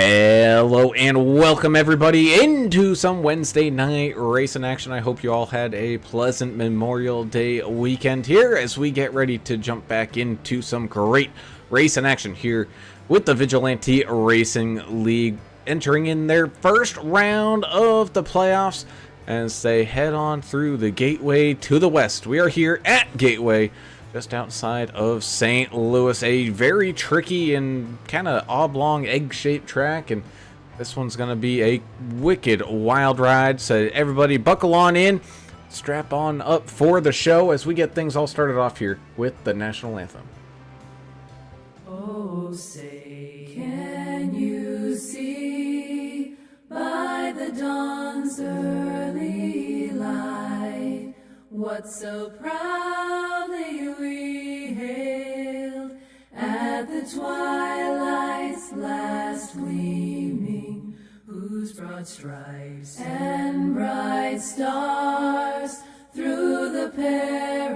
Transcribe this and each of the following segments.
Hello and welcome everybody into some Wednesday night racing action. I hope you all had a pleasant Memorial Day weekend here as we get ready to jump back into some great racing action here with the Vigilante Racing League entering in their first round of the playoffs as they head on through the Gateway to the west. We are here at Gateway, just outside of St. Louis, a very tricky and kind of oblong egg-shaped track, and this one's going to be a wicked wild ride, so everybody buckle on in, strap on up for the show as we get things all started off here with the National Anthem. Oh, say, can you see by the dawn's early light what so proudly we hailed at the twilight's last gleaming, whose broad stripes and bright stars through the perilous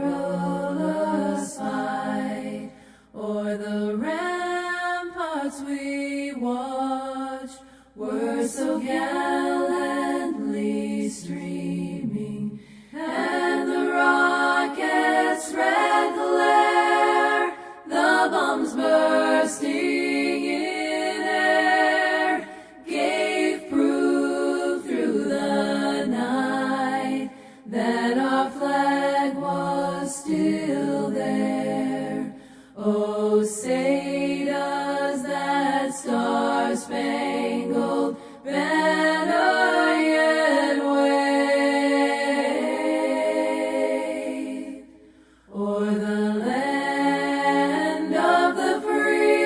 fight o'er the ramparts we watched were so gallantly streaming, and the rocket's red glare, the bombs bursting in air, gave proof through the night that our flag was still there. Oh, say does that star-spangled banner yet wave o'er the land of the free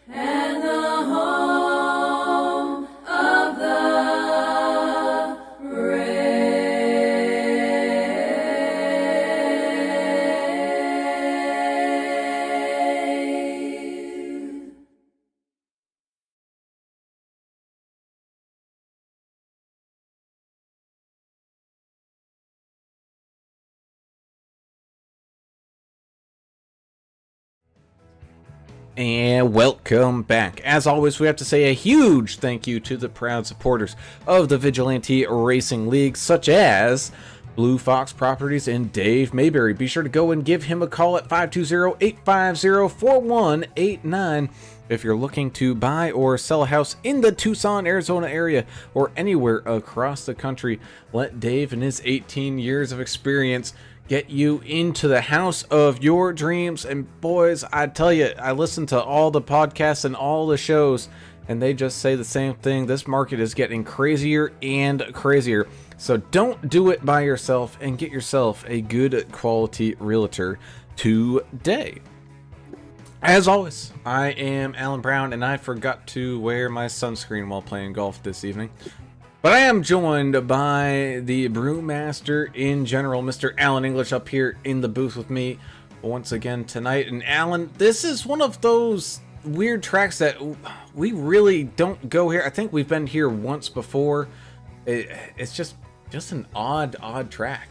and the home of the brave. And welcome back. As always, we have to say a huge thank you to the proud supporters of the Vigilante Racing League, such as Blue Fox Properties and Dave Mayberry. Be sure to go and give him a call at 520-850-4189 if you're looking to buy or sell a house in the Tucson, Arizona area or anywhere across the country. Let Dave and his 18 years of experience get you into the house of your dreams. And boys, I tell you, I listen to all the podcasts and all the shows, and they just say the same thing. This market is getting crazier and crazier. So don't do it by yourself and get yourself a good quality realtor today. As always, I am Alan Brown, and I forgot to wear my sunscreen while playing golf this evening. But I am joined by the brewmaster in general, Mr. Alan English, up here in the booth with me once again tonight. And Alan, this is one of those weird tracks that we really don't go here. I think we've been here once before. It's just an odd track.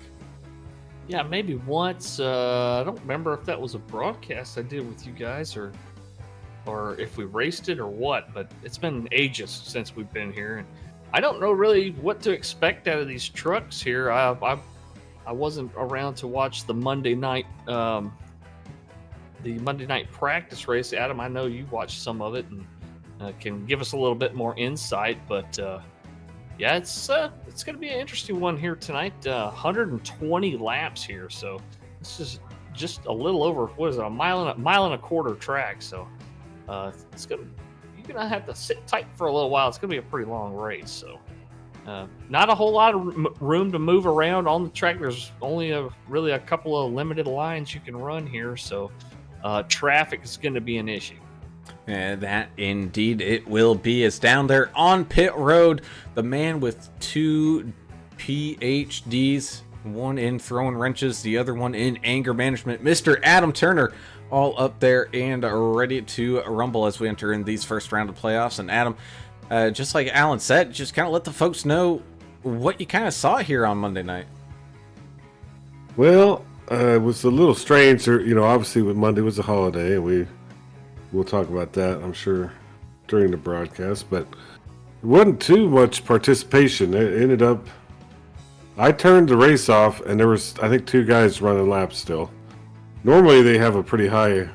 Yeah, maybe once. I don't remember if that was a broadcast I did with you guys or if we raced it or what, but it's been ages since we've been here, and I don't know really what to expect out of these trucks here. I wasn't around to watch the Monday night practice race. Adam, I know you watched some of it and can give us a little bit more insight. But yeah, it's going to be an interesting one here tonight. 120 laps here, so this is just a little over a mile and a quarter track. So you're gonna have to sit tight for a little while. It's gonna be a pretty long race, so not a whole lot of room to move around on the track. There's only really a couple of limited lines you can run here, so traffic is going to be an issue. That indeed it will be. It's down there on pit road, the man with 2 PhDs, one in throwing wrenches, the other one in anger management, Mr. Adam Turner, all up there and ready to rumble as we enter in these first round of playoffs. And Adam, just like Alan said, just kind of let the folks know what you kind of saw here on Monday night. Well, it was a little strange, obviously with Monday was a holiday, and we we'll talk about that, I'm sure, during the broadcast. But it wasn't too much participation. It ended up, I turned the race off, and there was, I think, 2 guys running laps still. Normally, they have a pretty high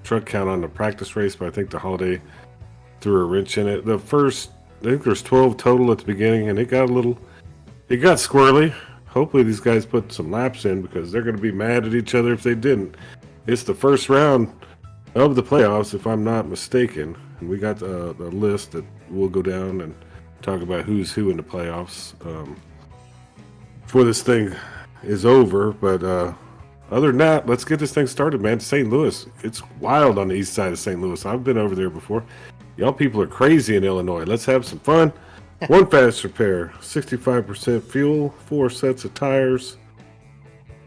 truck count on the practice race, but I think the holiday threw a wrench in it. The first, I think there's 12 total at the beginning, and it got squirrely. Hopefully these guys put some laps in because they're going to be mad at each other if they didn't. It's the first round of the playoffs, if I'm not mistaken. And we got a list that we'll go down and talk about who's who in the playoffs before this thing is over. But other than that, let's get this thing started, man. St. Louis, it's wild on the east side of St. Louis. I've been over there before. Y'all people are crazy in Illinois. Let's have some fun. 1 fast repair, 65% fuel, 4 sets of tires,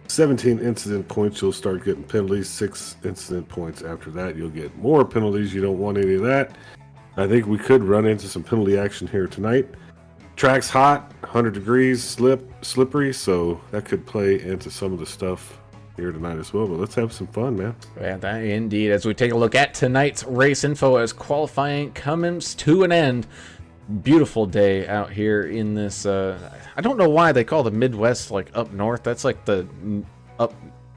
17 incident points. You'll start getting penalties. 6 incident points after that. You'll get more penalties. You don't want any of that. I think we could run into some penalty action here tonight. Track's hot, 100 degrees, slippery, so that could play into some of the stuff here tonight as well. But let's have some fun, man. Yeah, that indeed. As we take a look at tonight's race info as qualifying comes to an end. Beautiful day out here in this. I don't know why they call the Midwest like up north. That's like the up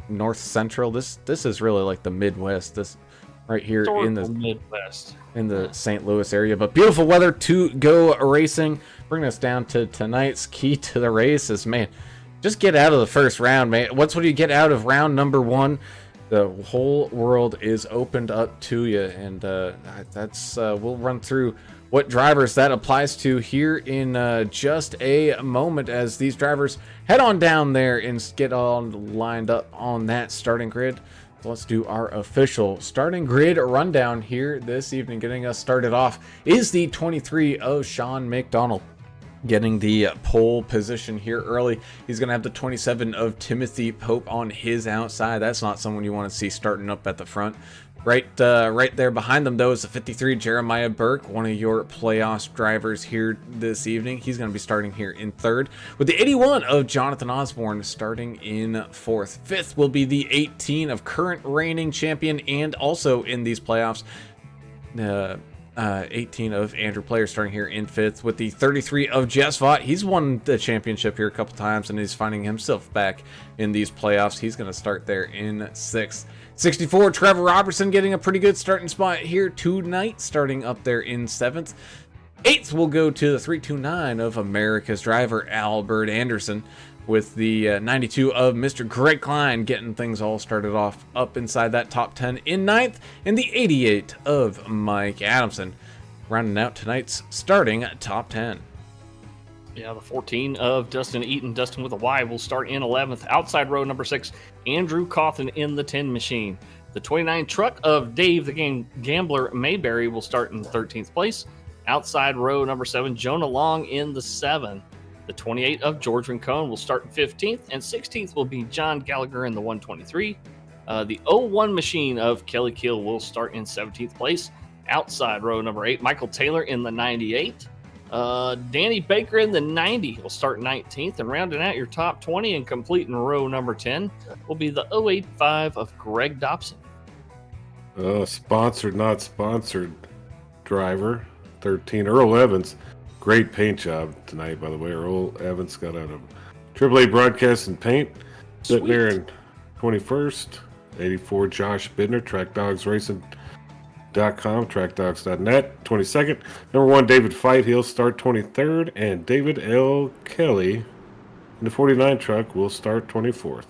north central. This is really like the Midwest. This right here in the Midwest, in the St. Louis area. But beautiful weather to go racing. Bring us down to tonight's key to the race is, man, just get out of the first round, man. Once when you get out of round number 1, the whole world is opened up to you, and that's we'll run through what drivers that applies to here in just a moment as these drivers head on down there and get on lined up on that starting grid. So let's do our official starting grid rundown here this evening. Getting us started off is the 23 of Sean McDonald, getting the pole position here early. He's going to have the 27 of Timothy Pope on his outside. That's not someone you want to see starting up at the front. Right there behind them, though, is the 53 Jeremiah Burke, one of your playoffs drivers here this evening. He's going to be starting here in 3rd, with the 81 of Jonathan Osborne starting in 4th. 5th will be the 18 of current reigning champion and also in these playoffs, 18 of Andrew Player starting here in 5th, with the 33 of Jess Vaught. He's won the championship here a couple times and he's finding himself back in these playoffs. He's going to start there in 6th. 64 Trevor Robertson getting a pretty good starting spot here tonight, starting up there in 7th. 8th will go to the 329 of America's driver Albert Anderson, with the 92 of Mr. Greg Klein getting things all started off up inside that top 10 in 9th, and the 88 of Mike Adamson rounding out tonight's starting top 10. Yeah, the 14 of Dustin Eaton, Dustin with a Y, will start in 11th. Outside row number 6, Andrew Cawthon in the 10 machine. The 29 truck of Dave the Gambler Mayberry will start in 13th place. Outside row number 7, Jonah Long in the 7. The 28 of George Rincon will start in 15th, and 16th will be John Gallagher in the 123. The 01 machine of Kelly Keel will start in 17th place. Outside row number 8, Michael Taylor in the 98. Danny Baker in the 90 will start 19th, and rounding out your top 20 and completing row number 10 will be the 085 of Greg Dobson. Sponsored, not sponsored driver, 13, Earl Evans. Great paint job tonight, by the way. Earl Evans got out of AAA Broadcast and Paint. Sitting there in 21st. 84, Josh Bidner, TrackDogsRacing.com, trackdogs.net. 22nd, number 1, David Fight. He'll start 23rd. And David L. Kelly in the 49 truck will start 24th.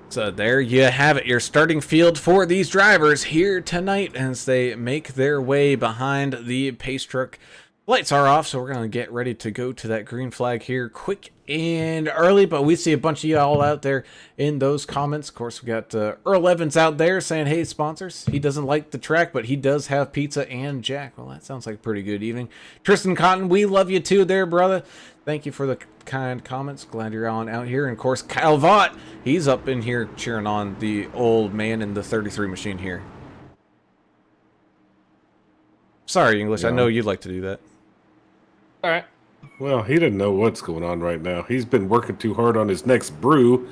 So there you have it, your starting field for these drivers here tonight as they make their way behind the pace truck. Lights are off, so we're going to get ready to go to that green flag here quick and early, but we see a bunch of y'all out there in those comments. Of course, we got Earl Evans out there saying, hey, sponsors, he doesn't like the track, but he does have pizza and Jack. Well, that sounds like a pretty good evening. Tristan Cotton, we love you too there, brother. Thank you for the kind comments. Glad you're on out here. And, of course, Kyle Vaught, he's up in here cheering on the old man in the 33 machine here. Sorry, English. Yeah. I know you'd like to do that. All right. Well, he didn't know what's going on right now. He's been working too hard on his next brew.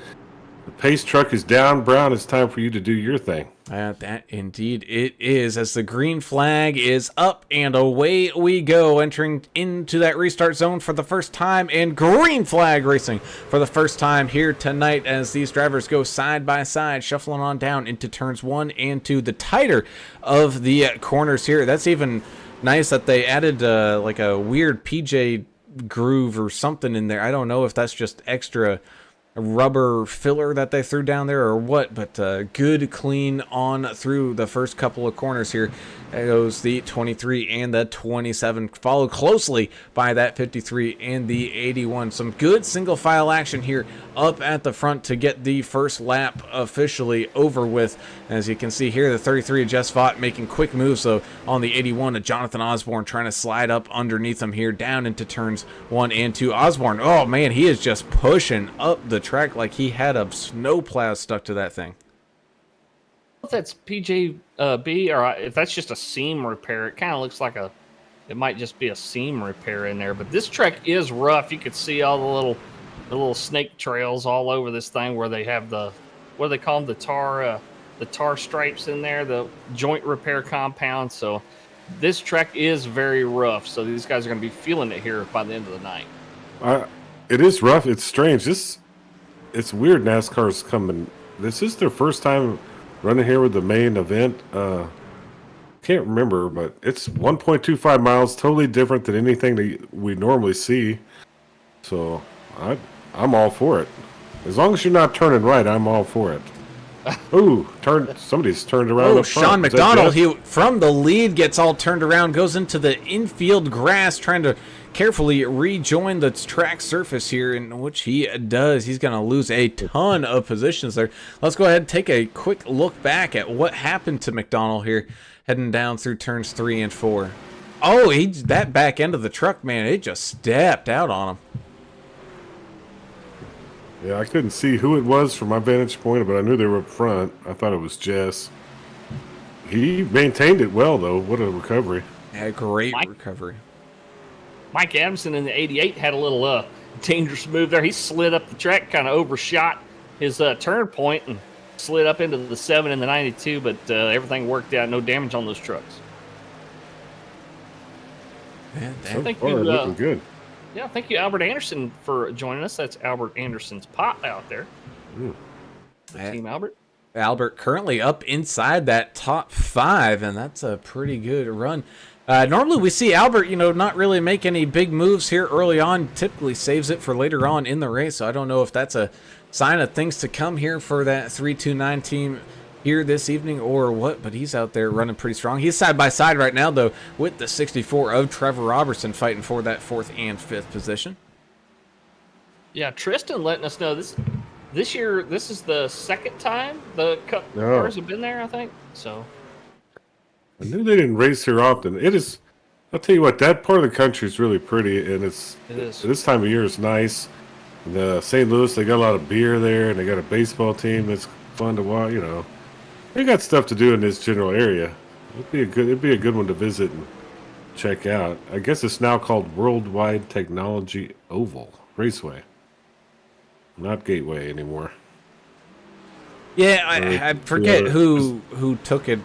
The pace truck is down, Brown. It's time for you to do your thing. That indeed it is, as the green flag is up and away we go, entering into that restart zone for the first time, and green flag racing for the first time here tonight as these drivers go side by side, shuffling on down into turns 1 and 2, the tighter of the corners here. That's even nice that they added like a weird PJ groove or something in there. I don't know if that's just extra rubber filler that they threw down there or what, but good clean on through the first couple of corners here. There goes the 23 and the 27, followed closely by that 53 and the 81. Some good single file action here up at the front to get the first lap officially over with. As you can see here, the 33 of Jess Vaught making quick moves though on the 81 of Jonathan Osborne, trying to slide up underneath him here down into turns 1 and 2. Osborne, oh man, he is just pushing up the track like he had a snowplow stuck to that thing. If that's PJB or if that's just a seam repair, it kind of looks like it might just be a seam repair in there. But this track is rough. You could see all the little snake trails all over this thing where they have what do they call them, the tar stripes in there, the joint repair compound. So this track is very rough. So these guys are going to be feeling it here by the end of the night. It is rough. It's strange. It's weird. NASCAR's coming. This is their first time running here with the main event. Can't remember, but it's 1.25 miles, totally different than anything that we normally see. So I'm all for it. As long as you're not turning right, I'm all for it. Ooh, somebody's turned around. Oh, Sean McDonald, he from the lead gets all turned around, goes into the infield grass, trying to carefully rejoin the track surface here, in which he does. He's going to lose a ton of positions there. Let's go ahead and take a quick look back at what happened to McDonald here, heading down through turns 3 and 4. Oh, that back end of the truck, man, it just stepped out on him. Yeah, I couldn't see who it was from my vantage point, but I knew they were up front. I thought it was Jess. He maintained it well, though. What a recovery. Yeah, great recovery. Mike Adamson in the 88 had a little dangerous move there. He slid up the track, kind of overshot his turn point and slid up into the 7 and the 92, but everything worked out. No damage on those trucks. Man, Thank you. Looking good. Yeah, thank you, Albert Anderson, for joining us. That's Albert Anderson's pop out there. Team Albert. Albert currently up inside that top 5, and that's a pretty good run. Normally we see Albert, not really make any big moves here early on. Typically saves it for later on in the race. So I don't know if that's a sign of things to come here for that 329 team here this evening or what, but he's out there running pretty strong. He's side by side right now, though, with the 64 of Trevor Robertson fighting for that 4th and 5th position. Yeah, Tristan letting us know this year, this is the second time the Cup cars have been there, I think. So I knew they didn't race here often. It is. I'll tell you what, that part of the country is really pretty, and it is. This time of year is nice. The St. Louis, they got a lot of beer there, and they got a baseball team that's fun to watch. They got stuff to do in this general area. It'd be a good one to visit and check out. I guess it's now called Worldwide Technology Oval Raceway, not Gateway anymore. Yeah, I forget who took it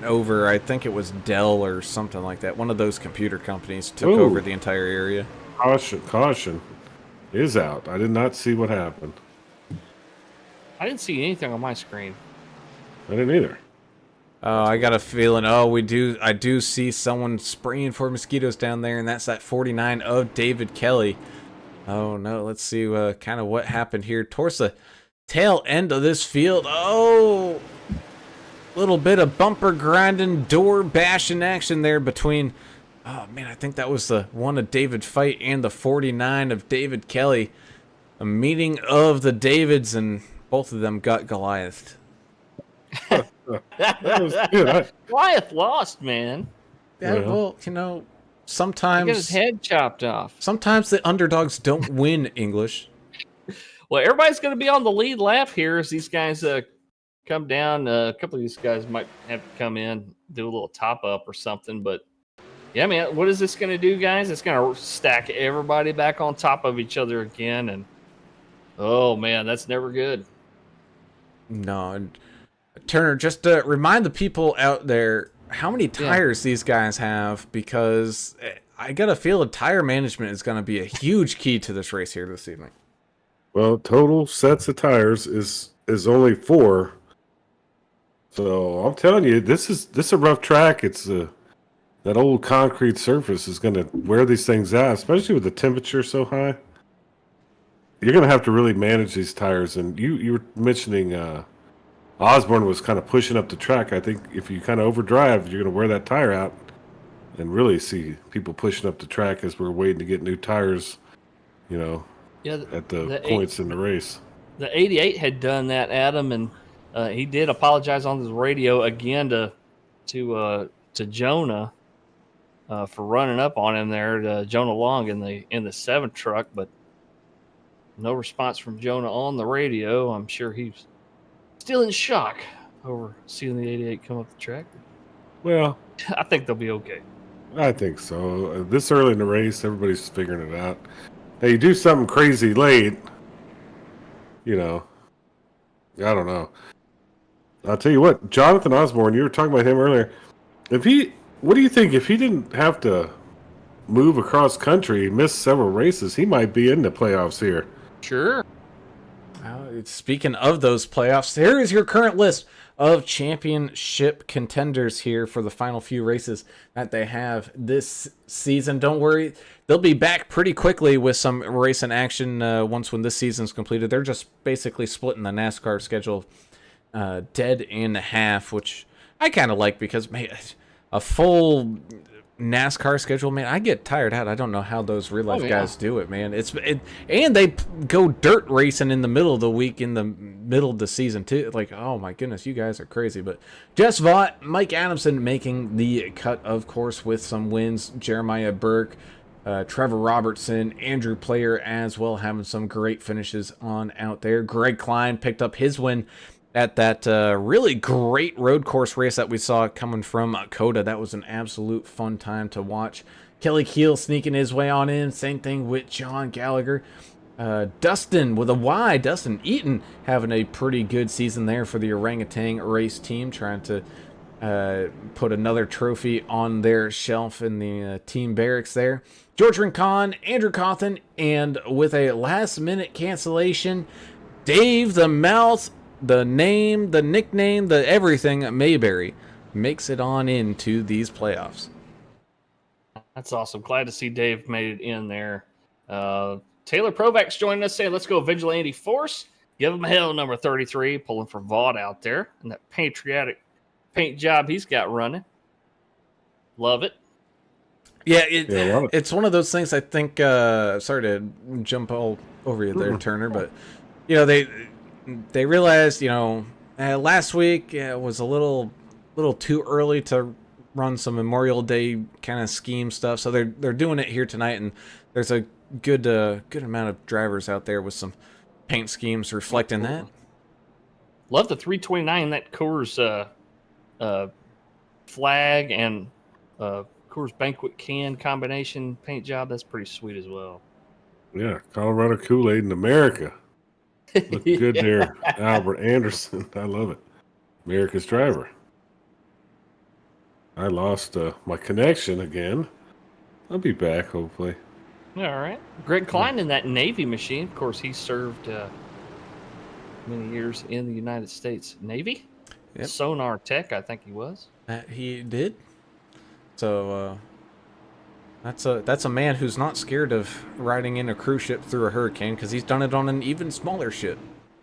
over. I think it was Dell or something like that. One of those computer companies took over the entire area. Caution is out. I did not see what happened. I didn't see anything on my screen. I didn't either. Oh, I got a feeling. I do see someone spraying for mosquitoes down there, and that's that 49 of David Kelly. Oh no, let's see kind of what happened here towards the tail end of this field. Oh, little bit of bumper grinding, door bashing action there between. Oh man, I think that was the one of David Fight and the 49 of David Kelly. A meeting of the Davids, and both of them got Goliath. That was good. Goliath lost, man. Yeah, well, sometimes He got his head chopped off. Sometimes the underdogs don't win, English. Well, everybody's going to be on the lead lap here as these guys come down. A couple of these guys might have to come in, do a little top up or something. But yeah, man, what is this going to do, guys? It's going to stack everybody back on top of each other again. And oh, man, that's never good. No, Turner, just to remind the people out there how many tires these guys have, because I got to feel tire management is going to be a huge key to this race here this evening. Well, total sets of tires is only 4. So I'm telling you, this is a rough track. It's that old concrete surface is going to wear these things out, especially with the temperature so high. You're going to have to really manage these tires. And you were mentioning Osborne was kind of pushing up the track. I think if you kind of overdrive, you're going to wear that tire out and really see people pushing up the track as we're waiting to get new tires, at the points in the race. The 88 had done that, Adam, and he did apologize on the radio again to Jonah for running up on him there, to Jonah Long in the 7 truck, but no response from Jonah on the radio. I'm sure he's still in shock over seeing the 88 come up the track. Well, I think they'll be okay. I think so. This early in the race, everybody's figuring it out. Now, you do something crazy late, I don't know. I'll tell you what, Jonathan Osborne, you were talking about him earlier. What do you think if he didn't have to move across country, miss several races, he might be in the playoffs here. Sure. Speaking of those playoffs, here is your current list of championship contenders here for the final few races that they have this season. Don't worry, they'll be back pretty quickly with some racing action when this season's completed. They're just basically splitting the NASCAR schedule dead in half, which I kind of like, because man, a full NASCAR schedule, man, I get tired out. I don't know how those real life guys do it, man. And they go dirt racing in the middle of the week, in the middle of the season too. Like, oh my goodness, you guys are crazy. But Jess Vaught, Mike Adamson making the cut, of course, with some wins. Jeremiah Burke, Trevor Robertson, Andrew Player as well, having some great finishes on out there. Greg Klein picked up his win at that really great road course race that we saw coming from COTA. That was an absolute fun time to watch. Kelly Keel sneaking his way on in. Same thing with John Gallagher. Dustin with a Y, Dustin Eaton, having a pretty good season there for the orangutan race team, trying to put another trophy on their shelf in the team barracks there. George Rincon, Andrew Cawthon, and with a last-minute cancellation, Dave the Mouth, the name, the nickname, the everything, Mayberry, makes it on into these playoffs. That's awesome. Glad to see Dave made it in there. Taylor Provak's joining us. Say, let's go Vigilante Force. Give him a hell, number 33, pulling for Vaught out there. And that patriotic paint job he's got running. Love it. Yeah, it's one of those things, I think, sorry to jump all over you there, Turner, but, they realized, last week it was a little too early to run some Memorial Day kind of scheme stuff, so they're doing it here tonight, and there's a good amount of drivers out there with some paint schemes reflecting that. Love the 329, that Coors flag and Coors Banquet can combination paint job. That's pretty sweet as well. Yeah, Colorado Kool-Aid in America. Look good there, Albert Anderson. I love it. America's driver. I lost my connection again. I'll be back, hopefully. All right. Greg Klein in that Navy machine. Of course, he served many years in the United States Navy. Yep. Sonar tech, I think he was. He did. So that's a man who's not scared of riding in a cruise ship through a hurricane, because he's done it on an even smaller ship.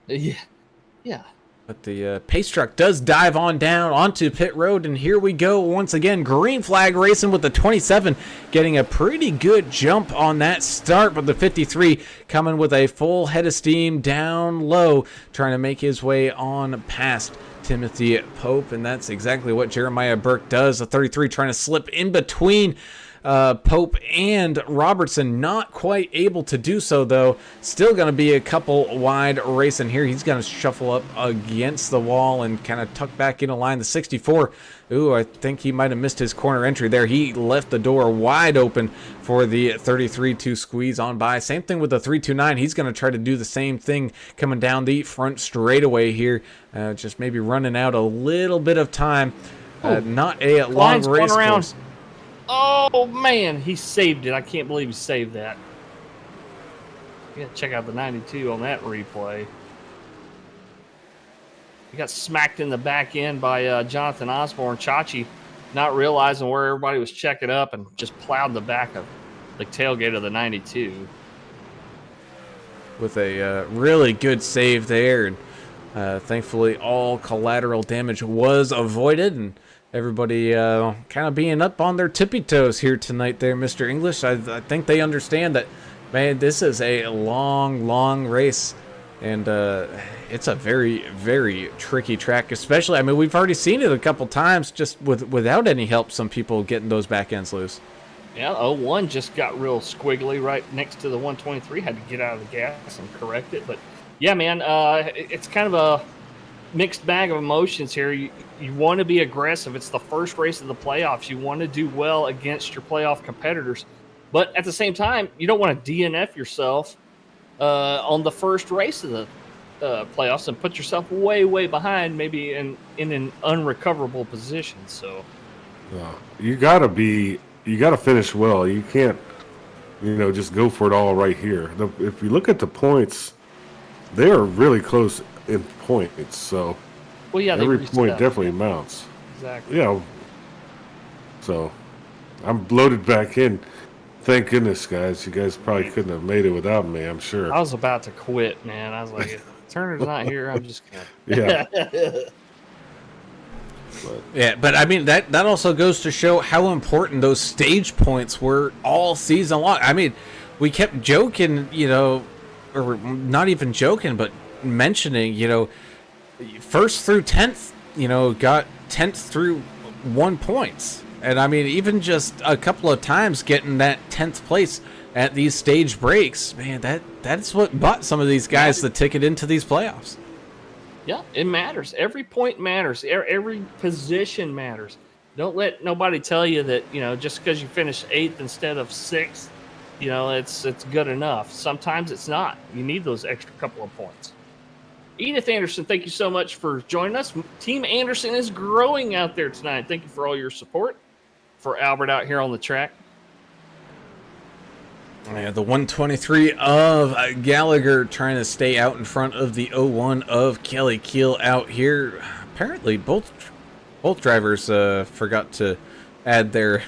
Yeah. But the pace truck does dive on down onto pit road, and here we go once again. Green flag racing with the 27, getting a pretty good jump on that start, but the 53 coming with a full head of steam down low, trying to make his way on past Timothy Pope, and that's exactly what Jeremiah Burke does. The 33 trying to slip in between Pope and Robertson not quite able to do so, though. Still going to be a couple wide racing here. He's going to shuffle up against the wall and kind of tuck back into line. The 64, ooh, I think he might have missed his corner entry there. He left the door wide open for the 33 to squeeze on by. Same thing with the 329. He's going to try to do the same thing coming down the front straightaway here. Just maybe running out a little bit of time. Not a long race course. Oh, man, he saved it. I can't believe he saved that. You got to check out the 92 on that replay. He got smacked in the back end by Jonathan Osborne. Chachi not realizing where everybody was checking up and just plowed the back of the tailgate of the 92. With a really good save there. And thankfully, all collateral damage was avoided. And everybody kind of being up on their tippy toes here tonight there, Mr. English. I think they understand that, man, this is a long race. And it's a very, very tricky track, especially, I mean, we've already seen it a couple times just without any help, some people getting those back ends loose. Yeah, 01 just got real squiggly right next to the 123. Had to get out of the gas and correct it. But, yeah, man, it's kind of a mixed bag of emotions here. You want to be aggressive. It's the first race of the playoffs. You want to do well against your playoff competitors. But at the same time, you don't want to DNF yourself on the first race of the playoffs and put yourself way behind, maybe in an unrecoverable position. So you gotta finish well. You can't, just go for it all right here. If you look at the points, they are really close in points. So well, yeah, every point definitely mounts. Exactly. Yeah. So I'm loaded back in. Thank goodness, guys. You guys probably couldn't have made it without me, I'm sure. I was about to quit, man. I was like, if Turner's not here, I'm just gonna. Yeah. But I mean, that also goes to show how important those stage points were all season long. I mean, we kept joking, or not even joking, but mentioning, first through 10th, got 10th through 1 points. And I mean, even just a couple of times getting that 10th place at these stage breaks, man, that's what bought some of these guys the ticket into these playoffs. Yeah, it matters. Every point matters. Every position matters. Don't let nobody tell you that, just because you finish 8th instead of 6th, it's good enough. Sometimes it's not. You need those extra couple of points. Edith Anderson, thank you so much for joining us. Team Anderson is growing out there tonight. Thank you for all your support for Albert out here on the track. Yeah, the 123 of Gallagher trying to stay out in front of the 01 of Kelly Keel out here. Apparently, both drivers forgot to add their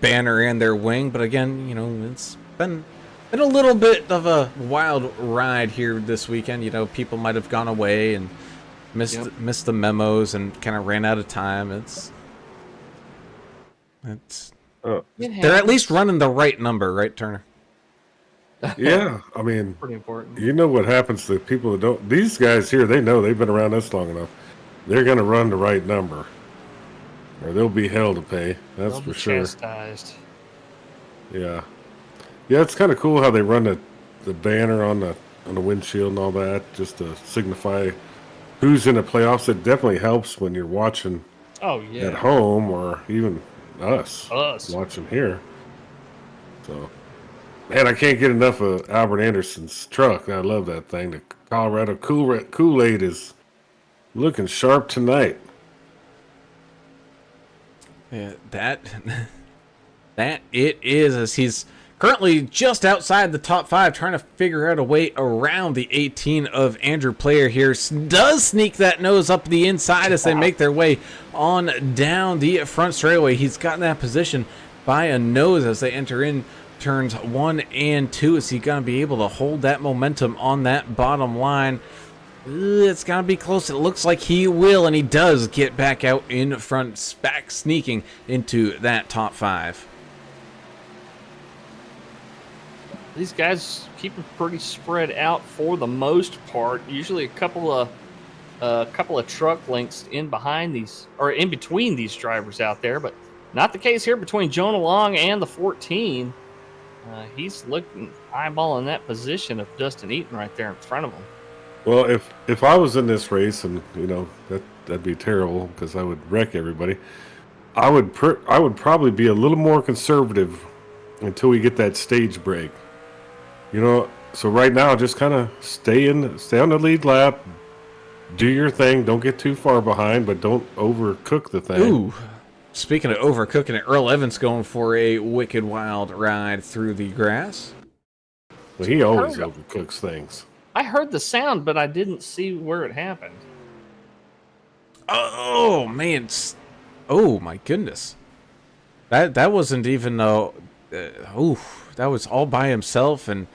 banner and their wing, but again, it's been a little bit of a wild ride here this weekend. People might have gone away and missed the memos and kind of ran out of time. They're at least running the right number, right, Turner? Yeah, I mean, pretty important. You know what happens to people that don't. These guys here, they know they've been around us long enough. They're going to run the right number, or they'll be hell to pay. That's for sure. Chastised. Yeah, it's kind of cool how they run the banner on the windshield and all that, just to signify who's in the playoffs. It definitely helps when you're watching at home, or even us watching here. So. Man, I can't get enough of Albert Anderson's truck. I love that thing. The Colorado Kool-Aid is looking sharp tonight. Yeah, that it is, as he's currently just outside the top 5, trying to figure out a way around the 18 of Andrew Player here. Does sneak that nose up the inside as they make their way on down the front straightaway. He's gotten that position by a nose as they enter in turns 1 and 2. Is he going to be able to hold that momentum on that bottom line? It's going to be close. It looks like he will, and he does get back out in front, back sneaking into that top 5. These guys keep it pretty spread out for the most part. Usually a couple of truck lengths in behind these, or in between these drivers out there, but Not the case here between Jonah Long and the 14. He's looking, eyeballing that position of Dustin Eaton right there in front of him. Well, if I was in this race, and that'd be terrible because I would wreck everybody. I would probably be a little more conservative until we get that stage break. So right now, just kind of stay on the lead lap, do your thing. Don't get too far behind, but don't overcook the thing. Ooh, speaking of overcooking it, Earl Evans going for a wicked wild ride through the grass. Well, he always overcooks things. I heard the sound, but I didn't see where it happened. Oh man! Oh my goodness! That wasn't even that was all by himself, and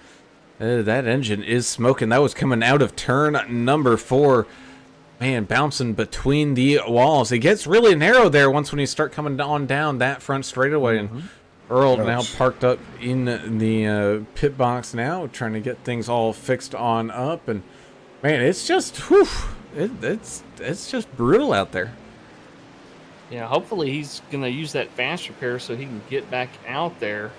that engine is smoking. That was coming out of turn number 4. Man, bouncing between the walls. It gets really narrow there once when you start coming on down that front straightaway. And Earl now parked up in the pit box now, trying to get things all fixed on up. And man, it's just, it's just brutal out there. Yeah, hopefully he's going to use that fast repair so he can get back out there.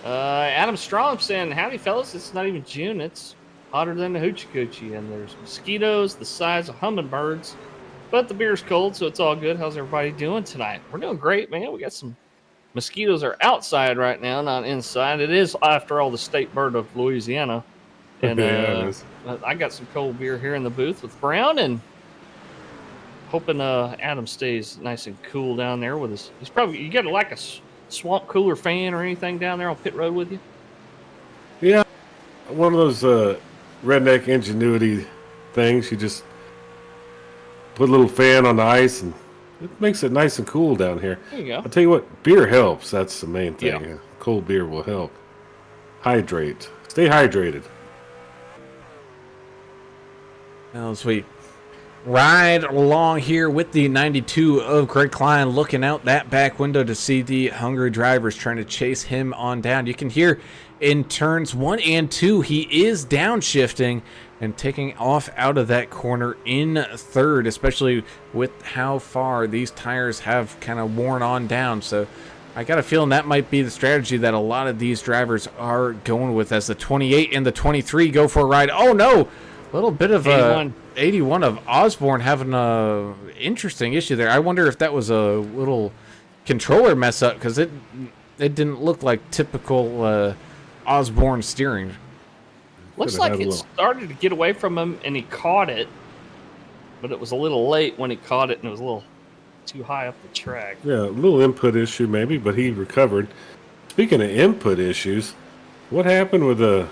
Adam Strong saying, howdy, fellas. It's not even June. It's hotter than the hoochie coochie, and there's mosquitoes the size of hummingbirds. But the beer's cold, so it's all good. How's everybody doing tonight? We're doing great, man. We got some mosquitoes are outside right now, not inside. It is, after all, the state bird of Louisiana. And I got some cold beer here in the booth with Brown, and hoping Adam stays nice and cool down there with us. He's probably, you got like a swamp cooler fan or anything down there on pit road with you? Yeah, one of those redneck ingenuity things. You just put a little fan on the ice, and it makes it nice and cool down here. There you go. I'll tell you what, beer helps. That's the main thing. Yeah. Cold beer will help. Hydrate. Stay hydrated. Well, sweet. Ride along here with the 92 of Greg Klein, looking out that back window to see the hungry drivers trying to chase him on down. You can hear in turns 1 and 2, he is downshifting and taking off out of that corner in third, especially with how far these tires have kind of worn on down. So I got a feeling that might be the strategy that a lot of these drivers are going with as the 28 and the 23 go for a ride. Oh no! A little bit of 81 of Osborne having a interesting issue there. I wonder if that was a little controller mess up, because it didn't look like typical Osborne steering. Looks like it started to get away from him and he caught it, but it was a little late when he caught it and it was a little too high up the track. Yeah, a little input issue maybe, but he recovered. Speaking of input issues, what happened with that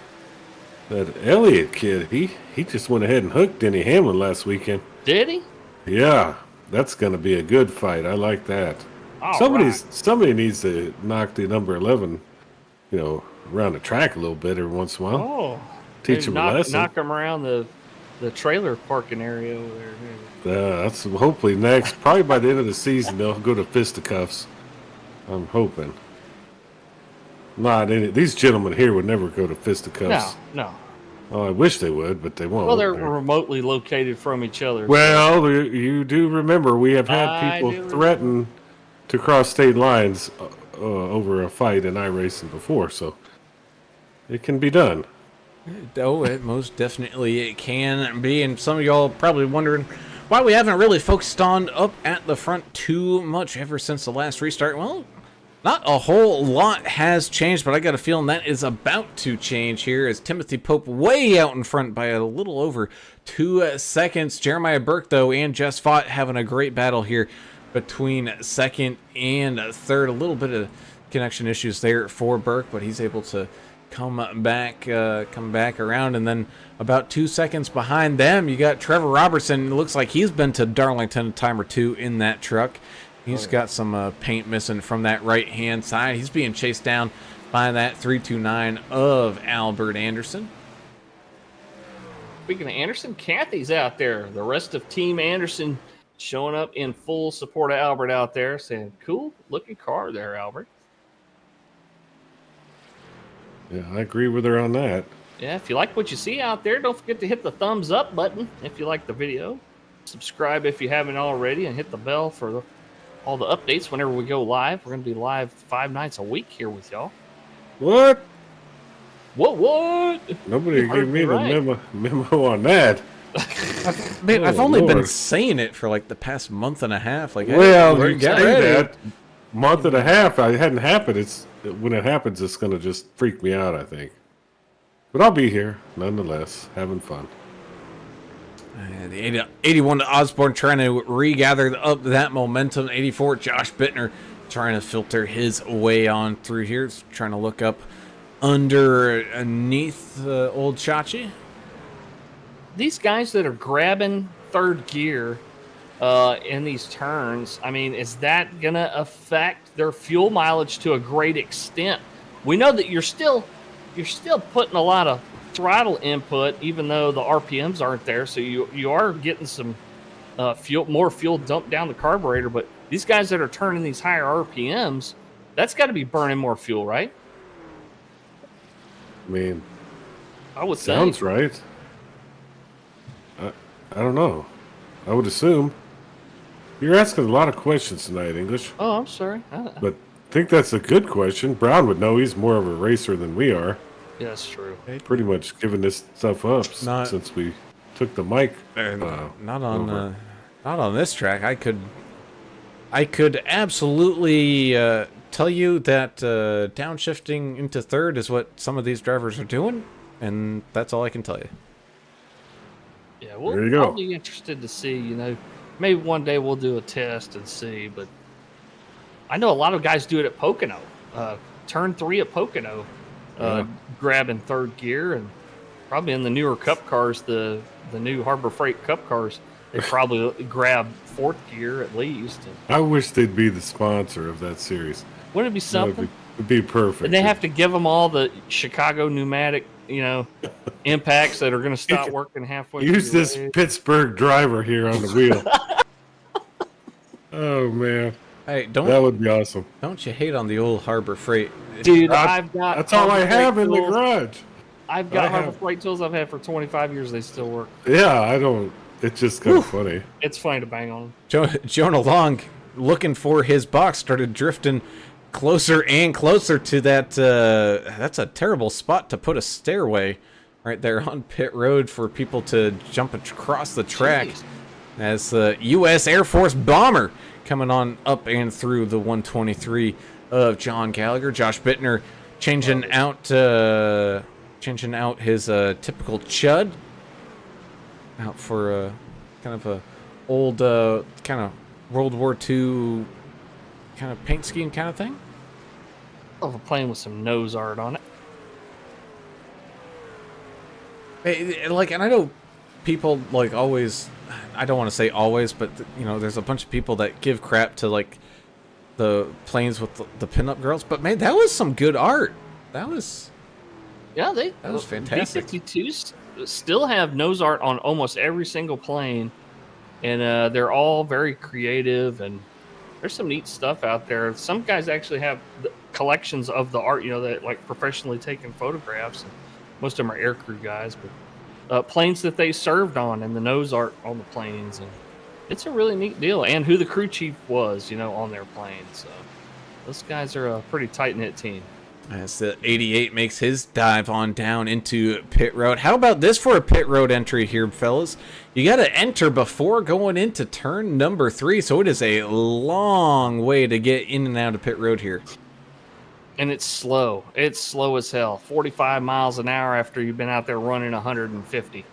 Elliott kid? He just went ahead and hooked Denny Hamlin last weekend. Did he? Yeah, that's going to be a good fight. I like that. Somebody needs to knock the number 11, around the track a little bit every once in a while. Oh, teach him a lesson. Knock him around the trailer parking area over there. That's hopefully next. Probably by the end of the season they'll go to fisticuffs. I'm hoping. These gentlemen here would never go to fisticuffs. No. Oh, I wish they would, but they won't. Well, they're remotely located from each other. Well, you do remember we have had people threaten to cross state lines over a fight in iRacing before, so it can be done. Oh, it most definitely it can be, and some of y'all probably wondering why we haven't really focused on up at the front too much ever since the last restart. Well, not a whole lot has changed, but I got a feeling that is about to change here as Timothy Pope way out in front by a little over 2 seconds. Jeremiah Burke, though, and Jess Fott having a great battle here between second and third. A little bit of connection issues there for Burke, but he's able to come back around. And then about 2 seconds behind them, you got Trevor Robertson. It looks like he's been to Darlington a time or two in that truck. He's got some paint missing from that right-hand side. He's being chased down by that 329 of Albert Anderson. Speaking of Anderson, Kathy's out there. The rest of Team Anderson showing up in full support of Albert out there, saying, cool looking car there, Albert. Yeah, I agree with her on that. Yeah, if you like what you see out there, don't forget to hit the thumbs up button if you like the video. Subscribe if you haven't already, and hit the bell for all the updates whenever we go live. We're going to be live 5 nights a week here with y'all. What? What? Nobody You heard gave me the right. memo on that. Man, I've Oh, only been Lord. saying it for like the past month and a half. Like, hey, Well, you get say ready. that. Month and a half, I hadn't happened. It's when it happens, it's gonna just freak me out, I think. But I'll be here nonetheless, having fun. The 81 to Osborne trying to regather up that momentum. 84, Josh Bittner trying to filter his way on through here. Trying to look up underneath old Chachi. These guys that are grabbing third gear in these turns, I mean, is that going to affect their fuel mileage to a great extent? We know that you're still putting a lot of throttle input, even though the RPMs aren't there. So you are getting some more fuel dumped down the carburetor. But these guys that are turning these higher RPMs, that's got to be burning more fuel, right? I mean, I would sounds say. right. I don't know. I would assume. You're asking a lot of questions tonight, English. Oh, I'm sorry. But I think that's a good question. Brown would know. He's more of a racer than we are. Yeah, that's true. Pretty much giving this stuff up Not- since we took the mic. Not over. on this track. I could absolutely tell you that downshifting into third is what some of these drivers are doing, and that's all I can tell you. Yeah, well, There you go. I'll be interested to see. Maybe one day we'll do a test and see. But I know a lot of guys do it at Pocono. Turn 3 at Pocono, grabbing third gear, and probably in the newer Cup cars, the new Harbor Freight Cup cars, they probably grab fourth gear at least. And I wish they'd be the sponsor of that series. wouldn't it be something? It'd be perfect. And they have to give them all the Chicago pneumatic, impacts that are going to stop working halfway. Use through this the race. Pittsburgh driver here on the wheel. Oh man, Hey, that would be awesome. don't you hate on the old Harbor Freight? Dude, I- I've got. That's all I Harbor have Freight in the tools. garage. I've got I Harbor have- Freight tools I've had for 25 years. They still work. Yeah, I don't. It's just kind of funny. It's funny to bang on them. Jonah Long, looking for his box, started drifting closer and closer to that. That's a terrible spot to put a stairway right there on pit road for people to jump across the track. Jeez. As the U.S. Air Force bomber coming on up and through the 123 of John Gallagher. Josh Bittner changing out his typical chud out for kind of a old kind of World War II kind of paint scheme kind of thing. Of a plane with some nose art on it. And I know people always, I don't want to say always, but there's a bunch of people that give crap to the planes with the pinup girls. But man, that was some good art. That was Yeah, that was fantastic. B-52s still have nose art on almost every single plane, and they're all very creative, and there's some neat stuff out there. Some guys actually have collections of the art, that professionally taken photographs, and most of them are aircrew guys, but planes that they served on and the nose art on the planes, and it's a really neat deal. And who the crew chief was, on their plane. So those guys are a pretty tight-knit team. As the 88 makes his dive on down into pit road. How about this for a pit road entry here, fellas? You got to enter before going into turn number 3, so it is a long way to get in and out of pit road here. And it's slow. It's slow as hell. 45 miles an hour after you've been out there running 150,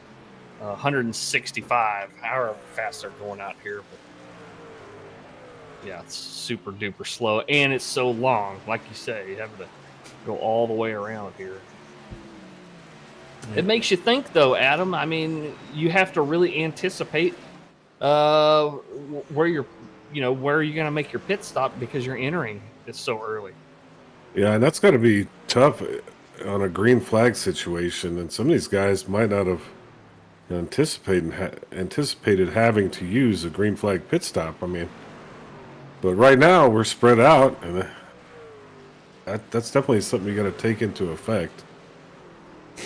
165, however fast they're going out here. But yeah, it's super duper slow. And it's so long. Like you say, you have to go all the way around here. It makes you think, though, Adam. I mean, you have to really anticipate where you're going to make your pit stop because you're entering it so early. Yeah, and that's got to be tough on a green flag situation. And some of these guys might not have anticipated having to use a green flag pit stop. I mean, but right now we're spread out, and that's definitely something you got to take into effect.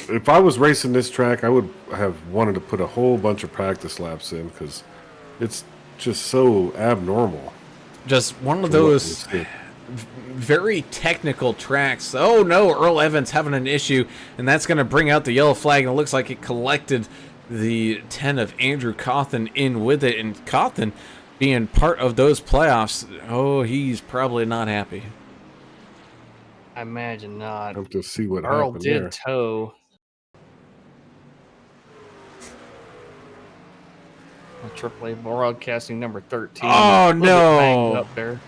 If I was racing this track, I would have wanted to put a whole bunch of practice laps in because it's just so abnormal. Just one of those very technical tracks. Oh no, Earl Evans having an issue, and that's going to bring out the yellow flag, and it looks like it collected the 10 of Andrew Cawthon in with it, and Cawthon being part of those playoffs, oh, he's probably not happy. I imagine not. Have to see what Earl happened did there. tow. AAA broadcasting number 13. Oh, A little bit banged no. up there.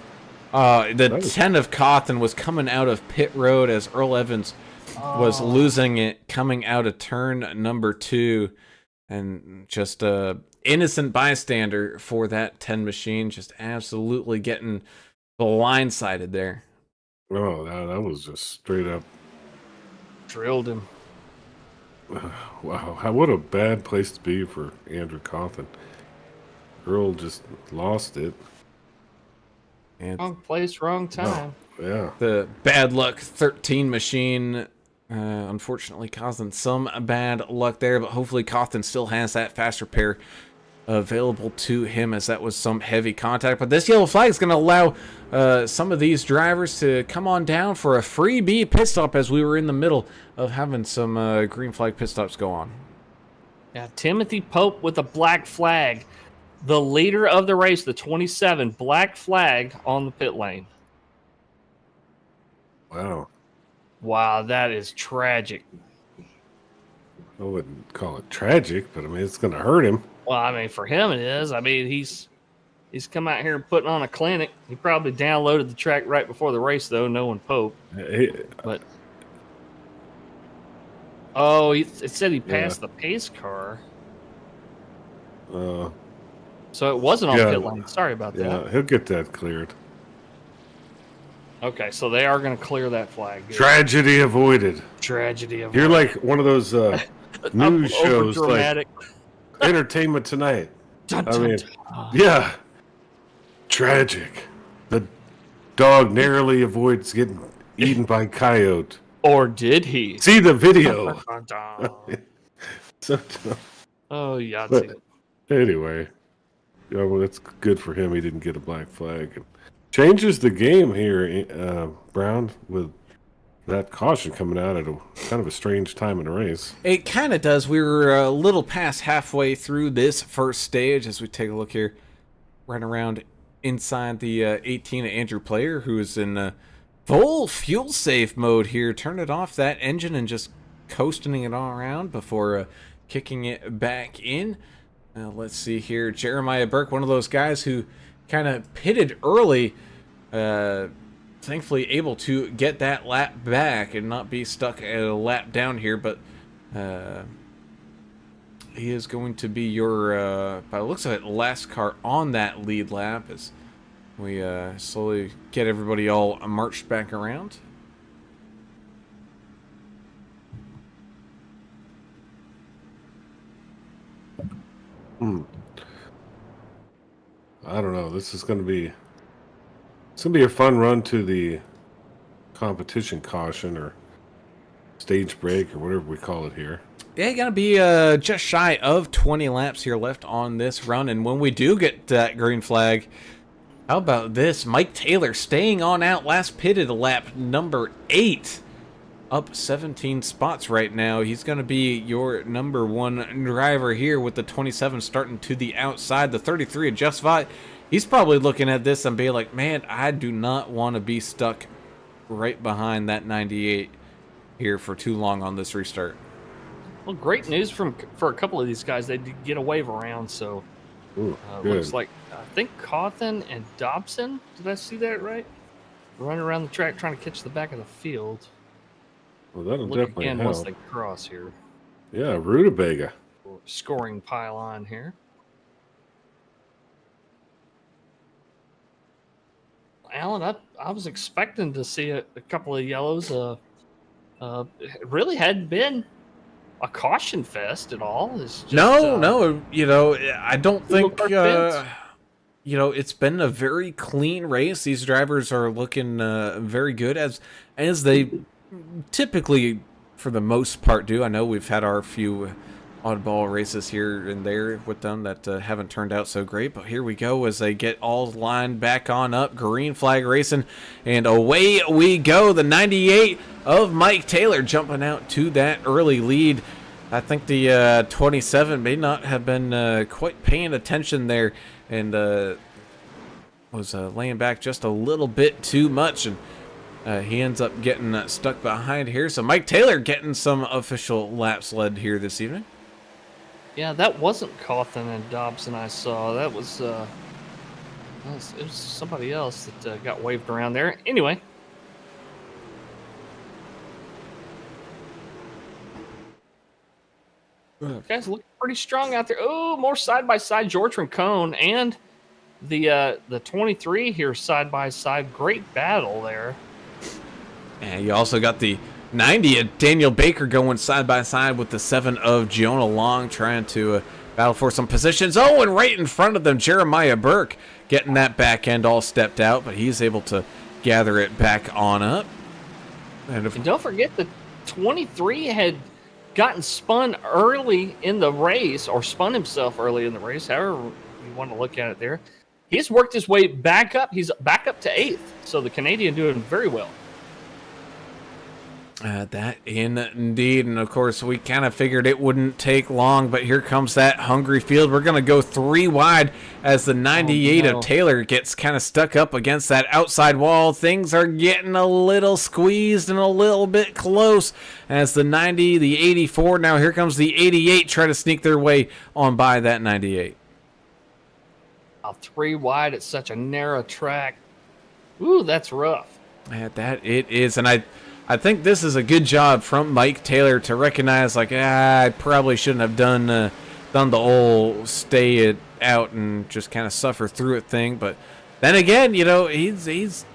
The 10 of Cawthon was coming out of pit road as Earl Evans was losing it coming out of turn number 2, and just a innocent bystander for that 10 machine, just absolutely getting blindsided there. Oh, that was just straight up. Drilled him. Wow, what a bad place to be for Andrew Cawthon. Earl just lost it. And Wrong place, wrong time. Yeah. the bad luck 13 machine unfortunately causing some bad luck there, but hopefully Cawthon still has that fast repair available to him, as that was some heavy contact. But this yellow flag is going to allow some of these drivers to come on down for a freebie pit stop, as we were in the middle of having some green flag pit stops go on. Yeah, Timothy Pope with a black flag. The leader of the race, the 27, black flag on the pit lane. Wow. Wow, that is tragic. I wouldn't call it tragic, but I mean, it's going to hurt him. Well, I mean, for him it is. I mean, he's come out here and putting on a clinic. He probably downloaded the track right before the race, though, knowing Pope. But it said he passed the pace car, so it wasn't on pit lane. Sorry about that. Yeah, he'll get that cleared. Okay, so they are going to clear that flag. Good. Tragedy avoided. Tragedy of You're like one of those news shows, like dramatic. Entertainment Tonight. Dun, I dun, mean, dun. yeah. Tragic. The dog narrowly avoids getting eaten by coyote. Or did he? See the video. Dun, dun, dun. So, Oh, yeah. but anyway, yeah, well, that's good for him. He didn't get a black flag. And changes the game here, Brown, with that caution coming out at a kind of a strange time in the race. It kind of does. We were a little past halfway through this first stage as we take a look here. Right around inside the 18 of Andrew Player, who is in full fuel safe mode here. Turn it off, that engine, and just coasting it all around before kicking it back in. Let's see here. Jeremiah Burke, one of those guys who kind of pitted early, thankfully able to get that lap back and not be stuck at a lap down here, but he is going to be your, by the looks of it, last car on that lead lap as we slowly get everybody all marched back around. I don't know. This is going to be a fun run to the competition caution or stage break or whatever we call it here. Yeah, gonna be just shy of 20 laps here left on this run, and when we do get that green flag, how about this? Mike Taylor staying on out, last pitted lap number 8, up 17 spots right now. He's gonna be your number 1 driver here with the 27 starting to the outside. The 33 of Just Vought, he's probably looking at this and being like, man, I do not want to be stuck right behind that 98 here for too long on this restart. Well, great news for a couple of these guys. They did get a wave around, so looks like I think Cawthon and Dobson. Did I see that right? Running around the track trying to catch the back of the field. Well, that'll Look definitely again help. once they cross here. Yeah, Rutabaga. Scoring pylon here. Alan, I was expecting to see a couple of yellows. It really hadn't been a caution fest at all. It's just, No, you know, I don't think, Park you know, it's been a very clean race. These drivers are looking very good, as they typically, for the most part, do. I know we've had our few oddball races here and there with them that haven't turned out so great. But here we go as they get all lined back on up. Green flag racing, and away we go. The 98 of Mike Taylor jumping out to that early lead. I think the 27 may not have been quite paying attention there, and was laying back just a little bit too much, and he ends up getting stuck behind here. So Mike Taylor getting some official laps led here this evening. Yeah, that wasn't Cawthon and Dobson I saw. That was, it was somebody else that got waved around there. Anyway. Guys looking pretty strong out there. Oh, more side-by-side George Rincon and the 23 here side-by-side. Great battle there. And you also got the 90 of Daniel Baker going side by side with the 7 of Giona Long, trying to battle for some positions. Oh, and right in front of them, Jeremiah Burke getting that back end all stepped out, but he's able to gather it back on up. And don't forget the 23 had gotten spun early in the race, or spun himself early in the race, however you want to look at it there. He's worked his way back up. He's back up to 8th, so the Canadian doing very well. That indeed, and of course we kind of figured it wouldn't take long, but here comes that hungry field. We're going to go 3 wide as the 98 of Taylor gets kind of stuck up against that outside wall. Things are getting a little squeezed and a little bit close as the 90, the 84, now here comes the 88, try to sneak their way on by that 98. 3 wide at such a narrow track. Ooh, that's rough. That it is, and I think this is a good job from Mike Taylor to recognize, like, I probably shouldn't have done the old stay it out and just kind of suffer through it thing. But then again, you know, he's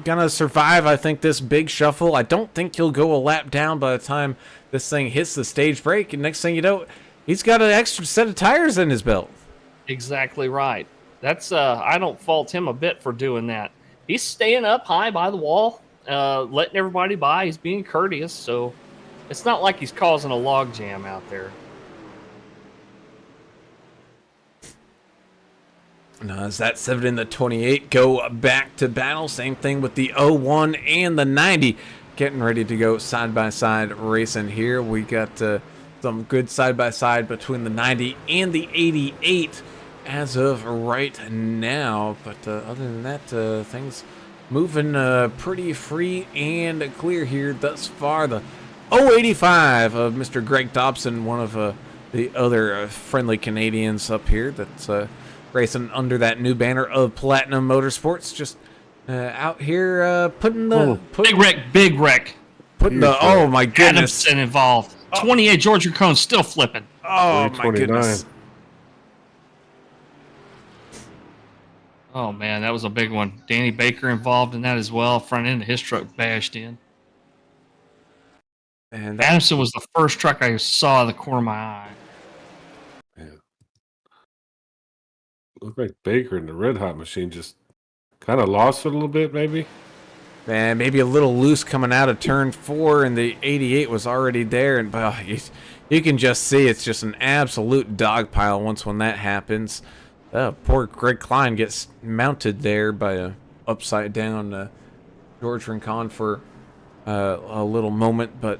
gonna survive, I think, this big shuffle. I don't think he'll go a lap down by the time this thing hits the stage break. And next thing you know, he's got an extra set of tires in his belt. Exactly right. That's I don't fault him a bit for doing that. He's staying up high by the wall. Letting everybody by. He's being courteous, so it's not like he's causing a log jam out there. Now, as that 7 and the 28 go back to battle, same thing with the 01 and the 90, getting ready to go side-by-side racing here. We got some good side-by-side between the 90 and the 88 as of right now, but other than that, things moving pretty free and clear here thus far. The 085 of Mr. Greg Dobson, one of the other friendly Canadians up here that's racing under that new banner of Platinum Motorsports, just out here putting the... Big wreck. Putting the... Oh, my goodness. Adamson involved. 28, George Rincon still flipping. Oh, my goodness. Oh, man, that was a big one. Danny Baker involved in that as well. Front end of his truck bashed in. And Adamson was the first truck I saw in the corner of my eye. Yeah. Looked like Baker and the Red Hot machine just kind of lost it a little bit, maybe. And maybe a little loose coming out of turn 4, and the 88 was already there. And you can just see it's just an absolute dog pile when that happens. Poor Greg Klein gets mounted there by a upside down George Rincon for a little moment, but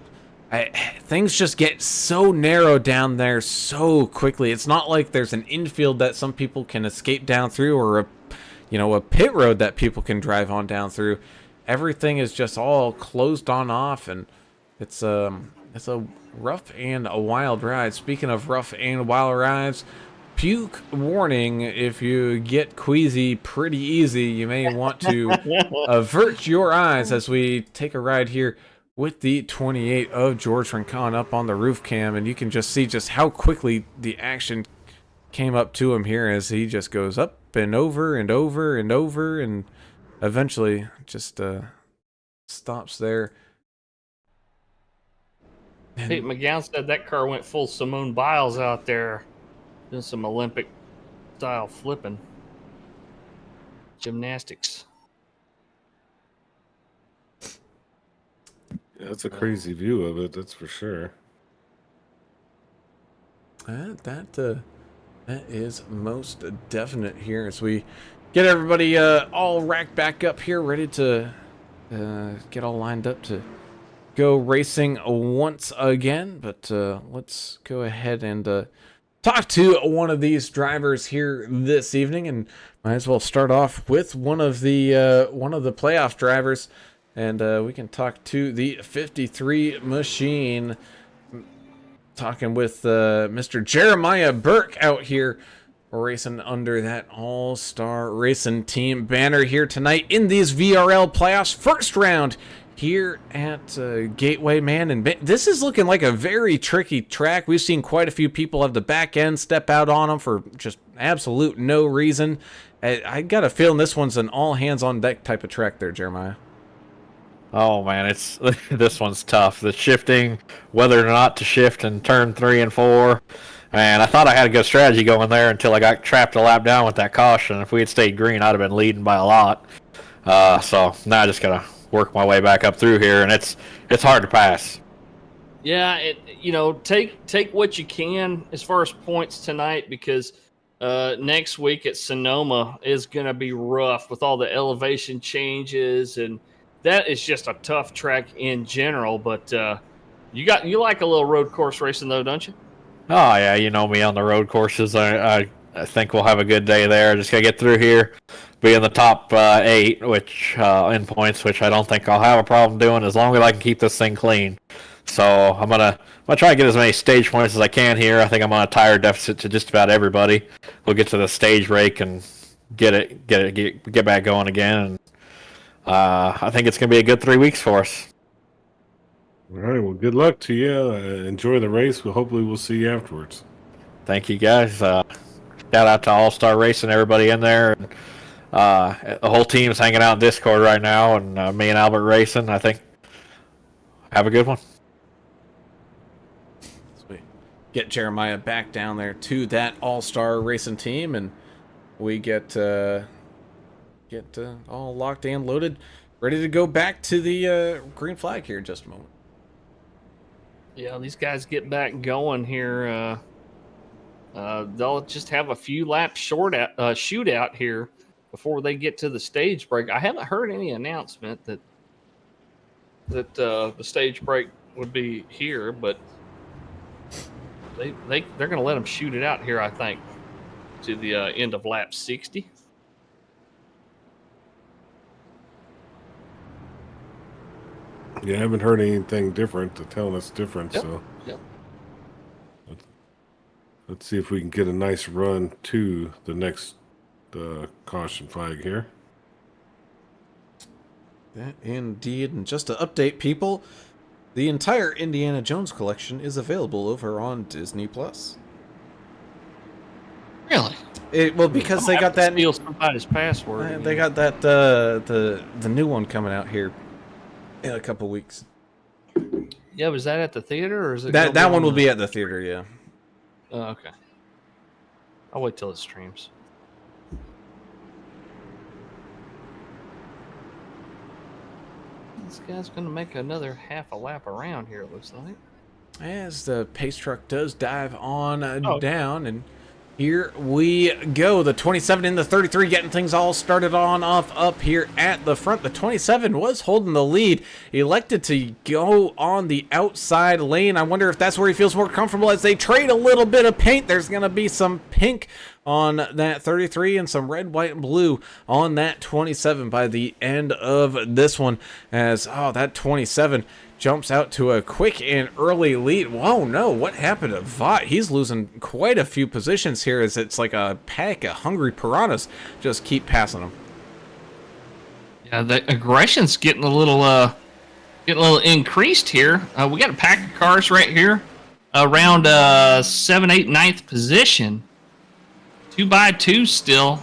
things just get so narrow down there so quickly. It's not like there's an infield that some people can escape down through, or a pit road that people can drive on down through. Everything is just all closed on off, and it's a rough and a wild ride. Speaking of rough and wild rides, puke warning: if you get queasy pretty easy, you may want to avert your eyes as we take a ride here with the 28 of George Rincon up on the roof cam, and you can just see just how quickly the action came up to him here as he just goes up and over and over and over, and eventually just stops there. Pete McGowan said that car went full Simone Biles out there. Doing some Olympic style flipping. Gymnastics. Yeah, that's a crazy view of it, that's for sure. That is most definite here as we get everybody all racked back up here, ready to get all lined up to go racing once again. But let's go ahead and talk to one of these drivers here this evening, and might as well start off with one of the playoff drivers, and we can talk to the 53 machine. Talking with Mr. Jeremiah Burke out here racing under that all-star racing team banner here tonight in these VRL playoffs. First round here at Gateway, man. And this is looking like a very tricky track. We've seen quite a few people have the back end step out on them for just absolute no reason. I got a feeling this one's an all-hands-on-deck type of track there, Jeremiah. Oh man, it's this one's tough. The shifting, whether or not to shift in turn 3 and 4, and I thought I had a good strategy going there until I got trapped a lap down with that caution. If we had stayed green, I'd have been leading by a lot. So now I just gotta work my way back up through here, and it's hard to pass. Yeah, take what you can as far as points tonight, because next week at Sonoma is going to be rough with all the elevation changes, and that is just a tough track in general. But you like a little road course racing though, don't you? Oh yeah, you know me on the road courses. I think we'll have a good day there. Just gotta get through here, be in the top 8, which in points, which I don't think I'll have a problem doing as long as I can keep this thing clean. So I'm gonna try to get as many stage points as I can here. I think I'm on a tire deficit to just about everybody. We'll get to the stage break and get back going again. And I think it's gonna be a good 3 weeks for us. All right. Well, good luck to you. Enjoy the race. Hopefully we'll see you afterwards. Thank you guys. Shout out to All Star Racing, everybody in there. And, the whole team's hanging out in Discord right now, and me and Albert racing. I think have a good one. Get Jeremiah back down there to that all-star racing team, and we get all locked and loaded, ready to go back to the green flag here in just a moment. Yeah, these guys get back going here. They'll just have a few laps shootout here before they get to the stage break. I haven't heard any announcement that the stage break would be here, but they're going to let them shoot it out here, I think, to the end of lap 60. Yeah, I haven't heard anything different to tell us different. Yep. So Yep. let's see if we can get a nice run to the next caution flag here. That indeed. And just to update people, the entire Indiana Jones collection is available over on Disney Plus. Really? Well, because they got that steal somebody's password. they got that the new one coming out here in a couple weeks. Yeah, was that at the theater, or is it That one will be at the theater, yeah. Oh, okay. I'll wait till it streams. This guy's going to make another half a lap around here, it looks like. As the pace truck does dive on down, and here we go. The 27 in the 33 getting things all started on off up here at the front. The 27 was holding the lead, elected to go on the outside lane. I wonder if that's where he feels more comfortable as they trade a little bit of paint. There's going to be some pink on that 33 and some red, white, and blue on that 27 by the end of this one, as that 27 jumps out to a quick and early lead. Whoa, no, what happened to Vought? He's losing quite a few positions here, as it's like a pack of hungry piranhas just keep passing him. Yeah, the aggression's getting a little increased here. We got a pack of cars right here around 7, 8, 9th position. 2 by 2 still,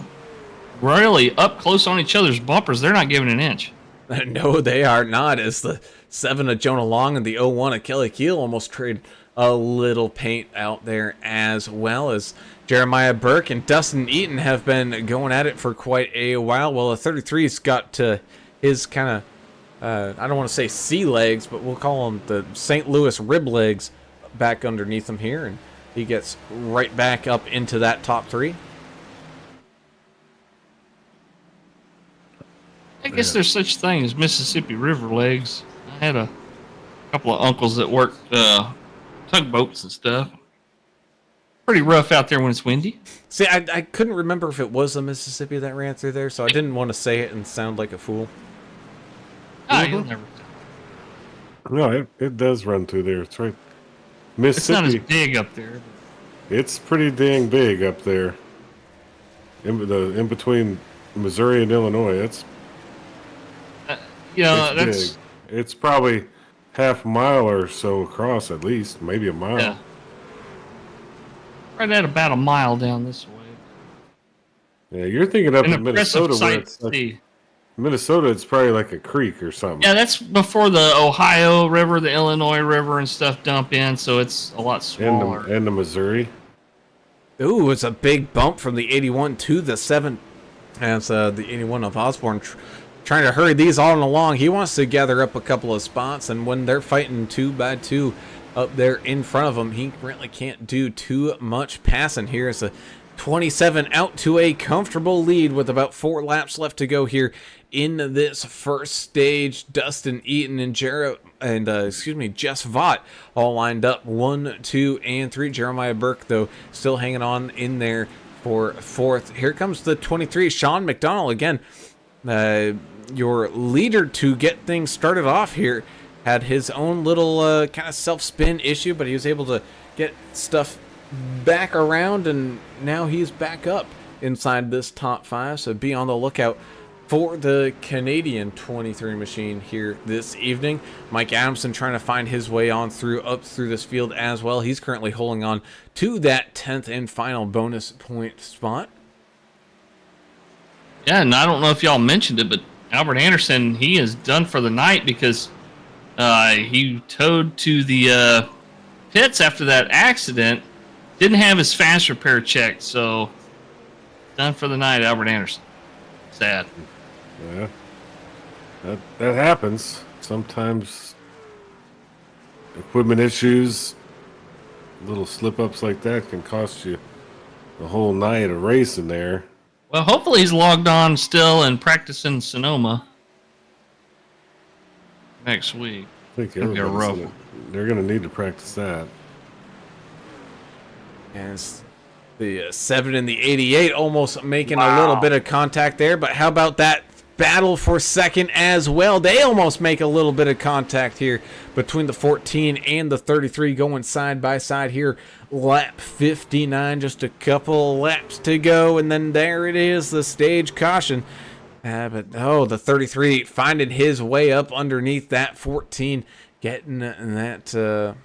really up close on each other's bumpers. They're not giving an inch. No, they are not, as the 7 of Jonah Long and the 01 of Kelly Keel almost trade a little paint out there, as well as Jeremiah Burke and Dustin Eaton have been going at it for quite a while. Well, the 33's got to his kind of, I don't want to say sea legs, but we'll call them the St. Louis rib legs back underneath him here. And he gets right back up into that top 3. I guess there's such thing as Mississippi River legs. I had a couple of uncles that worked tugboats and stuff. Pretty rough out there when it's windy. See, I couldn't remember if it was the Mississippi that ran through there, so I didn't want to say it and sound like a fool. You'll never. No, it does run through there. It's right. It's not as Mississippi. big up there. It's pretty dang big up there. In between Missouri and Illinois, it's That's big. It's probably half a mile or so across, at least, maybe a mile. yeah. Right at about a mile down this way. Yeah, you're thinking up An in impressive Minnesota, where sight it's to like, see. Minnesota, it's probably like a creek or something. Yeah, that's before the Ohio River, the Illinois River, and stuff dump in, so it's a lot smaller. And the Missouri. Ooh, it's a big bump from the 81 to the 7. As the 81 of Osborne trying to hurry these all along. He wants to gather up a couple of spots, and when they're fighting 2 by 2 up there in front of him, he really can't do too much passing here. It's a 27 out to a comfortable lead with about 4 laps left to go here in this first stage. Dustin Eaton and Jess Vaught all lined up 1, 2, and 3. Jeremiah Burke, though, still hanging on in there for 4th. Here comes the 23, Sean McDonald again. Your leader to get things started off here had his own little kind of self-spin issue, but he was able to get stuff back around, and now he's back up inside this top 5. So be on the lookout for the Canadian 23 machine here this evening. Mike Adamson trying to find his way on up through this field as well. He's currently holding on to that 10th and final bonus point spot. Yeah, and I don't know if y'all mentioned it, but Albert Anderson, he is done for the night because he towed to the pits after that accident. Didn't have his fast repair checked, so done for the night, Albert Anderson. Sad. Yeah, that happens sometimes. Equipment issues, little slip-ups like that can cost you the whole night of racing there. Well, hopefully he's logged on still and practicing Sonoma next week. I think Gonna be a rough one. they're going to need to practice that. And it's the 7 and the 88 almost making a little bit of contact there, but how about that battle for second as well? They almost make a little bit of contact here between the 14 and the 33 going side by side here. Lap 59, just a couple laps to go, and then there it is, the stage caution. The 33 finding his way up underneath that 14, getting that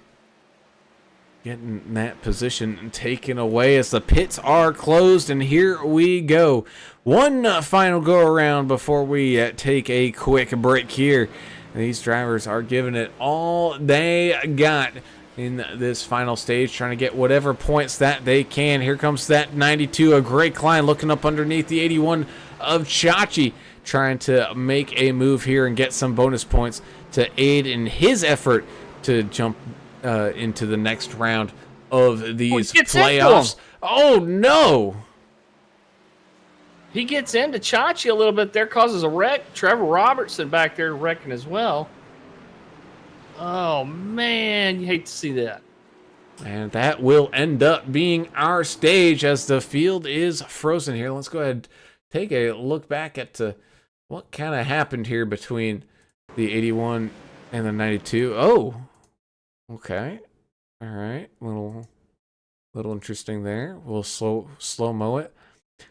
position taken away as the pits are closed, and here we go. One final go around before we take a quick break here. These drivers are giving it all they got in this final stage, trying to get whatever points that they can. Here comes that 92, a great climb, looking up underneath the 81 of Chachi, trying to make a move here and get some bonus points to aid in his effort to jump into the next round of these playoffs. Oh no! He gets into Chachi a little bit there, causes a wreck. Trevor Robertson back there wrecking as well. Oh man, you hate to see that. And that will end up being our stage as the field is frozen here. Let's go ahead and take a look back at what kind of happened here between the 81 and the 92. Oh, okay. All right. Little interesting there. We'll slow-mo it.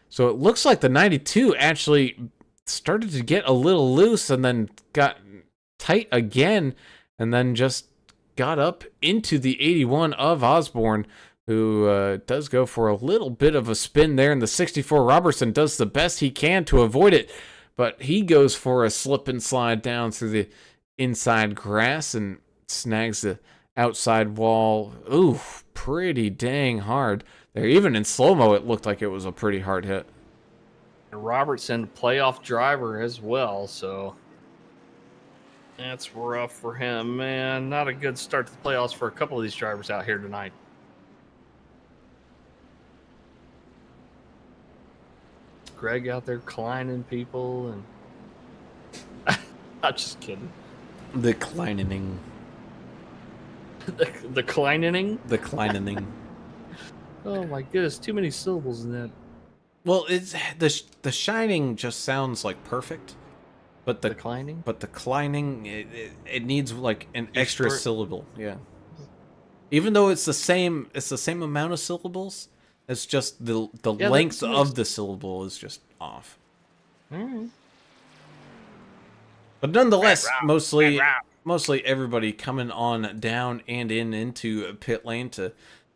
So it looks like the 92 actually started to get a little loose and then got tight again, and then just got up into the 81 of Osborne, who does go for a little bit of a spin there. And the 64 Robertson does the best he can to avoid it, but he goes for a slip and slide down through the inside grass and snags the outside wall. Ooh, pretty dang hard. There, even in slow-mo, it looked like it was a pretty hard hit. Robertson, playoff driver as well, so that's rough for him, man. Not a good start to the playoffs for a couple of these drivers out here tonight. Greg out there climbing people, and I'm just kidding. The Kleinening. The climbing. The Kleinening. Oh my goodness, too many syllables in that. Well, it's the Shining just sounds like perfect, but the Declining. but the Kleining it needs like an You extra start- syllable. Yeah. Even though it's the same amount of syllables, it's just the Yeah, length that's- of the syllable is just off. All right. But nonetheless, mostly everybody coming on down and into pit lane to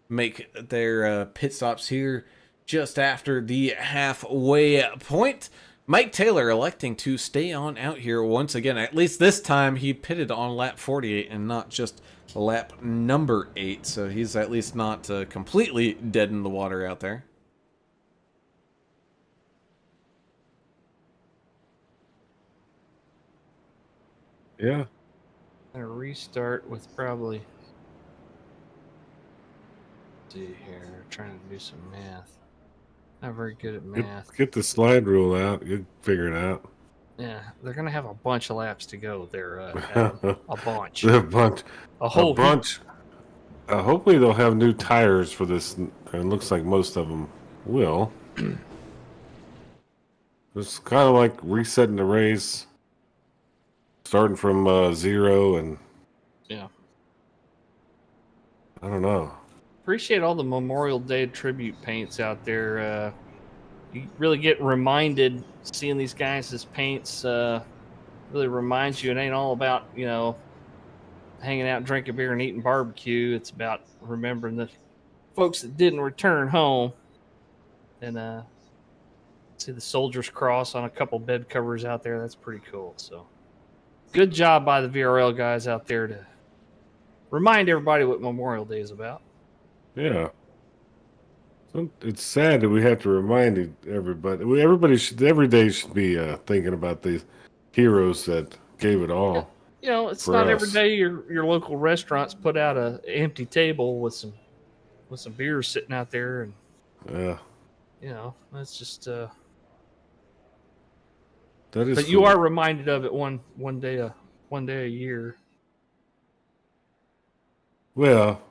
make their pit stops here just after the halfway point. Mike Taylor electing to stay on out here once again. At least this time he pitted on lap 48 and not just lap number 8. So he's at least not completely dead in the water out there. Yeah. Gonna restart with probably. Let's see here, trying to do some math. Not very good at math. Get the slide rule out. You figure it out. Yeah, they're gonna have a bunch of laps to go there. Adam. A bunch. A bunch. A whole A bunch. Hopefully they'll have new tires for this, and it looks like most of them will. It's kind of like resetting the race, starting from 0, and Yeah. I don't know. Appreciate all the Memorial Day tribute paints out there. You really get reminded seeing these guys' paints. Really reminds you it ain't all about hanging out, drinking beer, and eating barbecue. It's about remembering the folks that didn't return home. And see the Soldier's Cross on a couple bed covers out there. That's pretty cool. So good job by the VRL guys out there to remind everybody what Memorial Day is about. Yeah. It's sad that we have to remind everybody. Every day should be thinking about these heroes that gave it all. It's For not every us. day your local restaurants put out a empty table with some beers sitting out there, and Yeah, that's just. that is. But you are reminded of it one day a year. Well,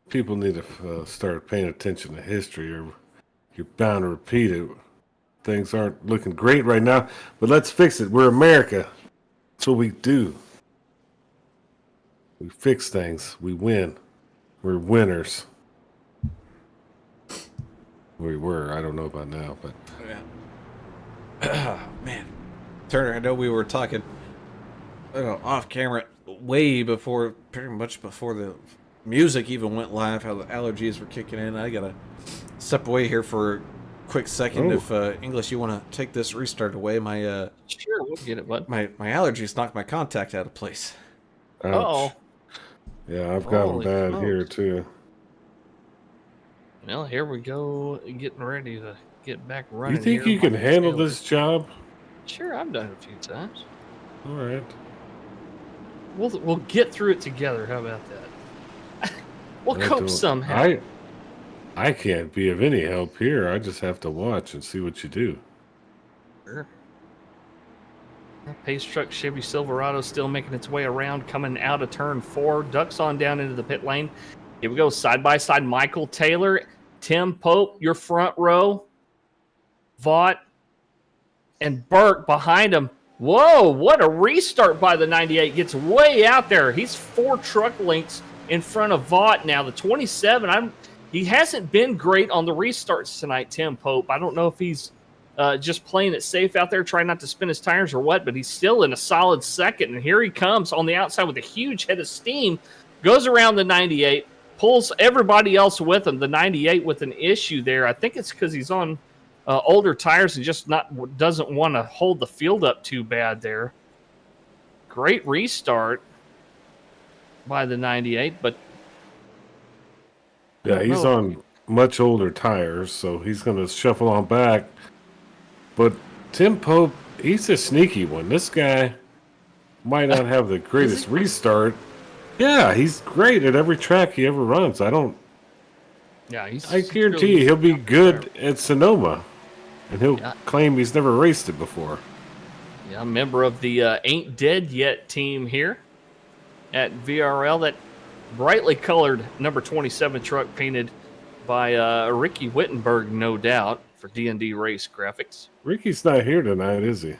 people need to start paying attention to history, or you're bound to repeat it. Things aren't looking great right now, but let's fix it. We're America. That's what we do. We fix things. We win. We're winners. We were. I don't know about now, but Yeah. Man, Turner, I know we were talking off camera pretty much before the music even went live, how the allergies were kicking in. I gotta step away here for a quick second. Oh. If English, you want to take this restart away, my Sure, we'll get it, bud. my allergies knocked my contact out of place. ouch. Oh, Yeah, I've got them Holy bad smokes. here too. well, here we go, getting ready to get back You running. think here. you can Mike handle Taylor. this job? Sure, I've done it a few times. All right. We'll get through it together. How about that? We'll I cope don't- somehow. I can't be of any help here. I just have to watch and see what you do. Sure. Pace truck Chevy Silverado still making its way around, coming out of turn 4, ducks on down into the pit lane. Here we go, side by side. Michael Taylor, Tim Pope, your front row, Vaught, and Burke behind him. Whoa, what a restart by the 98. Gets way out there. He's 4 truck lengths in front of Vaught now. The 27, he hasn't been great on the restarts tonight, Tim Pope. I don't know if he's just playing it safe out there, trying not to spin his tires or what, but he's still in a solid second. And here he comes on the outside with a huge head of steam, goes around the 98, pulls everybody else with him. The 98 with an issue there. I think it's because he's on older tires and just doesn't want to hold the field up too bad there. Great restart by the 98, but Yeah, don't he's know. on much older tires, so he's going to shuffle on back. But Tim Pope, he's a sneaky one. This guy might not have the greatest restart. Yeah, he's great at every track he ever runs. yeah, I guarantee you he'll be good at Sonoma. and he'll Yeah. claim he's never raced it before. Yeah, a member of the Ain't Dead Yet team here at VRL. That brightly colored number 27 truck painted by Ricky Wittenberg, no doubt, for D&D Race Graphics. Ricky's not here tonight, is he?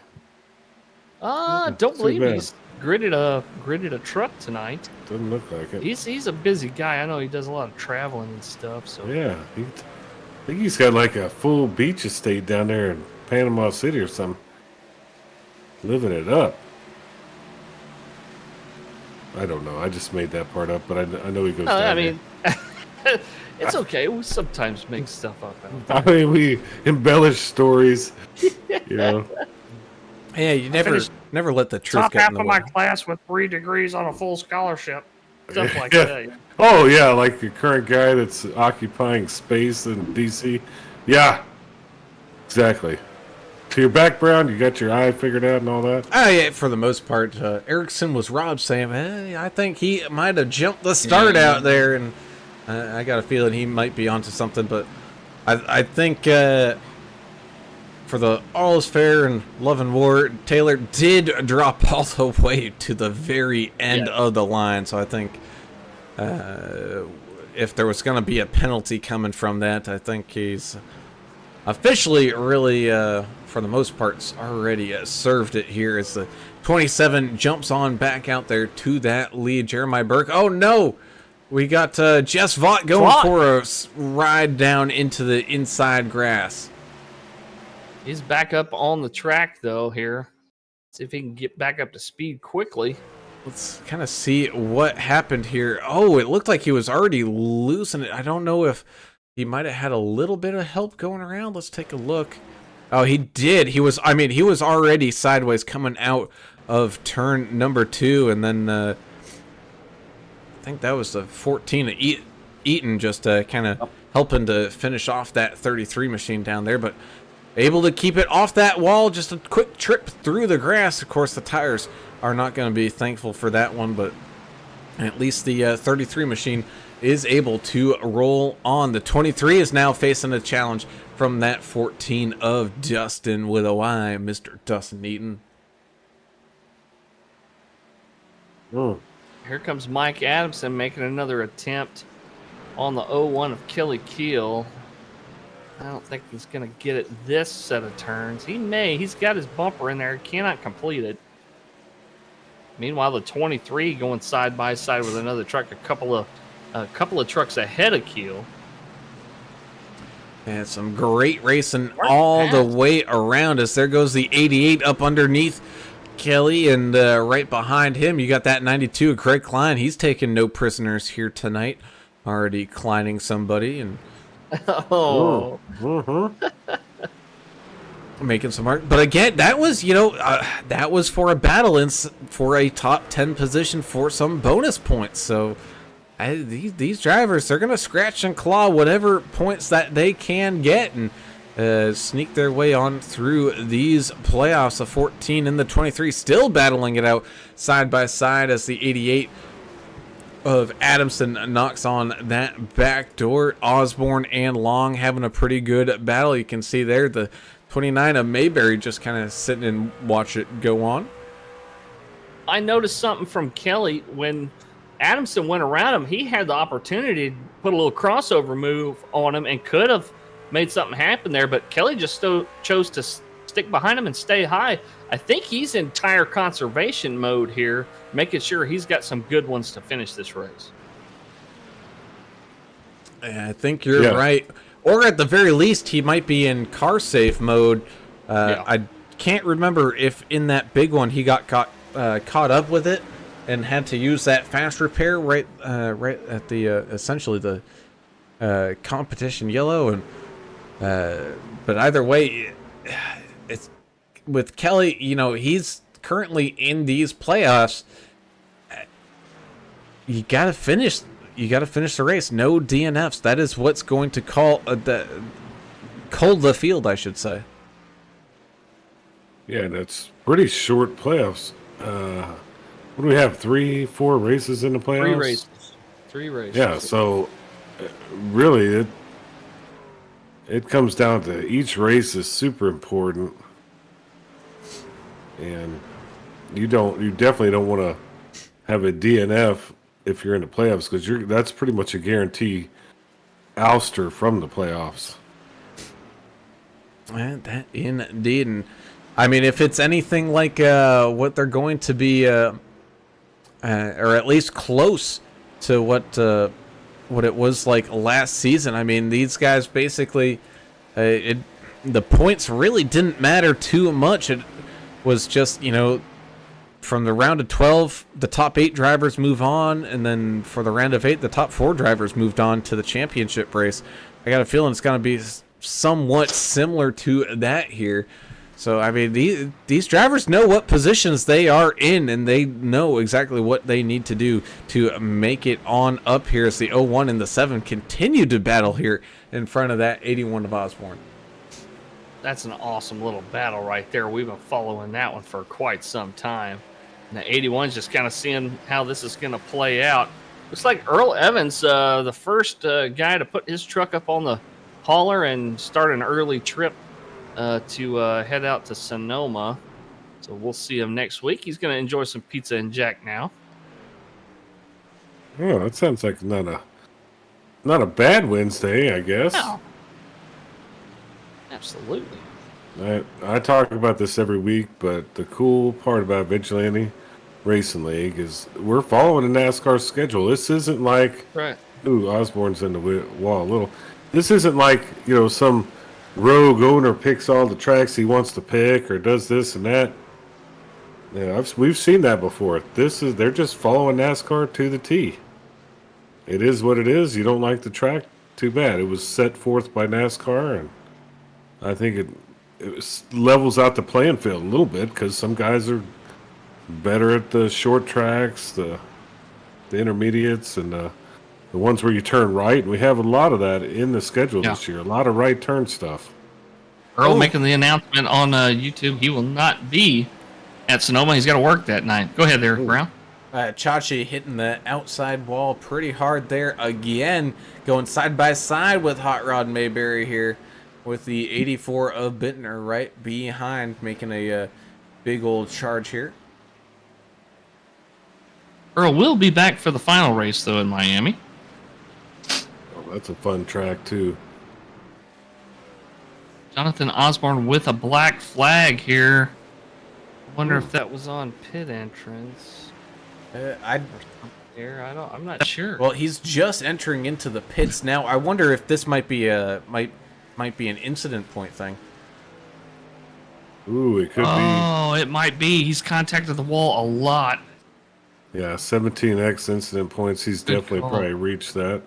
Don't too believe bad. he's gridded a truck tonight. Doesn't look like it. He's a busy guy. I know he does a lot of traveling and stuff. So Yeah, I think he's got like a full beach estate down there in Panama City or something. Living it up. I don't know. I just made that part up, but I know he goes down I there. mean, it's okay. We sometimes make stuff up. I mean, we embellish stories, you know. Yeah, you never let the truth Top get half in the of way. my class with 3 degrees on a full scholarship. Stuff like Yeah. that. Oh yeah, like the current guy that's occupying space in DC. Yeah, exactly. To your background, you got your eye figured out and all that. Oh yeah, for the most part, Erickson was Rob saying, hey, I think he might have jumped the start out there, and I got a feeling he might be onto something. But I think for the All Is Fair and Love and War, Taylor did drop all the way to the very end of the line. So I think if there was going to be a penalty coming from that, I think he's officially really, for the most part, already served it here as the 27 jumps on back out there to that lead. Jeremiah Burke. Oh no! We got Jess Vaught going for a ride down into the inside grass. He's back up on the track, though, here. See if he can get back up to speed quickly. Let's kind of see what happened here. Oh, it looked like he was already losing it. I don't know if he might have had a little bit of help going around. Let's take a look. Oh, he did. He was already sideways coming out of turn number 2, and then I think that was the 14 Eaton just kind of helping to finish off that 33 machine down there, but able to keep it off that wall. Just a quick trip through the grass. Of course, the tires are not going to be thankful for that one, but at least the 33 machine is able to roll on. The 23 is now facing a challenge from that 14 of Dustin with a Y, Mr. Dustin Eaton. Here comes Mike Adamson making another attempt on the 01 of Kelly Keel. I don't think he's going to get it this set of turns. He may. He's got his bumper in there. Cannot complete it. Meanwhile, the 23 going side by side with another truck, a couple of trucks ahead of Keel. And some great racing all the way around us. There goes the 88 up underneath Kelly, and right behind him, you got that 92, Craig Klein. He's taking no prisoners here tonight. Already Kleining somebody and Oh, making some mark. But again, that was, that was for a battle for a top 10 position for some bonus points. So these drivers, they're going to scratch and claw whatever points that they can get and sneak their way on through these playoffs. The 14 and the 23 still battling it out side by side as the 88 of Adamson knocks on that back door. Osborne and Long having a pretty good battle. You can see there the 29 of Mayberry just kind of sitting and watch it go on. I noticed something from Kelly when Adamson went around him. He had the opportunity to put a little crossover move on him and could have made something happen there, but Kelly just chose to stick behind him and stay high. I think he's in tire conservation mode here, making sure he's got some good ones to finish this race. I think you're right. Or at the very least, he might be in car safe mode. I can't remember if in that big one he got caught up with it and had to use that fast repair right at the essentially the competition yellow. And but either way, it's with Kelly. He's currently in these playoffs. You gotta finish the race. No DNFs. That is what's going to cold the field, I should say. Yeah, that's pretty short playoffs. What do we have? 3-4 races in the playoffs? 3 races. Yeah, so really, it comes down to each race is super important, and you definitely don't want to have a DNF if you're in the playoffs because that's pretty much a guarantee ouster from the playoffs. And that indeed, and I mean, if it's anything like what they're going to be, or at least close to what it was like last season. I mean, these guys basically, the points really didn't matter too much. It was just, from the round of 12, the top 8 drivers move on, and then for the round of 8, the top 4 drivers moved on to the championship race. I got a feeling it's going to be somewhat similar to that here. So, I mean, these drivers know what positions they are in, and they know exactly what they need to do to make it on up here as the 01 and the 7 continue to battle here in front of that 81 of Osborne. That's an awesome little battle right there. We've been following that one for quite some time. And the 81's just kind of seeing how this is going to play out. Looks like Earl Evans, the first guy to put his truck up on the hauler and start an early trip to head out to Sonoma. So we'll see him next week. He's going to enjoy some pizza and Jack now. Oh, that sounds like not a bad Wednesday, I guess. Oh. Absolutely. I talk about this every week, but the cool part about Vigilante Racing League is we're following the NASCAR schedule. This isn't like, right. Ooh, Osborne's in the wall a little. This isn't like, some rogue owner picks all the tracks he wants to pick or does this and that. Yeah, we've seen that before. They're just following NASCAR to the T. It is what it is. You don't like the track, too bad. It was set forth by NASCAR, and I think it levels out the playing field a little bit because some guys are better at the short tracks, the intermediates, and the ones where you turn right. And we have a lot of that in the schedule this year. A lot of right turn stuff. Earl making the announcement on YouTube. He will not be at Sonoma. He's got to work that night. Go ahead there, Brown. Chachi hitting the outside wall pretty hard there again, going side by side with Hot Rod Mayberry here, with the 84 of Bittner right behind, making a big old charge here. Earl will be back for the final race, though, in Miami. Oh, that's a fun track, too. Jonathan Osborne with a black flag here. I wonder if that was on pit entrance. I'm not sure. Well, he's just entering into the pits now. I wonder if this might be might be an incident point thing. Ooh, it could be. Oh, it might be. He's contacted the wall a lot. Yeah, 17X incident points. He's Good definitely call. probably reached that.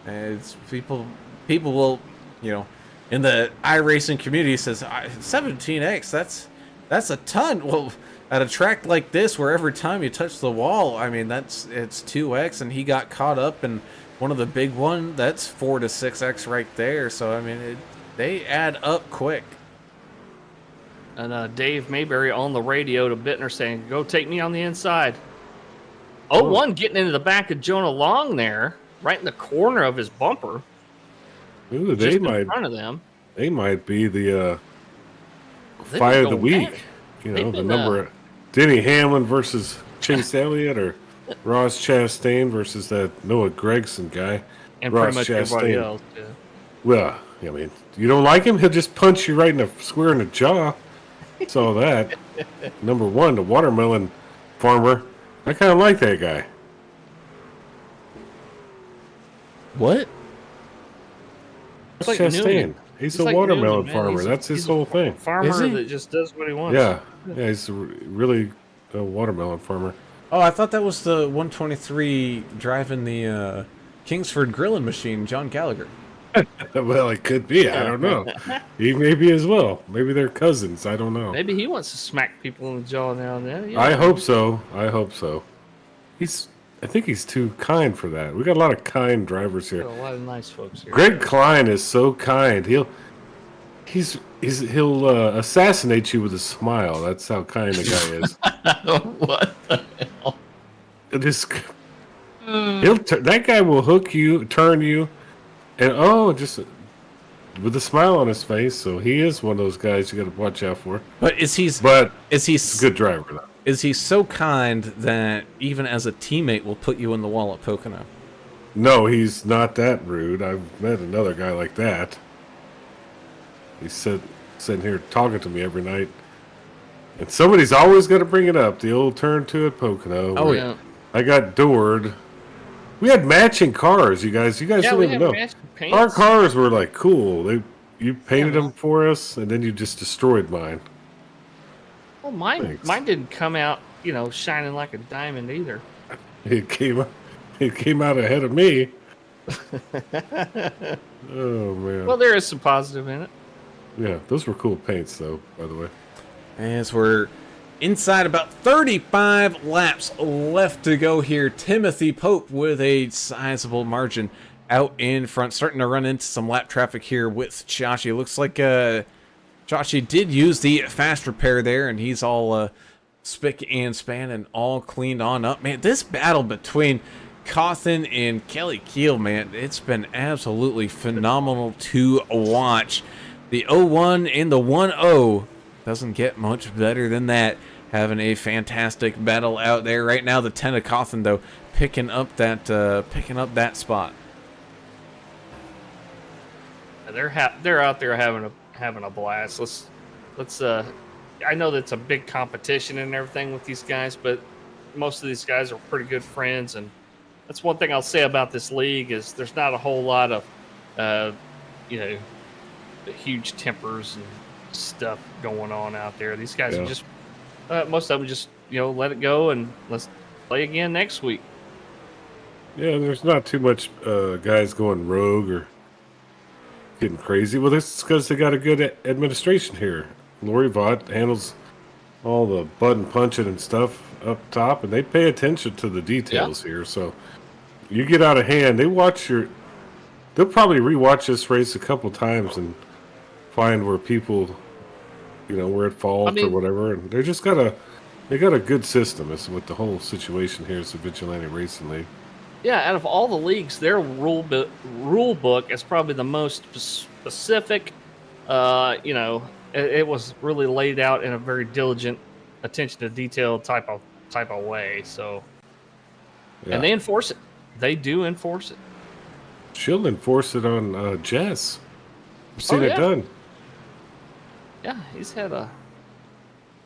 It's people will, in the iRacing community says 17X. That's a ton. Well, at a track like this, where every time you touch the wall, I mean it's 2X, and he got caught up in one of the big one. That's 4 to 6X right there. So I mean, they add up quick. And Dave Mayberry on the radio to Bittner saying, "Go take me on the inside." 01 getting into the back of Jonah Long there, right in the corner of his bumper. Ooh, Just in front of them. They might be the They've fire been of the going week. at it. The They've been, number Denny Hamlin versus Chase Elliott, or Ross Chastain versus that Noah Gregson guy. And Ross pretty much everybody Chastain. else, yeah. Well, I mean, you don't like him, he'll just punch you right in the square in the jaw. Saw that. Number 1, the watermelon farmer. I kind of like that guy. What? It's like Chastain. Newman. He's He's a like watermelon Newman, man. farmer. He's That's his he's whole a thing. Farmer Is he? that just does what he wants. Yeah, he's really a watermelon farmer. Oh, I thought that was the 123 driving the Kingsford grilling machine, John Gallagher. Well, it could be. I don't know. He may be as well. Maybe they're cousins. I don't know. Maybe he wants to smack people in the jaw now and then. I hope so. I think he's too kind for that. We got a lot of kind drivers Got here. a lot of nice folks here. Greg Klein is so kind. He'll assassinate you with a smile. That's how kind the guy is. What the hell? That guy will hook you, turn you, And just with a smile on his face, so he is one of those guys you got to watch out for. But is he He's a good driver though. is he so kind that even as a teammate will put you in the wall at Pocono? No, he's not that rude. I've met another guy like that. He's sitting here talking to me every night. And somebody's always got to bring it up. The old turn two at Pocono. Oh, where yeah. I got doored. We had matching cars, you guys. You guys Yeah, don't we even have know. matching paints. Our cars were like cool. You painted them for us, and then you just destroyed mine. Well, mine didn't come out, shining like a diamond either. It came out ahead of me. Oh man. Well, there is some positive in it. Yeah, those were cool paints, though. By the way. As we're inside about 35 laps left to go here, Timothy Pope with a sizable margin out in front, starting to run into some lap traffic here with Chachi. Looks like Chachi did use the fast repair there, and he's all spick and span and all cleaned on up. Man, this battle between Cawthon and Kelly Keel, man, it's been absolutely phenomenal to watch. The 0-1 and the 1-0 doesn't get much better than that. Having a fantastic battle out there right now. The 10 of Cawthon, though, picking up that spot. They're out there having a blast. Let's I know that's a big competition and everything with these guys, but most of these guys are pretty good friends, and that's one thing I'll say about this league is there's not a whole lot of huge tempers and stuff going on out there. These guys are just most of them just let it go and let's play again next week. Yeah, there's not too much guys going rogue or getting crazy. Well, this is because they got a good administration here. Lori Vaught handles all the button punching and stuff up top, and they pay attention to the details here. So you get out of hand, they'll probably rewatch this race a couple times and find where people, were at fault or whatever. And they got a good system. Is what the whole situation here is the Vigilante Racing League. Yeah, out of all the leagues, their rule book is probably the most specific. It was really laid out in a very diligent, attention to detail type of way. So, and they enforce it. They do enforce it. She'll enforce it on Jess. I've seen it done. Yeah, I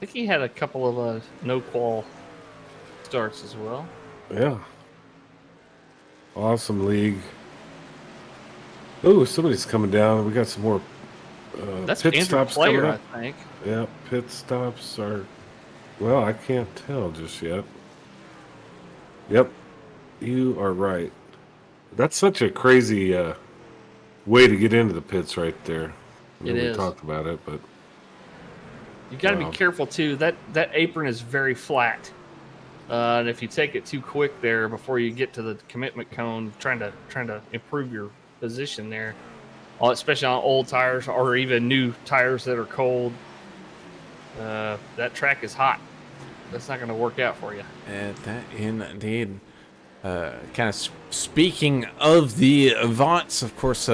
think he had a couple of no qual starts as well. Yeah. Awesome league. Oh, somebody's coming down. We got some more That's pit Andrew stops Player, coming up. I think. Yeah, pit stops are... Well, I can't tell just yet. Yep, you are right. That's such a crazy way to get into the pits right there. We talked about it, but... You got to be careful, too. That apron is very flat. And if you take it too quick there before you get to the commitment cone, trying to improve your position there, especially on old tires or even new tires that are cold, that track is hot. That's not going to work out for you. That indeed. Kind of speaking of the Vaught's, of course,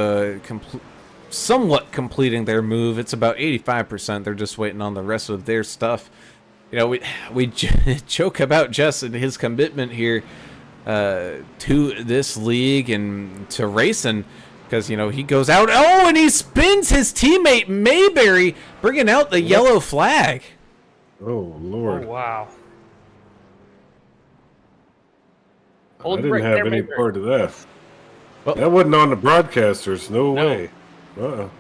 somewhat completing their move. It's about 85%. They're just waiting on the rest of their stuff. We joke about Jess and his commitment here to this league and to racing because, he goes out. Oh, and he spins his teammate Mayberry, bringing out the yellow flag. Oh, Lord. Oh, wow. I didn't have any part of that. Well, that wasn't on the broadcasters. No way. Nope.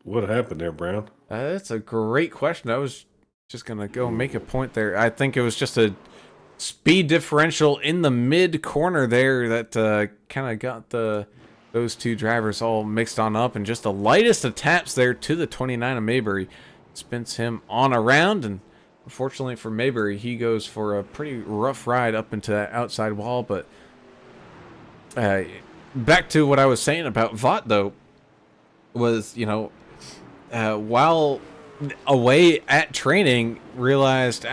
What happened there, Brown? That's a great question. I was just going to go make a point there. I think it was just a speed differential in the mid corner there that kind of got those two drivers all mixed on up, and just the lightest of taps there to the 29 of Mayberry spins him on around, and unfortunately for Mayberry, he goes for a pretty rough ride up into that outside wall. But back to what I was saying about Vaught, though, was, while away at training, realized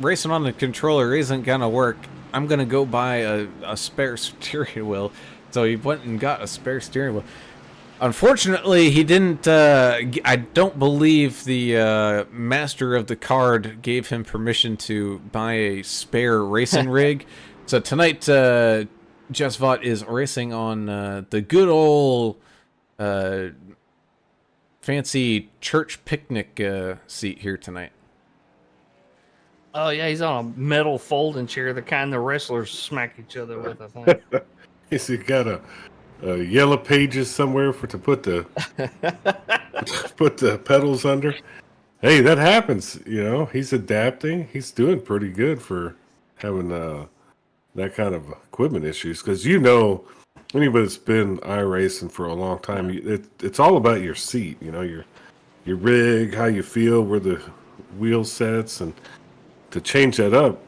racing on the controller isn't going to work I'm gonna go buy a spare steering wheel. So he went and got a spare steering wheel. Unfortunately, he didn't. I don't believe the master of the card gave him permission to buy a spare racing rig. So tonight, Jess Vaught is racing on the good old fancy church picnic seat here tonight. Oh yeah, he's on a metal folding chair, the kind the wrestlers smack each other with. I think. Is he got a yellow pages somewhere to put the put the pedals under? Hey, that happens. You know, he's adapting. He's doing pretty good for having that kind of equipment issues. Because anybody that's been iRacing for a long time, it's all about your seat. You know, your rig, how you feel, where the wheel sets, and to change that up,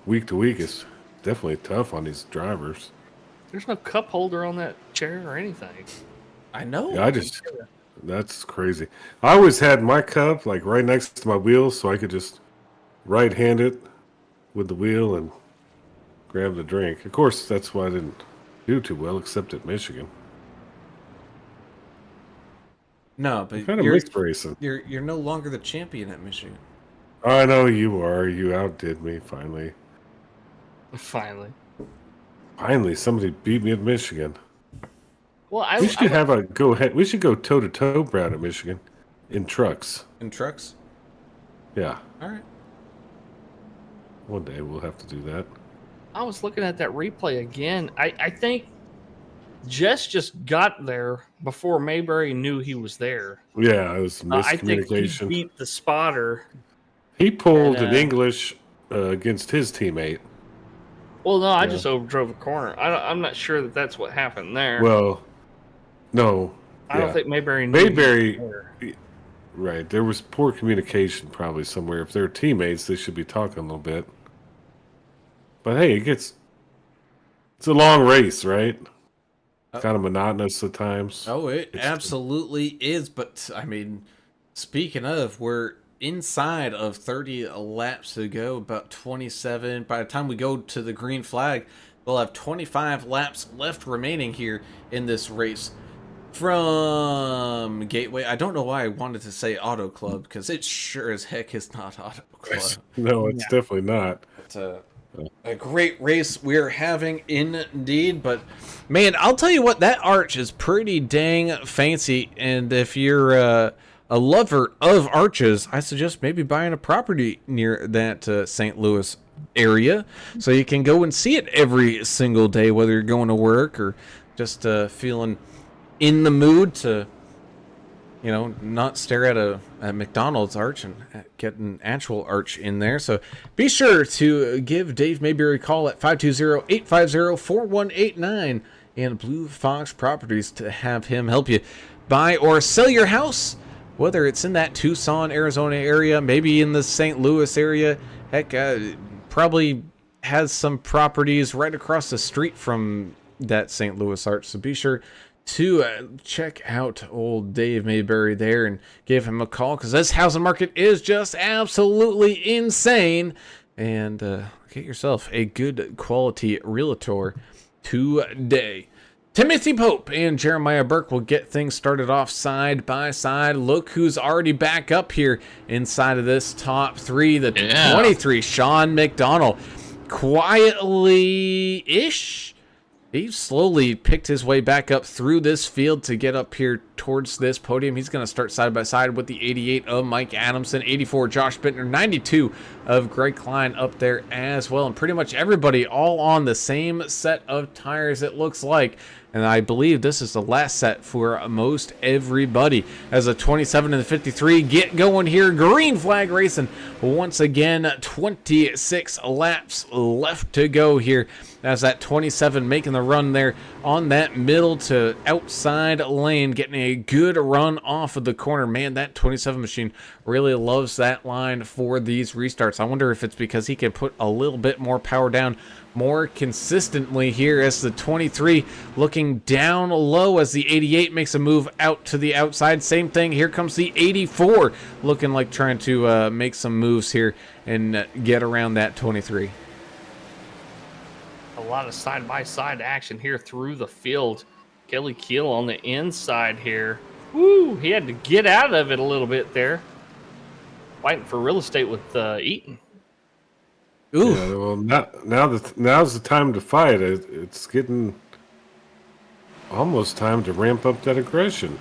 week to week is definitely tough on these drivers. There's no cup holder on that chair or anything. I know. Yeah, that's crazy. I always had my cup like right next to my wheel, so I could just right-hand it with the wheel and grab the drink. Of course, that's why I didn't do too well, except at Michigan. No, but Kind of mixed racing. You're no longer the champion at Michigan. I know you are. You outdid me finally. Finally, somebody beat me at Michigan. Well, We should have a go ahead. We should go toe to toe, Brad, at Michigan, in trucks. In trucks? Yeah, All right. one day we'll have to do that. I was looking at that replay again. I think Jess just got there before Mayberry knew he was there. Yeah, it was I think he miscommunication. beat the spotter. He pulled And, an English against his teammate. Well, no, I Yeah. just overdrove a corner. I'm not sure that that's what happened there. Well, no. I don't think Mayberry knew. Mayberry- he was there. Right. There was poor communication probably somewhere. If they're teammates, they should be talking a little bit. But hey, it's a long race, right? Kind of monotonous at times. Oh, it It's- absolutely is. But I mean, speaking of, we're inside of 30 laps to go, about 27. By the time we go to the green flag, we'll have 25 laps left remaining here in this race from Gateway. I don't know why I wanted to say Auto Club, because it sure as heck is not Auto Club. No, it's definitely not. It's a great race we're having indeed. But man, I'll tell you what, that arch is pretty dang fancy. And if you're a lover of arches, I suggest maybe buying a property near that St. Louis area so you can go and see it every single day, whether you're going to work or just feeling in the mood to, not stare at a McDonald's arch and get an actual arch in there. So be sure to give Dave Mayberry a call at 520-850-4189 and Blue Fox Properties to have him help you buy or sell your house, whether it's in that Tucson, Arizona area, maybe in the St. Louis area. Heck, probably has some properties right across the street from that St. Louis arch. So be sure to check out old Dave Mayberry there and give him a call, because this housing market is just absolutely insane. And get yourself a good quality realtor today. Timothy Pope and Jeremiah Burke will get things started off side by side. Look who's already back up here inside of this top three. The 23, Sean McDonald. Quietly-ish. He slowly picked his way back up through this field to get up here towards this podium. He's going to start side by side with the 88 of Mike Adamson, 84 Josh Bittner, 92 of Greg Klein up there as well. And pretty much everybody all on the same set of tires, it looks like. And I believe this is the last set for most everybody. As a 27 and the 53 get going here. Green flag racing once again. 26 laps left to go here. As that 27 making the run there on that middle to outside lane. Getting a good run off of the corner. Man, that 27 machine really loves that line for these restarts. I wonder if it's because he can put a little bit more power down more consistently here, as the 23 looking down low as the 88 makes a move out to the outside. Same thing, here comes the 84 looking like trying to make some moves here and get around that 23. lot of side-by-side action here through the field. Kelly Keel on the inside here. Woo! He had to get out of it a little bit there. Fighting for real estate with Eaton. Ooh. Yeah, well, now's the time to fight. It's getting almost time to ramp up that aggression.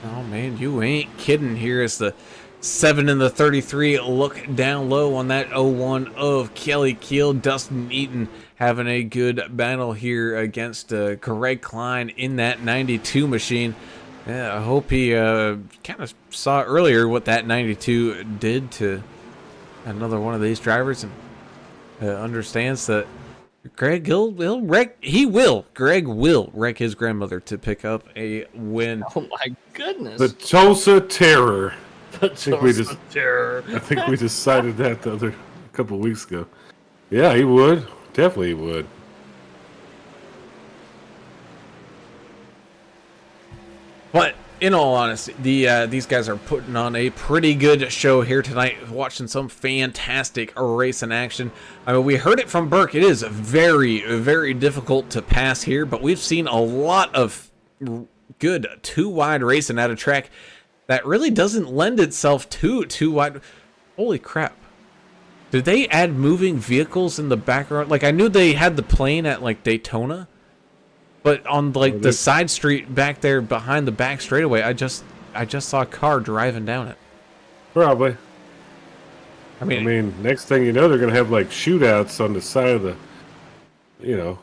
Oh man, you ain't kidding. Here is the 7 in the 33. Look down low on that 01 of Kelly Keel. Dustin Eaton having a good battle here against Greg Klein in that 92 machine. Yeah, I hope he kind of saw earlier what that 92 did to another one of these drivers and understands that Greg Greg will wreck his grandmother to pick up a win. Oh my goodness. The Tulsa Terror. The Tulsa Terror. I think we decided that a couple of weeks ago. Yeah, he would. Definitely he would. But in all honesty, these guys are putting on a pretty good show here tonight. Watching some fantastic race in action. I mean, we heard it from Burke. It is very, very difficult to pass here, but we've seen a lot of good two-wide racing at a track that really doesn't lend itself to two-wide. Holy crap. Did they add moving vehicles in the background? Like, I knew they had the plane at, like, Daytona. But on like the side street back there behind the back straightaway, I just saw a car driving down it. Probably. I mean, next thing you know, they're going to have like shootouts on the side of the, the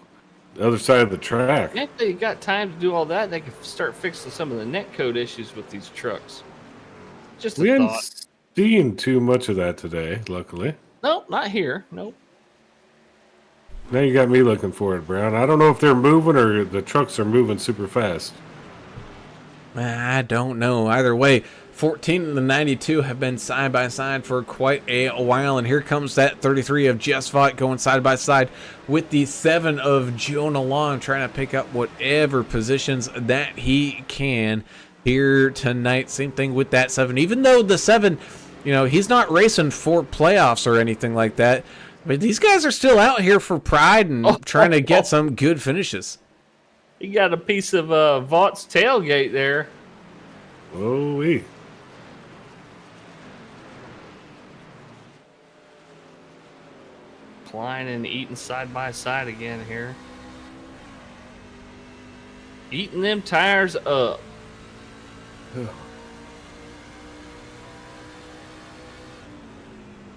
other side of the track. If they got time to do all that, they could start fixing some of the netcode issues with these trucks. Just We a hadn't thought. seen too much of that today, luckily. Nope, not here. Nope. Now you got me looking for it, Brown. I don't know if they're moving or the trucks are moving super fast. I don't know. Either way, 14 and the 92 have been side by side for quite a while, and here comes that 33 of Jess Vaught going side by side with the 7 of Jonah Long, trying to pick up whatever positions that he can here tonight. Same thing with that 7. Even though the 7, he's not racing for playoffs or anything like that. But these guys are still out here for pride and trying to get some good finishes. You got a piece of Vaught's tailgate there. Oh-wee. Klein and Eaton side by side again here. Eating them tires up.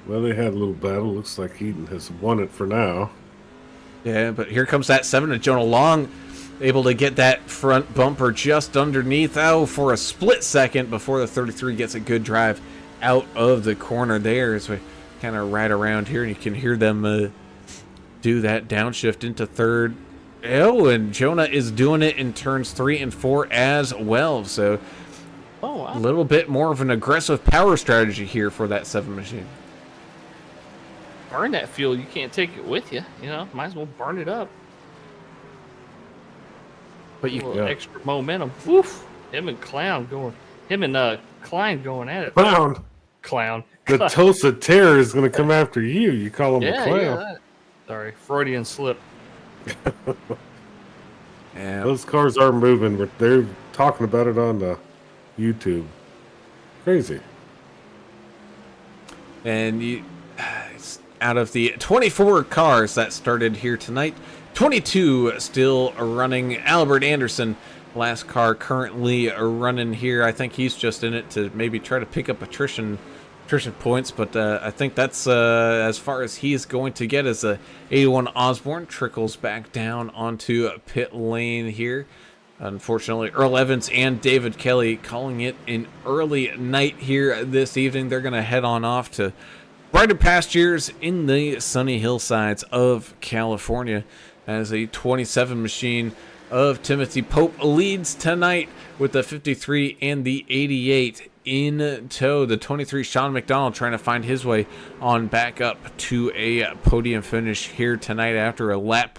Well, they had a little battle. Looks like Eaton has won it for now. Yeah, but here comes that 7 of Jonah Long, able to get that front bumper just underneath. Oh, for a split second before the 33 gets a good drive out of the corner there as we kind of ride around here, and you can hear them do that downshift into third. Oh, and Jonah is doing it in turns 3 and 4 as well. So a little bit more of an aggressive power strategy here for that 7 machine. Burn that fuel. You can't take it with you. Might as well burn it up. But you extra momentum. Woof. Him and Klein going at it. Clown. The Tulsa Terror is going to come after you. You call him a clown. Yeah. Sorry, Freudian slip. Yeah. Those cars are moving, but they're talking about it on the YouTube. Crazy. And out of the 24 cars that started here tonight, 22 still running. Albert Anderson, last car currently running here. I think he's just in it to maybe try to pick up attrition points, but I think that's as far as he's going to get, as 81 Osborne trickles back down onto pit lane here. Unfortunately, Earl Evans and David Kelly calling it an early night here this evening. They're going to head on off to brighter pastures in the sunny hillsides of California, as a 27 machine of Timothy Pope leads tonight with the 53 and the 88 in tow. The 23 Sean McDonald trying to find his way on back up to a podium finish here tonight after a lap,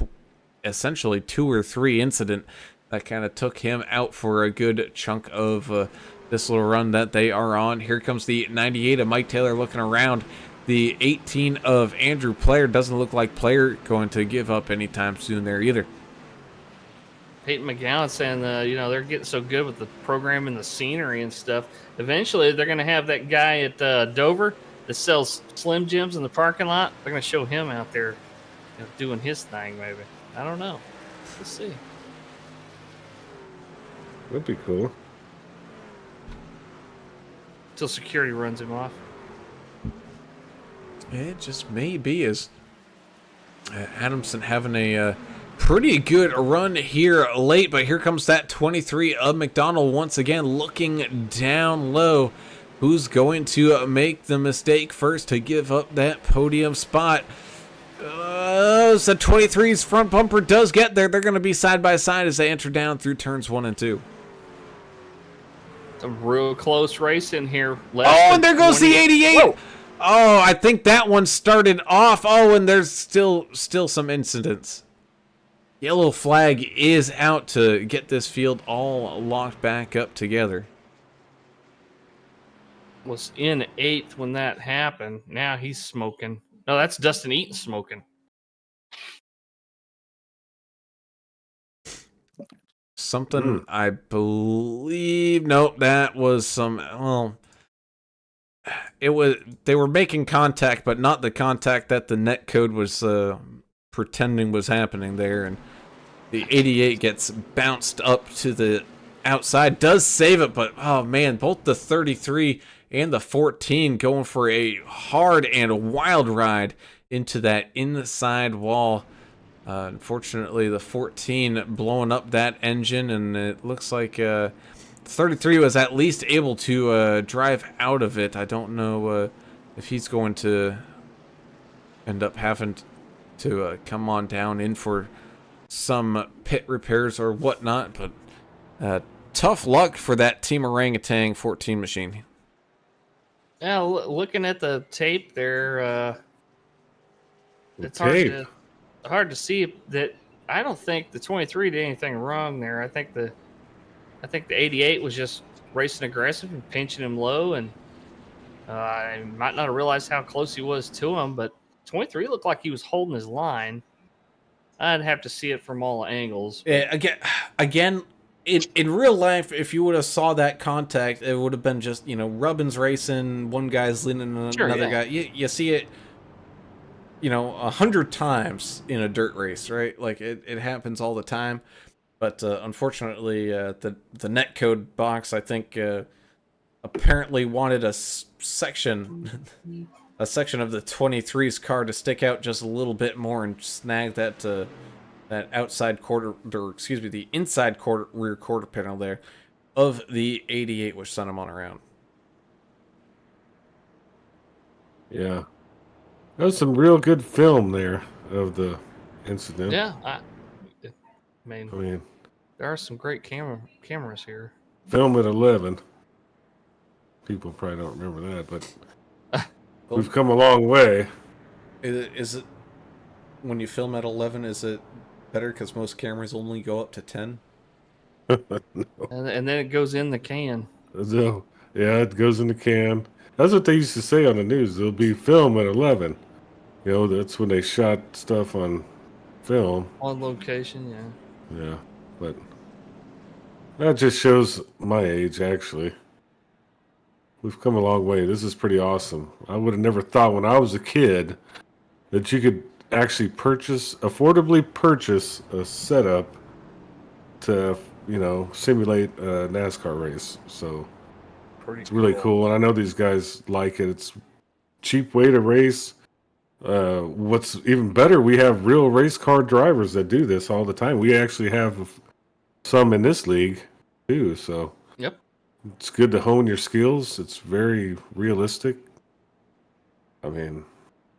essentially 2 or 3 incident that kind of took him out for a good chunk of this little run that they are on. Here comes the 98 of Mike Taylor looking around the 18 of Andrew Player. Doesn't look like Player going to give up anytime soon there either. Peyton McGowan saying, they're getting so good with the program and the scenery and stuff. Eventually, they're going to have that guy at Dover that sells Slim Jims in the parking lot. They're going to show him out there doing his thing, maybe. I don't know. Let's see. That'd be cool. Till security runs him off. It just may be as Adamson having a pretty good run here late, but here comes that 23 of McDonald once again looking down low. Who's going to make the mistake first to give up that podium spot? So 23's front bumper does get there. They're going to be side by side as they enter down through turns 1 and 2. It's a real close race in here. And there goes the 88. Whoa. Oh, I think that one started off. Oh, and there's still some incidents. Yellow flag is out to get this field all locked back up together. Was in 8th when that happened. Now he's smoking. No, that's Dustin Eaton smoking. Something I believe. Nope, that was some. Well, it was. They were making contact, but not the contact that the net code was pretending was happening there, and the 88 gets bounced up to the outside. Does save it, but oh man, both the 33 and the 14 going for a hard and wild ride into that inside wall. Unfortunately, the 14 blowing up that engine, and it looks like 33 was at least able to drive out of it. I don't know if he's going to end up having to come on down in for some pit repairs or whatnot, but tough luck for that Team Orangutan 14 machine. Yeah, looking at the tape there, it's hard to see that. I don't think the 23 did anything wrong there. I think the 88 was just racing aggressive and pinching him low, and I might not have realized how close he was to him, but 23 looked like he was holding his line. I'd have to see it from all angles. Yeah, again, in real life, if you would have saw that contact, it would have been just, Rubbins racing, one guy's leaning on another guy. You see it, 100 times in a dirt race, right? Like it happens all the time. But unfortunately, the netcode box, I think, apparently wanted a section of the 23's car to stick out just a little bit more and snag that outside quarter, or excuse me, the inside rear quarter panel there of the 88, which sent him on around. Yeah, that was some real good film there of the incident. Yeah, I mean, there are some great cameras here. Film at 11. People probably don't remember that, but we've come a long way. Is it when you film at 11? Is it better because most cameras only go up to 10? No. And then it goes in the can. So, yeah, it goes in the can. That's what they used to say on the news. There'll be film at 11. That's when they shot stuff on film. On location, yeah. Yeah, but that just shows my age, actually. We've come a long way. This is pretty awesome. I would have never thought when I was a kid that you could actually affordably purchase a setup to, simulate a NASCAR race. So it's really cool. And I know these guys like it. It's a cheap way to race. What's even better, we have real race car drivers that do this all the time. We actually have some in this league too. So yep, it's good to hone your skills. It's very realistic. I mean,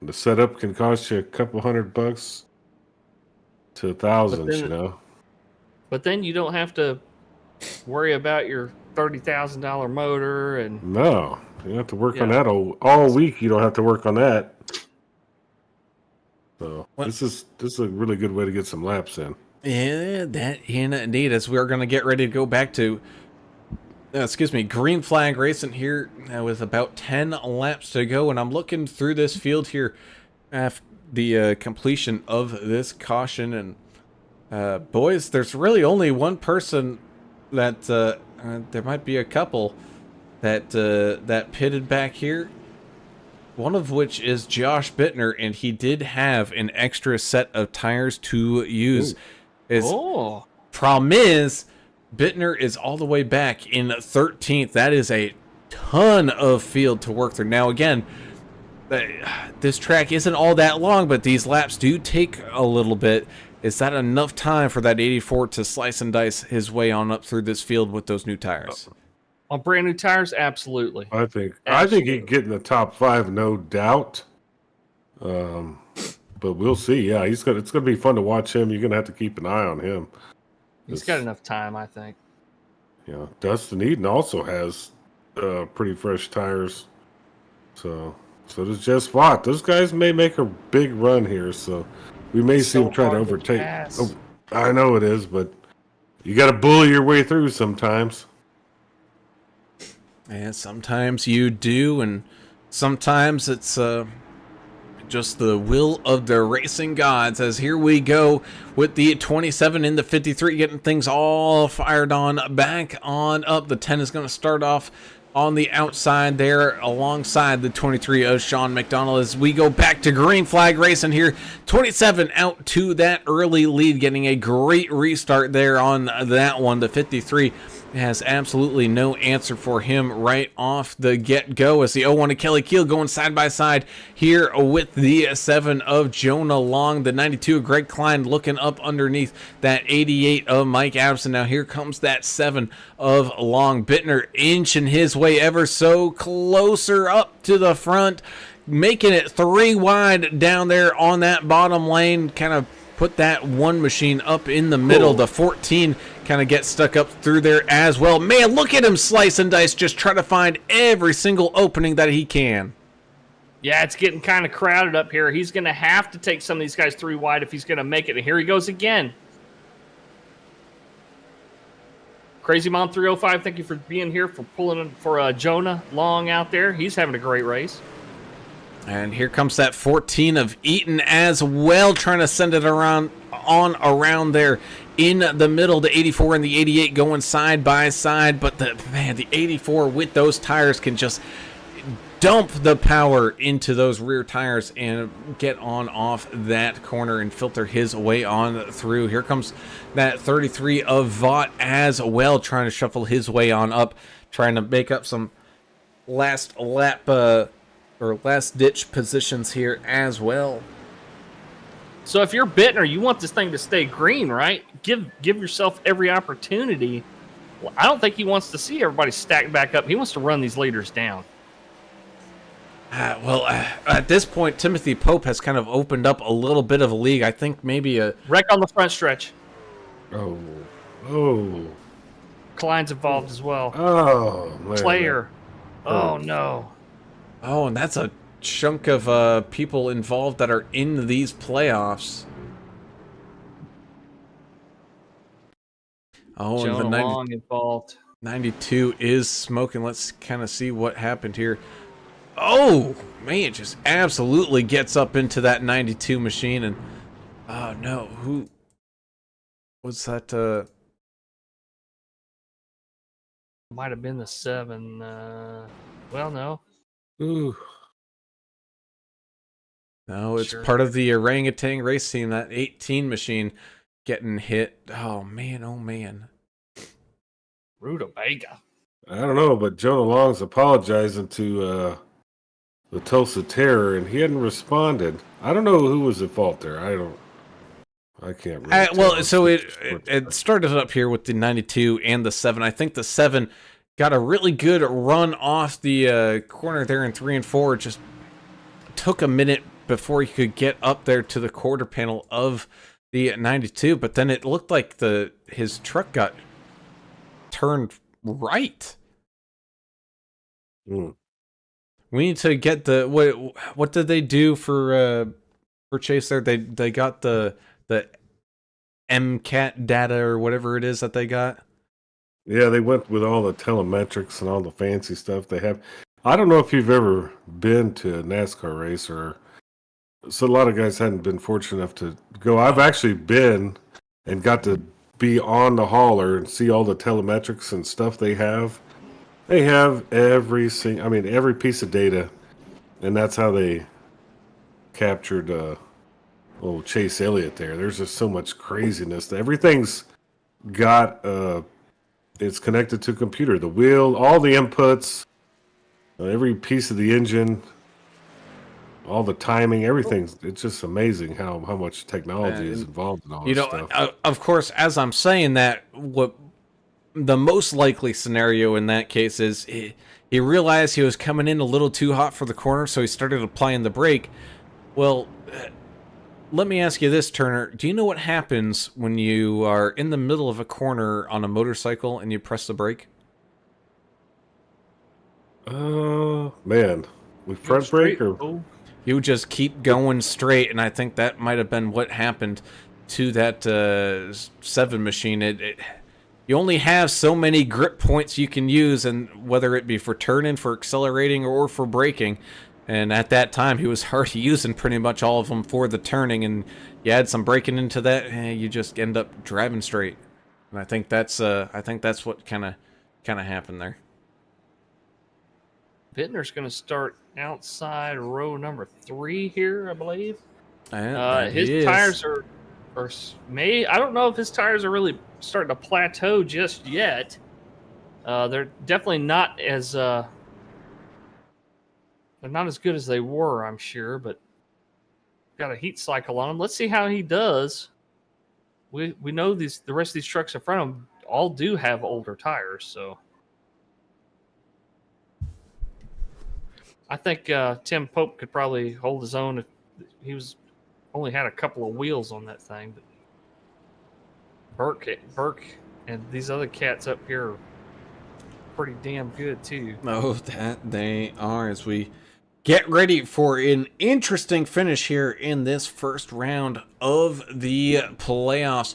the setup can cost you a couple $100 to thousands, But then you don't have to worry about your $30,000 motor and no, you don't have to work on that all week. You don't have to work on that. So this is a really good way to get some laps in. Yeah, that indeed. As we are going to get ready to go back to excuse me, green flag racing here with about 10 laps to go, and I'm looking through this field here after the completion of this caution, and boys, there's really only one person that there might be a couple that pitted back here. One of which is Josh Bittner, and he did have an extra set of tires to use. Problem is, Bittner is all the way back in 13th. That is a ton of field to work through. Now, again, this track isn't all that long, but these laps do take a little bit. Is that enough time for that 84 to slice and dice his way on up through this field with those new tires? On brand new tires, absolutely. I think he can get in the top 5, no doubt. But we'll see. Yeah, it's gonna be fun to watch him. You're gonna have to keep an eye on him. He's got enough time, I think. Yeah, Dustin Eden also has pretty fresh tires. So does Jess Watt. Those guys may make a big run here, so we may see him try to overtake. Oh, I know it is, but you got to bully your way through sometimes. And sometimes you do, and sometimes it's just the will of the racing gods, as here we go with the 27 in the 53, getting things all fired on back on up. The 10 is going to start off on the outside there alongside the 23 of Sean McDonald as we go back to green flag racing here. 27 out to that early lead, getting a great restart there on that one. The 53 has absolutely no answer for him right off the get-go as the 01 of Kelly Keel going side by side here with the 7 of Jonah Long. The 92 of Greg Klein looking up underneath that 88 of Mike Adamson. Now here comes that 7 of Long. Bittner inching his way ever so closer up to the front, making it 3 wide down there on that bottom lane. Kind of put that one machine up in the middle. The 14 kind of gets stuck up through there as well. Man, look at him slice and dice, just try to find every single opening that he can. Yeah, it's getting kind of crowded up here. He's going to have to take some of these guys 3 wide if he's going to make it. And here he goes again. Crazy Mom 305, thank you for being here, for pulling in for Jonah Long out there. He's having a great race. And here comes that 14 of Eaton as well, trying to send it around there in the middle. The 84 and the 88 going side by side, but the 84 with those tires can just dump the power into those rear tires and get on off that corner and filter his way on through. Here comes that 33 of Vaught as well, trying to shuffle his way on up, trying to make up some last lap or last ditch positions here as well. So if you're Bittner, you want this thing to stay green, right? Give yourself every opportunity. Well, I don't think he wants to see everybody stacked back up. He wants to run these leaders down. At this point, Timothy Pope has kind of opened up a little bit of a league. I think maybe a wreck on the front stretch. Oh. Klein's involved as well. Oh, man. Player. Oh, no. Oh, and that's a chunk of people involved that are in these playoffs. Oh, Jonah and the Long involved. 92 is smoking. Let's kind of see what happened here. Oh, man, just absolutely gets up into that 92 machine. And, oh, no, who was that? Might have been the 7. Well, no. Ooh. No, it's part of the orangutan race team, that 18 machine getting hit. Oh, man, oh, man. Rutabaga. I don't know, but Jonah Long's apologizing to the Tulsa Terror, and he hadn't responded. I don't know who was at fault there. I can't really well, so it started up here with the 92 and the 7. I think the 7 got a really good run off the corner there in 3 and 4. It just took a minute before he could get up there to the quarter panel of the 92, but then it looked like his truck got turned right. We need to get the what did they do for Chase there? They got the MCAT data or whatever it is that they got. Yeah, they went with all the telemetrics and all the fancy stuff they have. I don't know if you've ever been to a NASCAR race or so. A lot of guys hadn't been fortunate enough to go. I've actually been and got to be on the hauler and see all the telemetrics and stuff they have. They have every piece of data, and that's how they captured old Chase Elliott there. There's just so much craziness. Everything's got it's connected to a computer. The wheel, all the inputs, every piece of the engine, all the timing, everything's. It's just amazing how much technology is involved in all You this know, stuff. of course, as I'm saying that, what the most likely scenario in that case is he realized he was coming in a little too hot for the corner, so he started applying the brake. Well, let me ask you this, Turner. Do you know what happens when you are in the middle of a corner on a motorcycle and you press the brake? Man, with front brake or Oh, You just keep going straight, and I think that might have been what happened to that 7 machine. You only have so many grip points you can use, and whether it be for turning, for accelerating, or for braking. And at that time, he was already using pretty much all of them for the turning, and you add some braking into that, you just end up driving straight. And I think that's what kind of happened there. Bittner's going to start outside row number 3 here, I believe. His tires are I don't know if his tires are really starting to plateau just yet. They're definitely not as they're not as good as they were, I'm sure, but got a heat cycle on them. Let's see how he does. We know the rest of these trucks in front of him all do have older tires, so I think Tim Pope could probably hold his own if he was only had a couple of wheels on that thing. But Burke, and these other cats up here are pretty damn good too. Oh, that they are, as we get ready for an interesting finish here in this first round of the playoffs.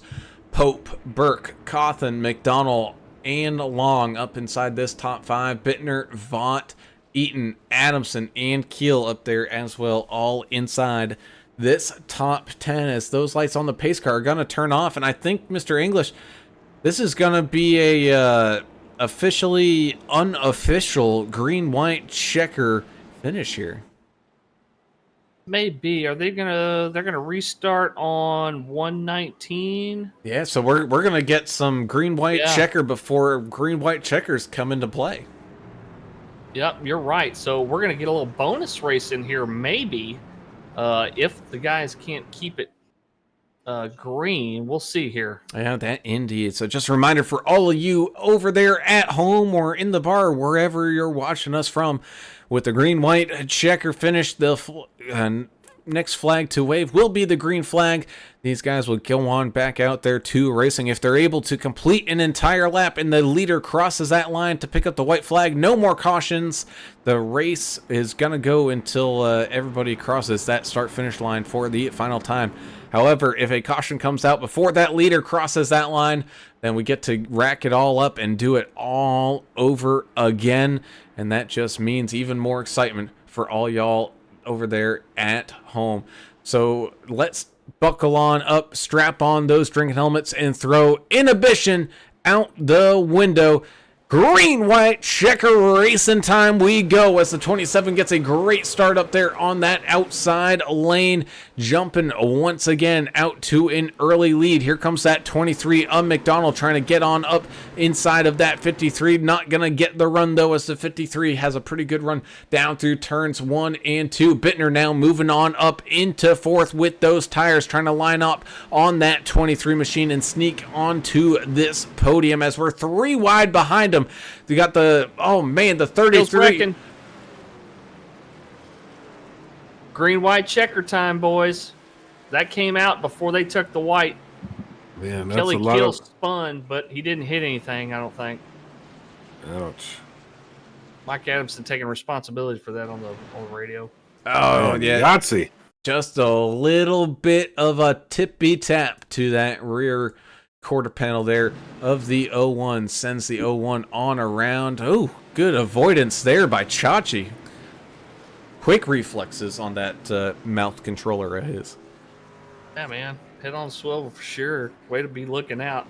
Pope, Burke, Cawthon, McDonald, and Long up inside this top 5. Bittner, Vaught, Eaton, Adamson, and Keel up there as well, all inside this top 10, as those lights on the pace car are going to turn off. And I think, Mr. English, this is going to be a officially unofficial green-white checker finish here. Maybe. Are they they're gonna restart on 119? Yeah, so we're gonna get some green-white checker before green-white checkers come into play. Yep, you're right. So we're gonna get a little bonus race in here, maybe, if the guys can't keep it green. We'll see here. Yeah, that indeed. So just a reminder for all of you over there at home or in the bar, wherever you're watching us from, with the green-white checker finish, the next flag to wave will be the green flag. These guys will go on back out there to racing. If they're able to complete an entire lap and the leader crosses that line to pick up the white flag, no more cautions. The race is going to go until everybody crosses that start-finish line for the final time. However, if a caution comes out before that leader crosses that line, then we get to rack it all up and do it all over again. And that just means even more excitement for all y'all over there at home. So let's buckle on up, strap on those drinking helmets, and throw inhibition out the window. Green-white checker racing time we go, as the 27 gets a great start up there on that outside lane, jumping once again out to an early lead. Here comes that 23 of McDonald trying to get on up inside of that 53. Not going to get the run, though, as the 53 has a pretty good run down through turns 1 and 2. Bittner now moving on up into 4th with those tires, trying to line up on that 23 machine and sneak onto this podium, as we're 3 wide behind him. We got the 33. Green white checker time, boys. That came out before they took the white. Man, that's Kelly a lot Keel of. spun, but he didn't hit anything, I don't think. Ouch. Mike Adamson taking responsibility for that on the radio. Oh, Man, yeah. Yahtzee. Just a little bit of a tippy tap to that rear quarter panel there of the 01. Sends the 01 on around. Oh, good avoidance there by Chachi. Quick reflexes on that mouth controller of his. Yeah, man. Head on swivel for sure. Way to be looking out.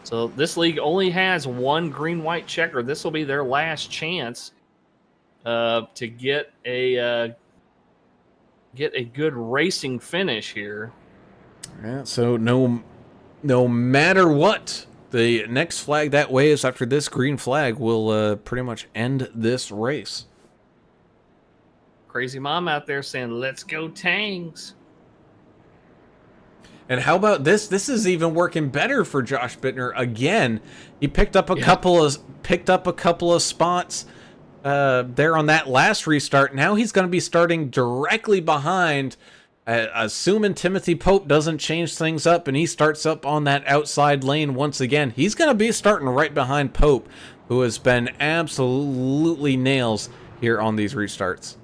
So this league only has one green-white checker. This will be their last chance to get a good racing finish here. Yeah, so no matter what, the next flag that waves after this green flag will pretty much end this race. Crazy mom out there saying, "Let's go Tangs." And how about this? This is even working better for Josh Bittner again. He picked up a couple of spots there on that last restart. Now he's going to be starting directly behind. Assuming Timothy Pope doesn't change things up and he starts up on that outside lane once again, he's going to be starting right behind Pope, who has been absolutely nails here on these restarts.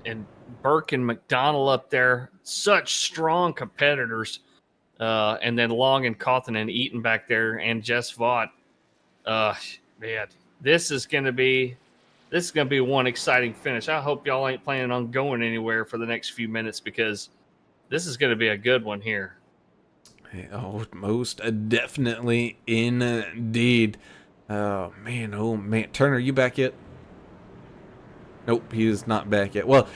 And Burke and McDonald up there, such strong competitors. And then Long and Cawthon and Eaton back there, and Jess Vaught. Man, this is going to be one exciting finish. I hope y'all ain't planning on going anywhere for the next few minutes, because this is going to be a good one here. Oh, most definitely indeed. Oh man. Turner, you back yet? Nope, he is not back yet. Well,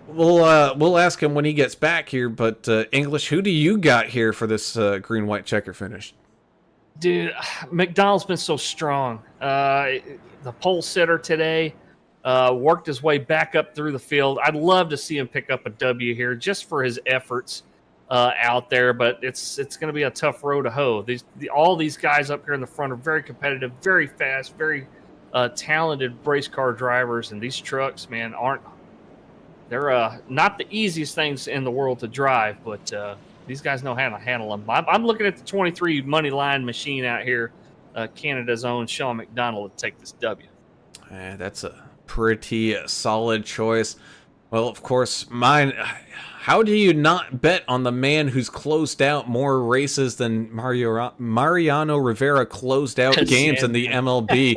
we'll ask him when he gets back here. But English, who do you got here for this green-white checker finish? Dude, McDonald's been so strong. The pole sitter today worked his way back up through the field. I'd love to see him pick up a W here just for his efforts out there, but it's going to be a tough road to hoe. All these guys up here in the front are very competitive, very fast, very talented race car drivers, and these trucks, man, they're not the easiest things in the world to drive, but these guys know how to handle them. I'm looking at the 23 money line machine out here, Canada's own Sean McDonald, to take this W. That's a pretty solid choice. Well, of course, mine. How do you not bet on the man who's closed out more races than Mariano Rivera closed out games in the MLB?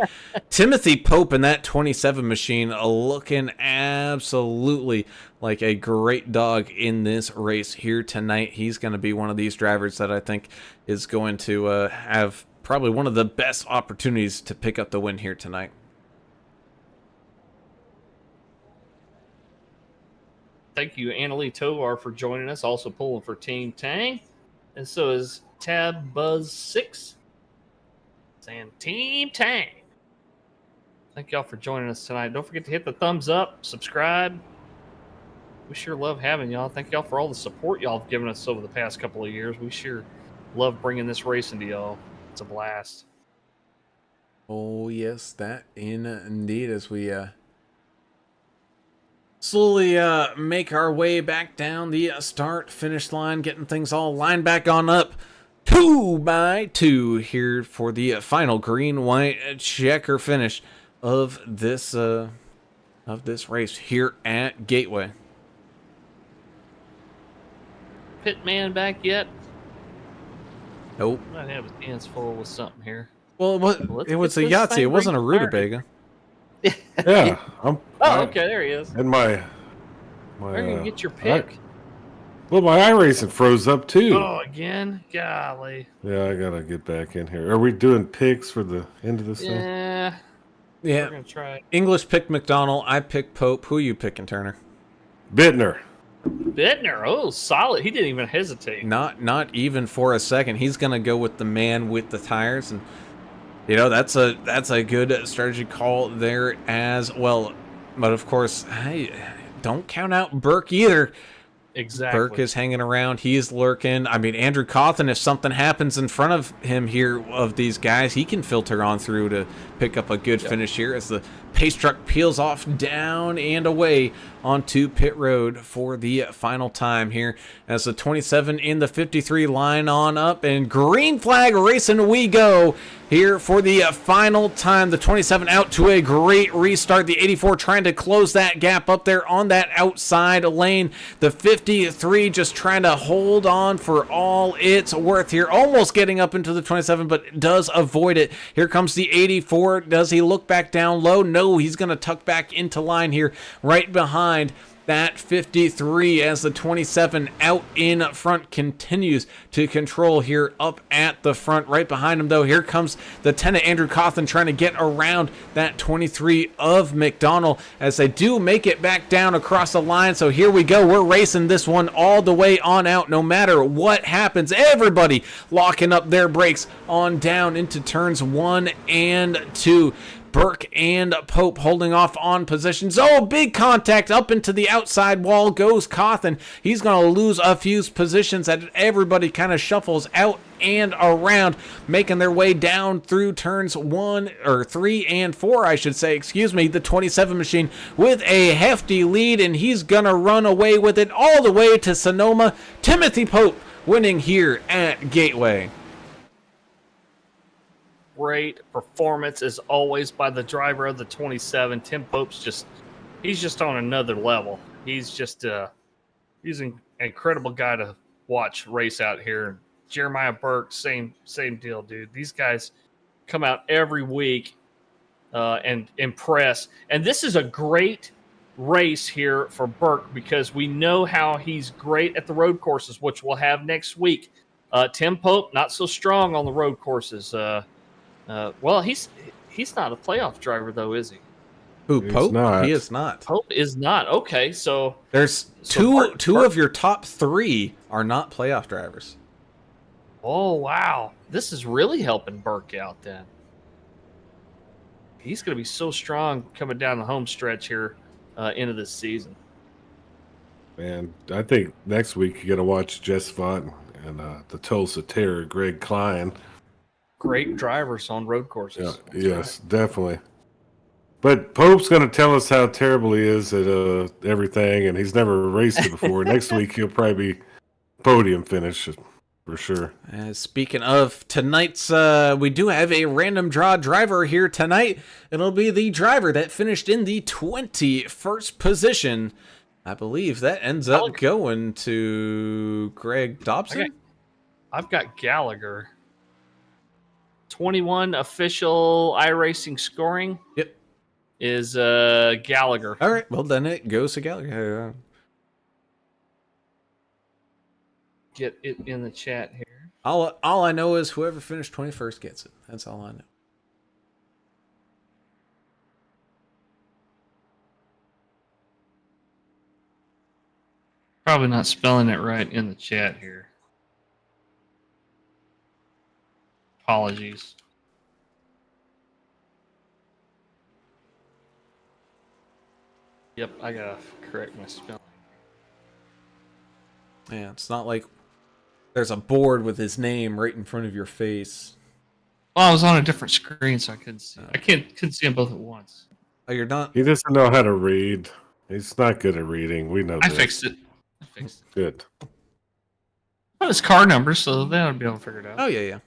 Timothy Pope in that 27 machine looking absolutely like a great dog in this race here tonight. He's going to be one of these drivers that I think is going to have probably one of the best opportunities to pick up the win here tonight. Thank you, Annalie Tovar, for joining us, also pulling for Team Tang. And so is Tab Buzz 6 saying Team Tang. Thank y'all for joining us tonight. Don't forget to hit the thumbs up, subscribe. We sure love having y'all. Thank y'all for all the support y'all have given us over the past couple of years. We sure love bringing this racing to y'all. It's a blast. Oh, yes, that indeed, as we slowly make our way back down the start-finish line, getting things all lined back on up 2x2 here for the final green-white checker finish of this race here at Gateway. Pitman back yet? Nope. Might have his hands full with something here. Well, it was a Yahtzee. It wasn't a rutabaga. Yeah. Okay, there he is. And my Where are you get your pick? Well, my iRacing froze up too. Oh, again? Golly. Yeah, I gotta get back in here. Are we doing picks for the end of this thing? Yeah. Yeah. We're gonna try. English picked McDonald. I picked Pope. Who you picking, Turner? Bittner. Bittner. Oh, solid. He didn't even hesitate. Not even for a second. He's gonna go with the man with the tires, and you know that's a good strategy call there as well. But of course, hey, don't count out Burke either. Exactly. Burke is hanging around. He's lurking. I mean, Andrew Cawthon, if something happens in front of him here of these guys, he can filter on through to pick up a good finish here as the pace truck peels off down and away onto pit road for the final time here as the 27 and the 53 line on up, and green flag racing we go here for the final time. The 27 out to a great restart. The 84 trying to close that gap up there on that outside lane. The 53 just trying to hold on for all it's worth here, almost getting up into the 27, but does avoid it. Here comes the 84. Does he look back down low? No, he's going to tuck back into line here right behind that 53 as the 27 out in front continues to control here up at the front. Right behind him, though, here comes the 10 of Andrew Cawthon trying to get around that 23 of McDonald as they do make it back down across the line. So here we go. We're racing this one all the way on out no matter what happens. Everybody locking up their brakes on down into turns 1 and 2. Burke and Pope holding off on positions. Oh, big contact up into the outside wall goes Cawthon. He's going to lose a few positions as everybody kind of shuffles out and around, making their way down through turns 3 and 4, I should say. Excuse me. The 27 machine with a hefty lead, and he's going to run away with it all the way to Sonoma. Timothy Pope winning here at Gateway. Great performance as always by the driver of the 27. Tim Pope's he's just on another level. He's he's an incredible guy to watch race out here. Jeremiah Burke, same deal, dude. These guys come out every week and impress. And this is a great race here for Burke because we know how he's great at the road courses, which we'll have next week. Tim Pope, not so strong on the road courses. Well, he's not a playoff driver, though, is he? Who, He's Pope? not. He is not. Pope is not. Okay, so There's two of your top 3 are not playoff drivers. oh wow, this is really helping Burke out. Then he's going to be so strong coming down the home stretch here into this season. Man, I think next week you got to watch Jess Vaught and the Tulsa Terror, Greg Klein. Great drivers on road courses. Yeah, yes, definitely. But Pope's going to tell us how terrible he is at everything, and he's never raced it before. Next week he'll probably be podium finish for sure. Speaking of tonight's, we do have a random draw driver here tonight. It'll be the driver that finished in the 21st position. I believe that ends up going to Greg Dobson. I've got Gallagher. 21 official iRacing scoring. Yep. Is Gallagher. All right. Well, then it goes to Gallagher. Get it in the chat here. All I know is whoever finished 21st gets it. That's all I know. Probably not spelling it right in the chat here. Apologies. Yep, I gotta correct my spelling. Yeah, it's not like there's a board with his name right in front of your face. Well, I was on a different screen, so I couldn't see. I couldn't see them both at once. Oh, you're not? He doesn't know how to read. He's not good at reading. We know I that. fixed it. Good. Well, it's car number, so then I'll be able to figure it out. Oh, yeah.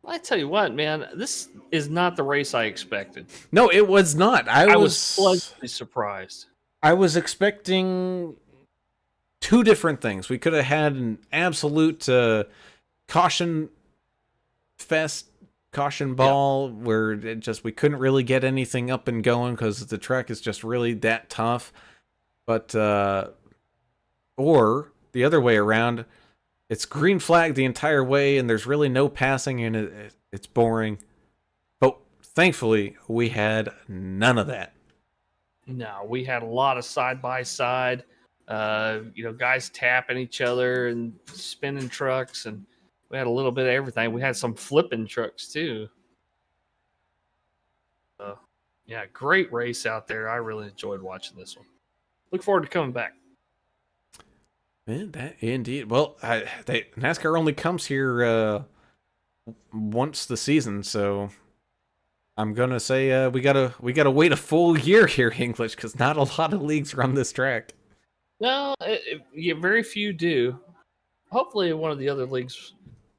I tell you what, man, this is not the race I expected. No, it was not. I was pleasantly surprised. I was expecting 2 different things. We could have had an absolute caution ball where we couldn't really get anything up and going because the track is just really that tough. But or the other way around, it's green flag the entire way and there's really no passing and it's boring. But thankfully, we had none of that. No, we had a lot of side by side, guys tapping each other and spinning trucks, and we had a little bit of everything. We had some flipping trucks too. Yeah, great race out there. I really enjoyed watching this one. Look forward to coming back. Man, that indeed. Well, NASCAR only comes here once the season, so I'm gonna say we gotta wait a full year here, English, because not a lot of leagues run this track. No, yeah, very few do. Hopefully, one of the other leagues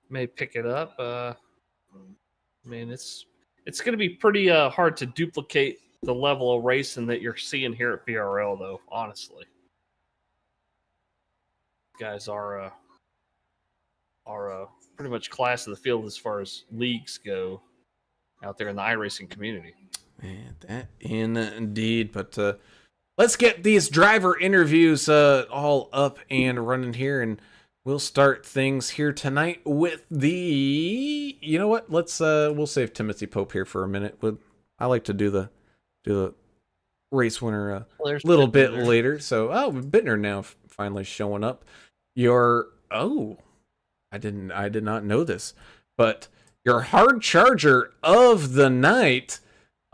may pick it up. I mean, it's going to be pretty hard to duplicate the level of racing that you're seeing here at VRL, though. Honestly, guys are pretty much class of the field as far as leagues go out there in the iRacing community. And that indeed, but let's get these driver interviews all up and running here, and we'll start things here tonight with the. You know what? Let's we'll save Timothy Pope here for a minute. I like to do the race winner a little bit later. So Bittner now finally showing up. I did not know this, but your hard charger of the night,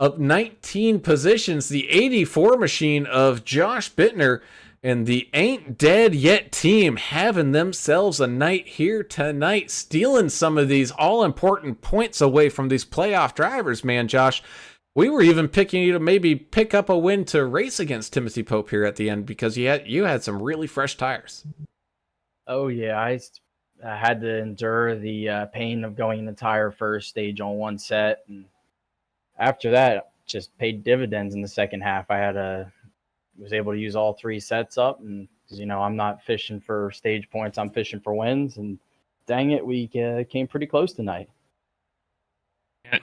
up 19 positions, the 84 machine of Josh Bittner, and the Ain't Dead Yet team having themselves a night here tonight, stealing some of these all-important points away from these playoff drivers, man, Josh. We were even picking you to maybe pick up a win to race against Timothy Pope here at the end because you had some really fresh tires. Oh, yeah. I had to endure the pain of going in the tire first stage on one set, and after that, just paid dividends in the second half. Was able to use all three sets up, and I'm not fishing for stage points, I'm fishing for wins, and dang it, we came pretty close tonight.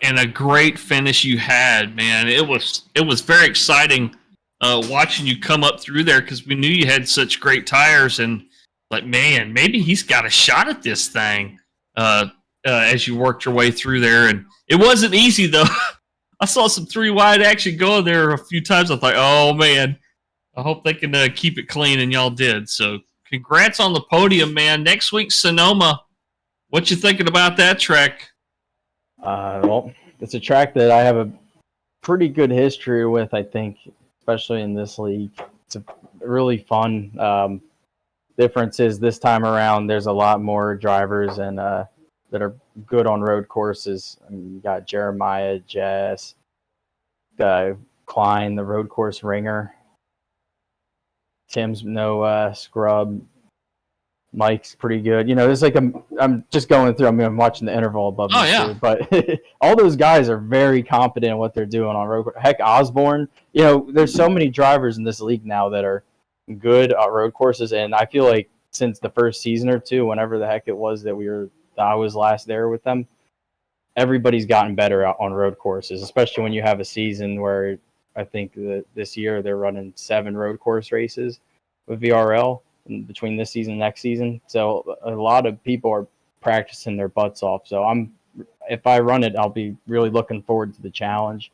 And a great finish you had, man. It was very exciting watching you come up through there because we knew you had such great tires, and like, man, maybe he's got a shot at this thing as you worked your way through there. And it wasn't easy, though. I saw some 3-wide action going there a few times. I thought, oh, man, I hope they can keep it clean, and y'all did. So congrats on the podium, man. Next week, Sonoma. What you thinking about that track? Well, it's a track that I have a pretty good history with, I think, especially in this league. It's really fun. Difference is this time around, there's a lot more drivers and that are good on road courses. I mean, you got Jeremiah, Jess, Klein, the road course ringer. Tim's no scrub. Mike's pretty good. There's like I'm just going through. I'm watching the interval above me too, but all those guys are very competent in what they're doing on road. Heck, Osborne. There's so many drivers in this league now that are good at road courses, and I feel like since the first season or two, whenever the heck it was that I was last there with them, everybody's gotten better on road courses, especially when you have a season where I think that this year they're running 7 road course races with VRL between this season and next season. So a lot of people are practicing their butts off. So if I run it, I'll be really looking forward to the challenge.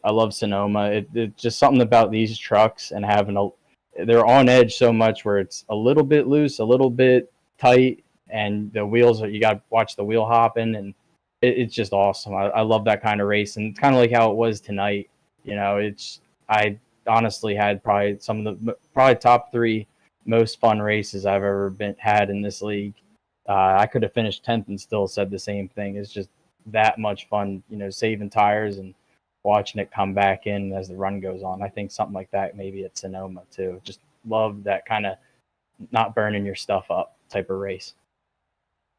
I love Sonoma. It's just something about these trucks and they're on edge so much where it's a little bit loose, a little bit tight, and the wheels, you got to watch the wheel hopping, and it's just awesome. I love that kind of race, and it's kind of like how it was tonight. I honestly had probably some of the top 3 most fun races I've ever had in this league. I could have finished 10th and still said the same thing. It's just that much fun, saving tires and watching it come back in as the run goes on. I think something like that maybe at Sonoma too. Just love that kind of not burning your stuff up type of race.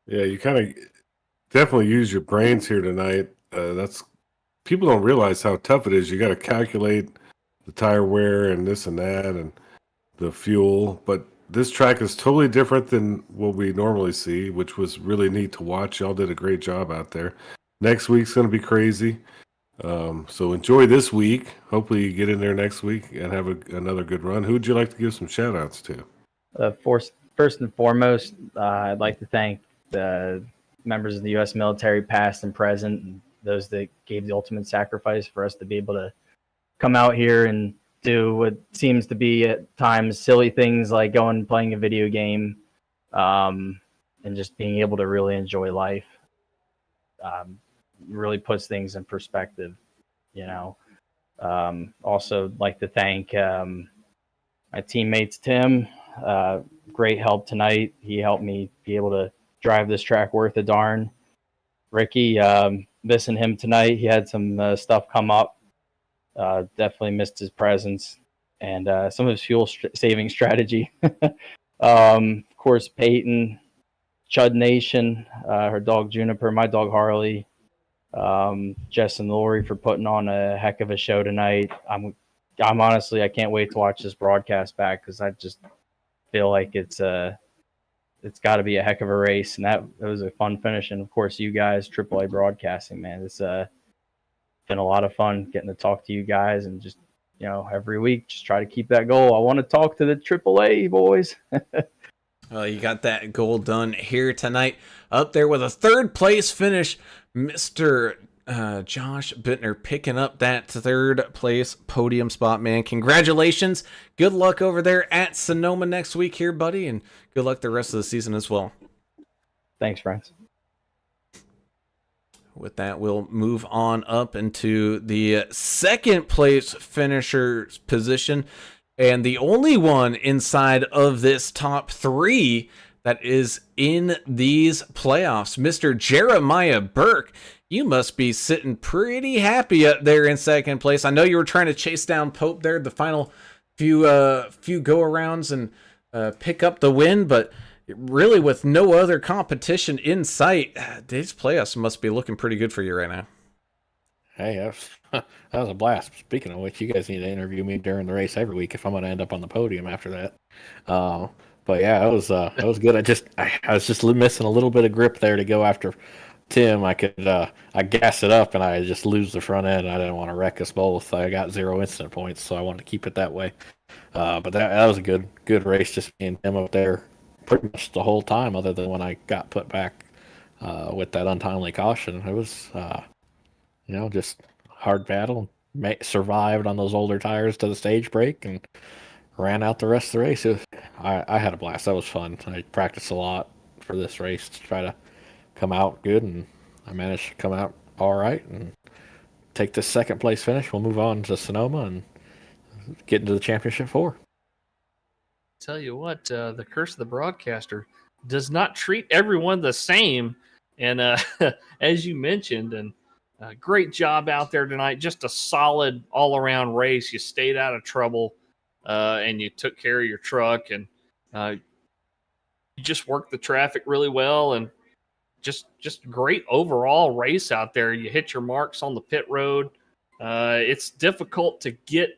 Yeah, you kind of definitely use your brains here tonight. That's people don't realize how tough it is. You got to calculate the tire wear and this and that and the fuel. But this track is totally different than what we normally see, which was really neat to watch. Y'all did a great job out there. Next week's going to be crazy. So enjoy this week. Hopefully you get in there next week and have another good run. Who would you like to give some shout outs to? First and foremost, I'd like to thank the members of the U.S. military, past and present, and those that gave the ultimate sacrifice for us to be able to come out here and do what seems to be at times silly things like going and playing a video game, and just being able to really enjoy life. Really puts things in perspective, Also like to thank my teammates, Tim. Great help tonight. He helped me be able to drive this track worth a darn. Ricky, missing him tonight. He had some stuff come up. Definitely missed his presence and some of his saving strategy. Of course, Peyton, Chud Nation, her dog Juniper, my dog Harley, Jess and Lori for putting on a heck of a show tonight. I'm honestly, I can't wait to watch this broadcast back because I just feel like it's got to be a heck of a race, and that it was a fun finish. And of course, you guys, AAA broadcasting, man, it's been a lot of fun getting to talk to you guys, and just every week, just try to keep that goal. I want to talk to the AAA boys. Well, you got that goal done here tonight. Up there with a third place finish, Mr. Josh Bittner picking up that third place podium spot, man. Congratulations. Good luck over there at Sonoma next week here, buddy, and good luck the rest of the season as well. Thanks, friends. With that, we'll move on up into the second place finisher's position. And the only one inside of this top three that is in these playoffs, Mr. Jeremiah Burke. You must be sitting pretty happy up there in second place. I know you were trying to chase down Pope there the final few go-arounds and pick up the win, but really with no other competition in sight, these playoffs must be looking pretty good for you right now. Hey, that was a blast. Speaking of which, you guys need to interview me during the race every week if I'm going to end up on the podium after that. But yeah, it was good. I was just missing a little bit of grip there to go after Tim. I gas it up and I just lose the front end. I didn't want to wreck us both. I got 0 incident points, so I wanted to keep it that way. But that was a good race, just being Tim up there pretty much the whole time, other than when I got put back with that untimely caution. It was just hard battle. Survived on those older tires to the stage break and ran out the rest of the race. I had a blast. That was fun. I practiced a lot for this race to try to come out good, and I managed to come out all right and take this second place finish. We'll move on to Sonoma and get into the championship 4. Tell you what, the curse of the broadcaster does not treat everyone the same. And as you mentioned, and great job out there tonight. Just a solid all-around race. You stayed out of trouble, and you took care of your truck, and you just worked the traffic really well, and just great overall race out there. You hit your marks on the pit road. It's difficult to get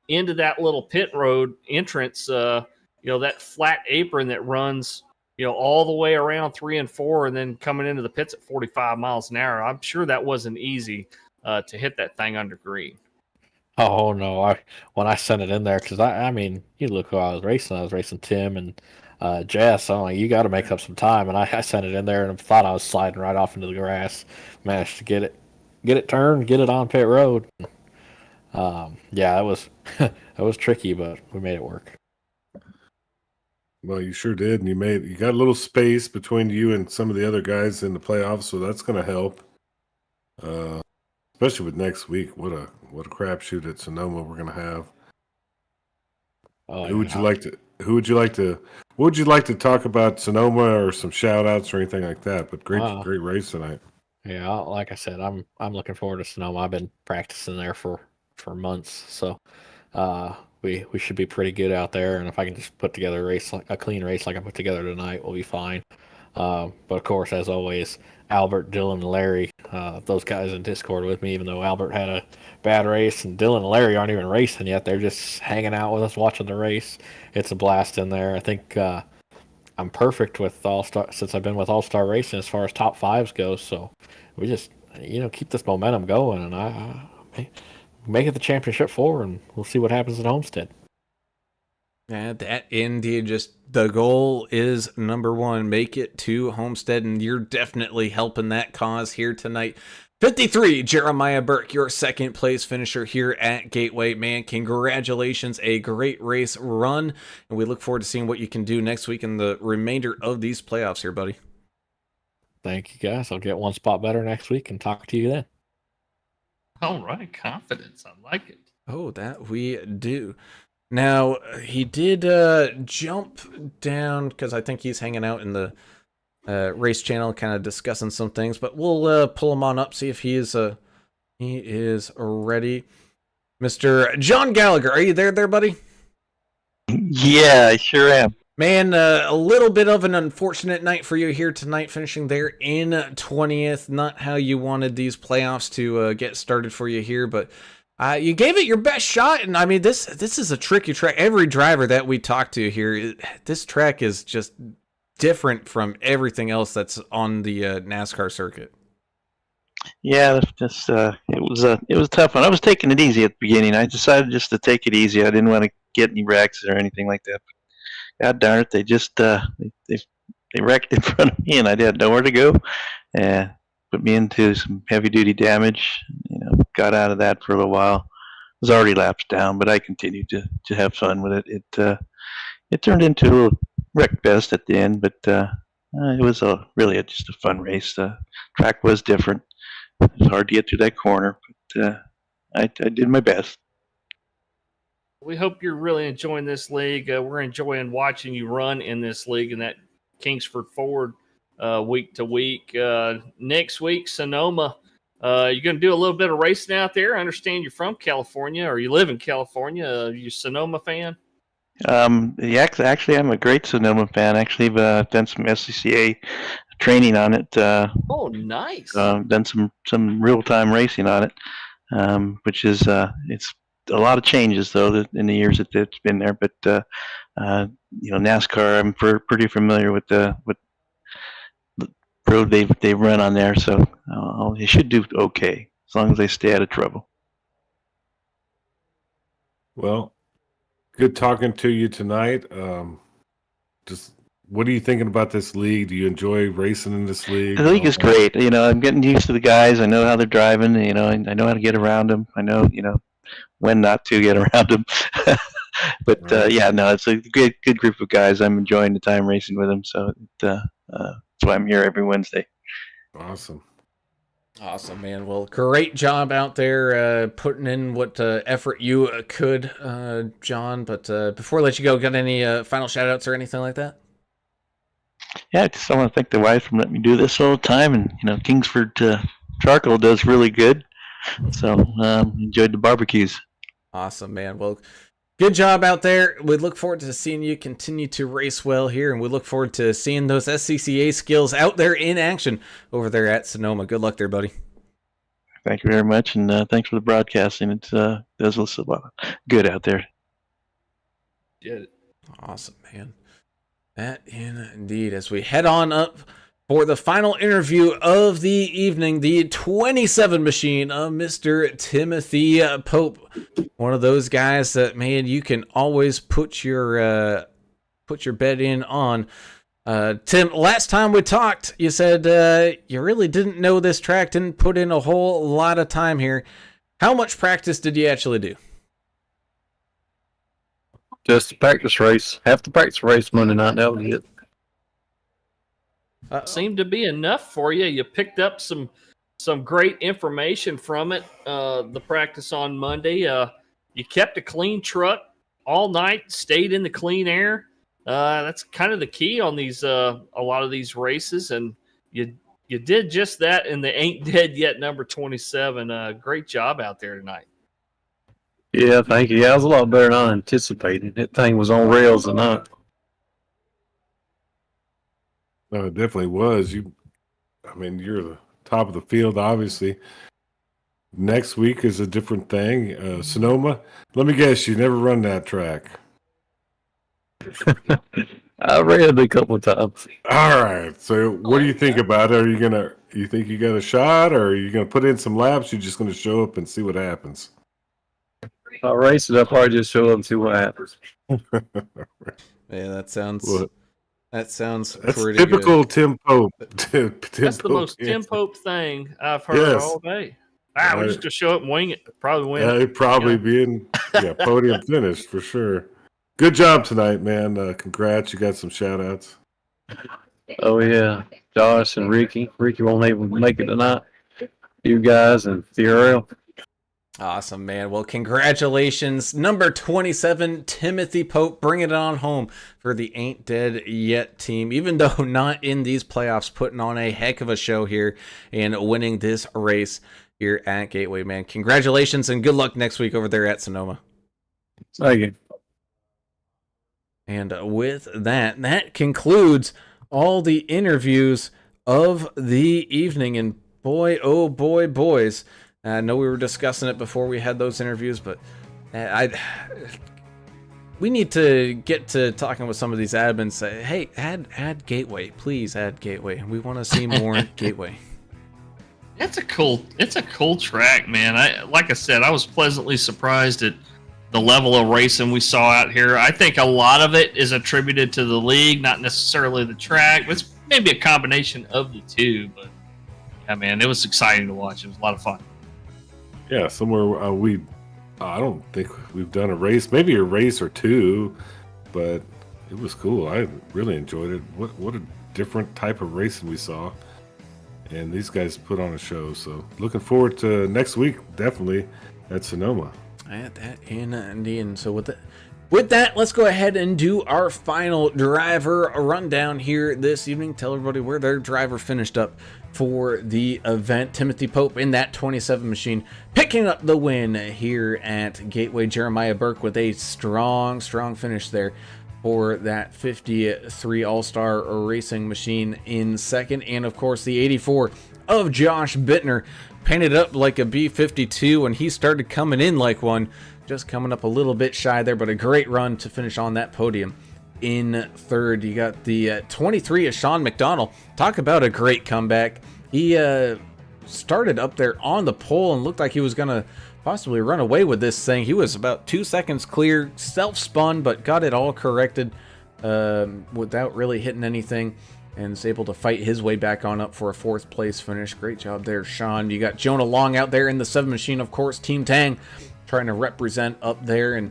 into that little pit road entrance, that flat apron that runs, all the way around 3 and 4, and then coming into the pits at 45 miles an hour. I'm sure that wasn't easy to hit that thing under green. Oh no! When I sent it in there, because I mean, you look who I was racing. I was racing Tim and Jess. I'm like, you got to make up some time, and I sent it in there and thought I was sliding right off into the grass. Managed to get it turned, get it on pit road. Yeah, it was it was tricky, but we made it work. Well, you sure did, and you got a little space between you and some of the other guys in the playoffs, so that's going to help. Especially with next week, what a crapshoot at Sonoma we're going to have. Oh, What would you like to talk about Sonoma, or some shout outs or anything like that? But great race tonight. Yeah, like I said, I'm looking forward to Sonoma. I've been practicing there for months, so we should be pretty good out there. And if I can just put together a clean race like I put together tonight, we'll be fine. But of course, as always, Albert, Dylan, and Larry, those guys in Discord with me, even though Albert had a bad race, and Dylan and Larry aren't even racing yet. They're just hanging out with us, watching the race. It's a blast in there. I think I'm perfect with All-Star since I've been with All-Star Racing as far as top fives go. So we just keep this momentum going, and I make it the championship 4, and we'll see what happens at Homestead. Yeah, that indeed. Just the goal is number 1, make it to Homestead, and you're definitely helping that cause here tonight. 53, Jeremiah Burke, your second place finisher here at Gateway. Man, congratulations, a great race run, and we look forward to seeing what you can do next week in the remainder of these playoffs here, buddy. Thank you, guys. I'll get one spot better next week and talk to you then. All right, confidence. I like it. Oh, that we do. Now, he did jump down, because I think he's hanging out in the race channel, kind of discussing some things. But we'll pull him on up, see if he is ready. Mr. John Gallagher, are you there, buddy? Yeah, I sure am. Man, a little bit of an unfortunate night for you here tonight, finishing there in 20th. Not how you wanted these playoffs to get started for you here, but you gave it your best shot. And I mean, this is a tricky track. Every driver that we talk to here, this track is just different from everything else that's on the NASCAR circuit. Yeah, it was a tough one. I was taking it easy at the beginning. I decided just to take it easy. I didn't want to get any wrecks or anything like that. God darn it, they just they wrecked in front of me, and I had nowhere to go. Put me into some heavy duty damage. Got out of that for a little while. Was already laps down, but I continued to have fun with it. It turned into a little wreck fest at the end, but it was really just a fun race. The track was different. It was hard to get through that corner, but I did my best. We hope you're really enjoying this league. We're enjoying watching you run in this league and that Kingsford Ford week to week. Next week, Sonoma. You're going to do a little bit of racing out there. I understand you're from California, or you live in California. Are you a Sonoma fan? Yeah, actually, I'm a great Sonoma fan. Actually, I've done some SCCA training on it. Oh, nice. Done some real time racing on it, which is it's a lot of changes though in the years that it's been there. But NASCAR, I'm pretty familiar with the road they've run on there, so they should do okay as long as they stay out of trouble. Well, good talking to you tonight. Just what are you thinking about this league? Do you enjoy racing in this league? The league is great. I'm getting used to the guys. I know how they're driving. I know how to get around them. I know when not to get around them. But right. It's a good group of guys. I'm enjoying the time racing with them. So that's why I'm here every Wednesday. Awesome, man. Well, great job out there putting in what effort you could, John. But before I let you go, got any final shout outs or anything like that? Yeah, I just want to thank the wife for letting me do this all the time. And, Kingsford Charcoal does really good. So enjoyed the barbecues. Awesome, man. Well, good job out there. We look forward to seeing you continue to race well here, and we look forward to seeing those SCCA skills out there in action over there at Sonoma. Good luck there, buddy. Thank you very much, and thanks for the broadcasting. It does look a lot good out there. Yeah. Awesome, man. That indeed. As we head on up for the final interview of the evening, the 27 machine of Mr. Timothy Pope. One of those guys that, man, you can always put your bet in on. Tim, last time we talked, you said you really didn't know this track, didn't put in a whole lot of time here. How much practice did you actually do? Just a practice race. Half the practice race Monday night, that was it. Seemed to be enough for you. You picked up some great information from it. The practice on Monday. You kept a clean truck all night, stayed in the clean air. That's kind of the key on these a lot of these races, and you did just that in the Ain't Dead Yet number 27. Great job out there tonight. Yeah, thank you. Yeah, it was a lot better than I anticipated. That thing was on rails tonight. No, it definitely was. You're the top of the field, obviously. Next week is a different thing. Sonoma, let me guess, you never run that track. I ran it a couple of times. All right. So what do you think about it? You think you got a shot, or are you gonna put in some laps? You're just gonna show up and see what happens? If I race it, I'll probably just show up and see what happens. Yeah, that sounds That's pretty typical good. Tim Pope. That's the most Tim Pope thing I've heard all day. We're just gonna show up and wing it. Probably win. Yeah, it'd probably be in podium finish for sure. Good job tonight, man. Congrats. You got some shout outs. Oh yeah. Josh and Ricky. Ricky won't even make it tonight. You guys and VRL. Awesome, man. Well, congratulations. Number 27, Timothy Pope, bringing it on home for the Ain't Dead Yet team. Even though not in these playoffs, putting on a heck of a show here and winning this race here at Gateway, man. Congratulations and good luck next week over there at Sonoma. Thank you. And with that, that concludes all the interviews of the evening. And boy, oh boy, boys. I know we were discussing it before we had those interviews, but we need to get to talking with some of these admins. Say, hey, add Gateway, please add Gateway. We want to see more Gateway. It's a cool track, man. Like I said, I was pleasantly surprised at the level of racing we saw out here. I think a lot of it is attributed to the league, not necessarily the track. It's maybe a combination of the two, but yeah, man, it was exciting to watch. It was a lot of fun. Yeah, somewhere I don't think we've done a race, maybe a race or two, but it was cool. I really enjoyed it. What a different type of racing we saw. And these guys put on a show. So looking forward to next week, definitely at Sonoma. At that Indeed. So with that, let's go ahead and do our final driver rundown here this evening. Tell everybody where their driver finished up for the event. Timothy Pope in that 27 machine, picking up the win here at Gateway. Jeremiah Burke with a strong finish there for that 53 All-Star Racing machine in second. And of course, the 84 of Josh Bittner, painted up like a B-52 and he started coming in like one, just coming up a little bit shy there, but a great run to finish on that podium. In third, you got the 23 of Sean McDonald. Talk about a great comeback. He started up there on the pole and looked like he was going to possibly run away with this thing. He was about 2 seconds clear, self-spun, but got it all corrected without really hitting anything, and is able to fight his way back on up for a 4th place finish. Great job there, Sean. You got Jonah Long out there in the 7 machine, of course. Team Tang trying to represent up there and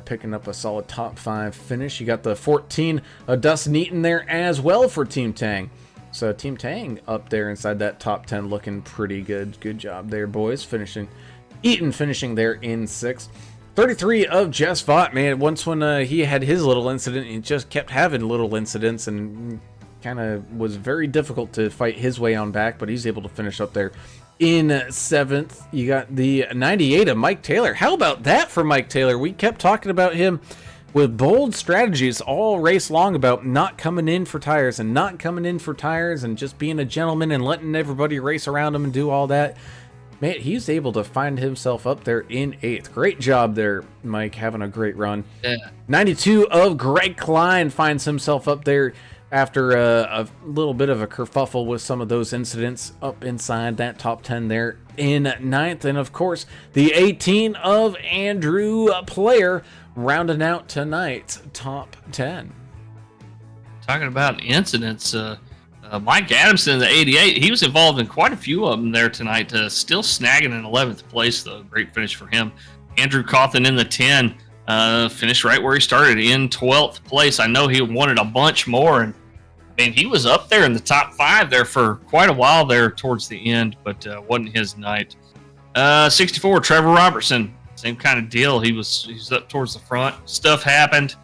picking up a solid top 5 finish. You got the 14 of Dustin Eaton there as well for Team Tang. So Team Tang up there inside that top 10 looking pretty good. Good job there, boys. Eaton finishing there in 6th. 33 of Jess Vaught, man. Once when he had his little incident, he just kept having little incidents and kind of was very difficult to fight his way on back, but he's able to finish up there in 7th. You got the 98 of Mike Taylor. How about that for Mike Taylor? We kept talking about him with bold strategies all race long about not coming in for tires and just being a gentleman and letting everybody race around him and do all that. Man, he's able to find himself up there in 8th. Great job there, Mike, having a great run. Yeah. 92 of Greg Klein finds himself up there after a little bit of a kerfuffle with some of those incidents, up inside that top 10 there in 9th. And of course, the 18 of Andrew Player rounding out tonight's top 10. Talking about incidents, Mike Adamson in the 88, he was involved in quite a few of them there tonight, still snagging an 11th place, though. Great finish for him. Andrew Cawthon in the 10, finished right where he started in 12th place. I know he wanted a bunch more, and I mean, he was up there in the top 5 there for quite a while there towards the end, but wasn't his night. 64, Trevor Robertson, same kind of deal. He was up towards the front. Stuff happened.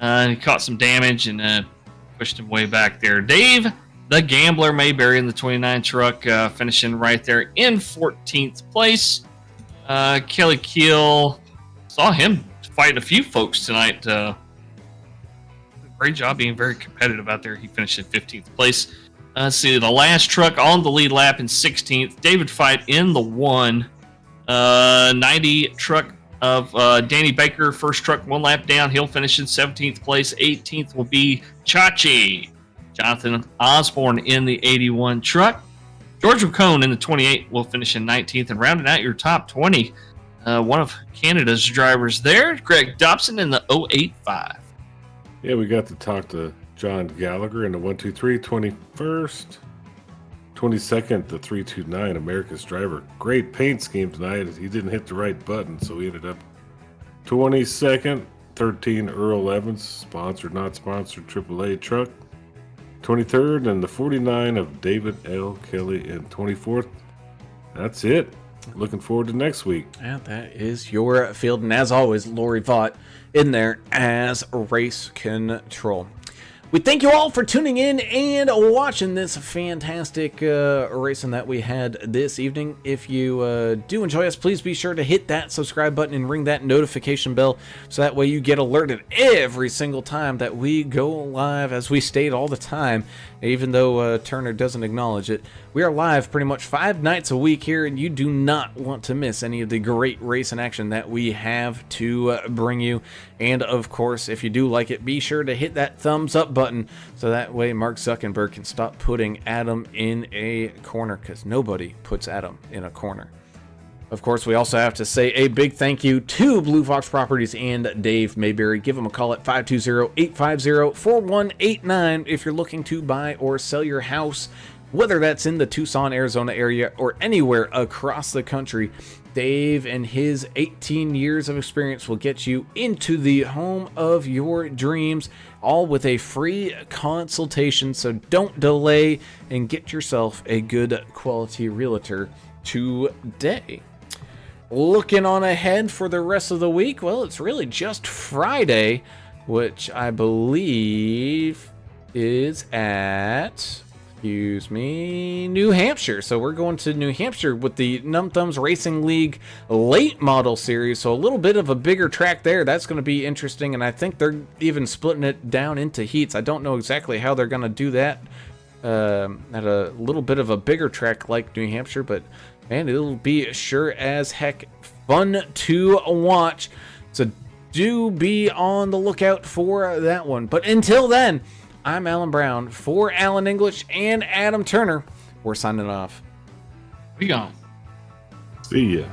He caught some damage and pushed him way back there. Dave, the Gambler Mayberry in the 29 truck, finishing right there in 14th place. Kelly Keel, saw him fight a few folks tonight. Great job being very competitive out there. He finished in 15th place. Let's see, the last truck on the lead lap in 16th. David Fight in the 1. 90 truck of Danny Baker, first truck, 1 lap down. He'll finish in 17th place. 18th will be Chachi. Jonathan Osborne in the 81 truck. George McCone in the 28 will finish in 19th. And rounding out your top 20, one of Canada's drivers there, Greg Dobson in the 085. Yeah, we got to talk to John Gallagher in the 123, 21st. 22nd, the 329, America's driver. Great paint scheme tonight. He didn't hit the right button, so he ended up 22nd. 13, Earl Evans, sponsored, not sponsored, AAA truck. 23rd, and the 49 of David L. Kelly in 24th. That's it. looking forward to next week. Yeah, that is your field. And as always, Lori Vaught in there as race control. We thank you all for tuning in and watching this fantastic racing that we had this evening. If you do enjoy us, please be sure to hit that subscribe button and ring that notification bell so that way you get alerted every single time that we go live, as we state all the time, even though Turner doesn't acknowledge it. We are live pretty much 5 nights a week here, and you do not want to miss any of the great racing action that we have to bring you. And of course, if you do like it, be sure to hit that thumbs up button so that way Mark Zuckerberg can stop putting Adam in a corner, because nobody puts Adam in a corner. Of course, we also have to say a big thank you to Blue Fox Properties and Dave Mayberry. Give them a call at 520-850-4189 if you're looking to buy or sell your house, whether that's in the Tucson, Arizona area or anywhere across the country. Dave and his 18 years of experience will get you into the home of your dreams, all with a free consultation. So don't delay and get yourself a good quality realtor today. Looking on ahead for the rest of the week, well, it's really just Friday, which I believe is at, New Hampshire. So we're going to New Hampshire with the Num Thumbs Racing League late model series. So a little bit of a bigger track there. That's going to be interesting. And I think they're even splitting it down into heats. I don't know exactly how they're going to do that at a little bit of a bigger track like New Hampshire, but man, it'll be sure as heck fun to watch. So do be on the lookout for that one. But until then, I'm Alan Brown for Alan English and Adam Turner. We're signing off. Be gone. See ya.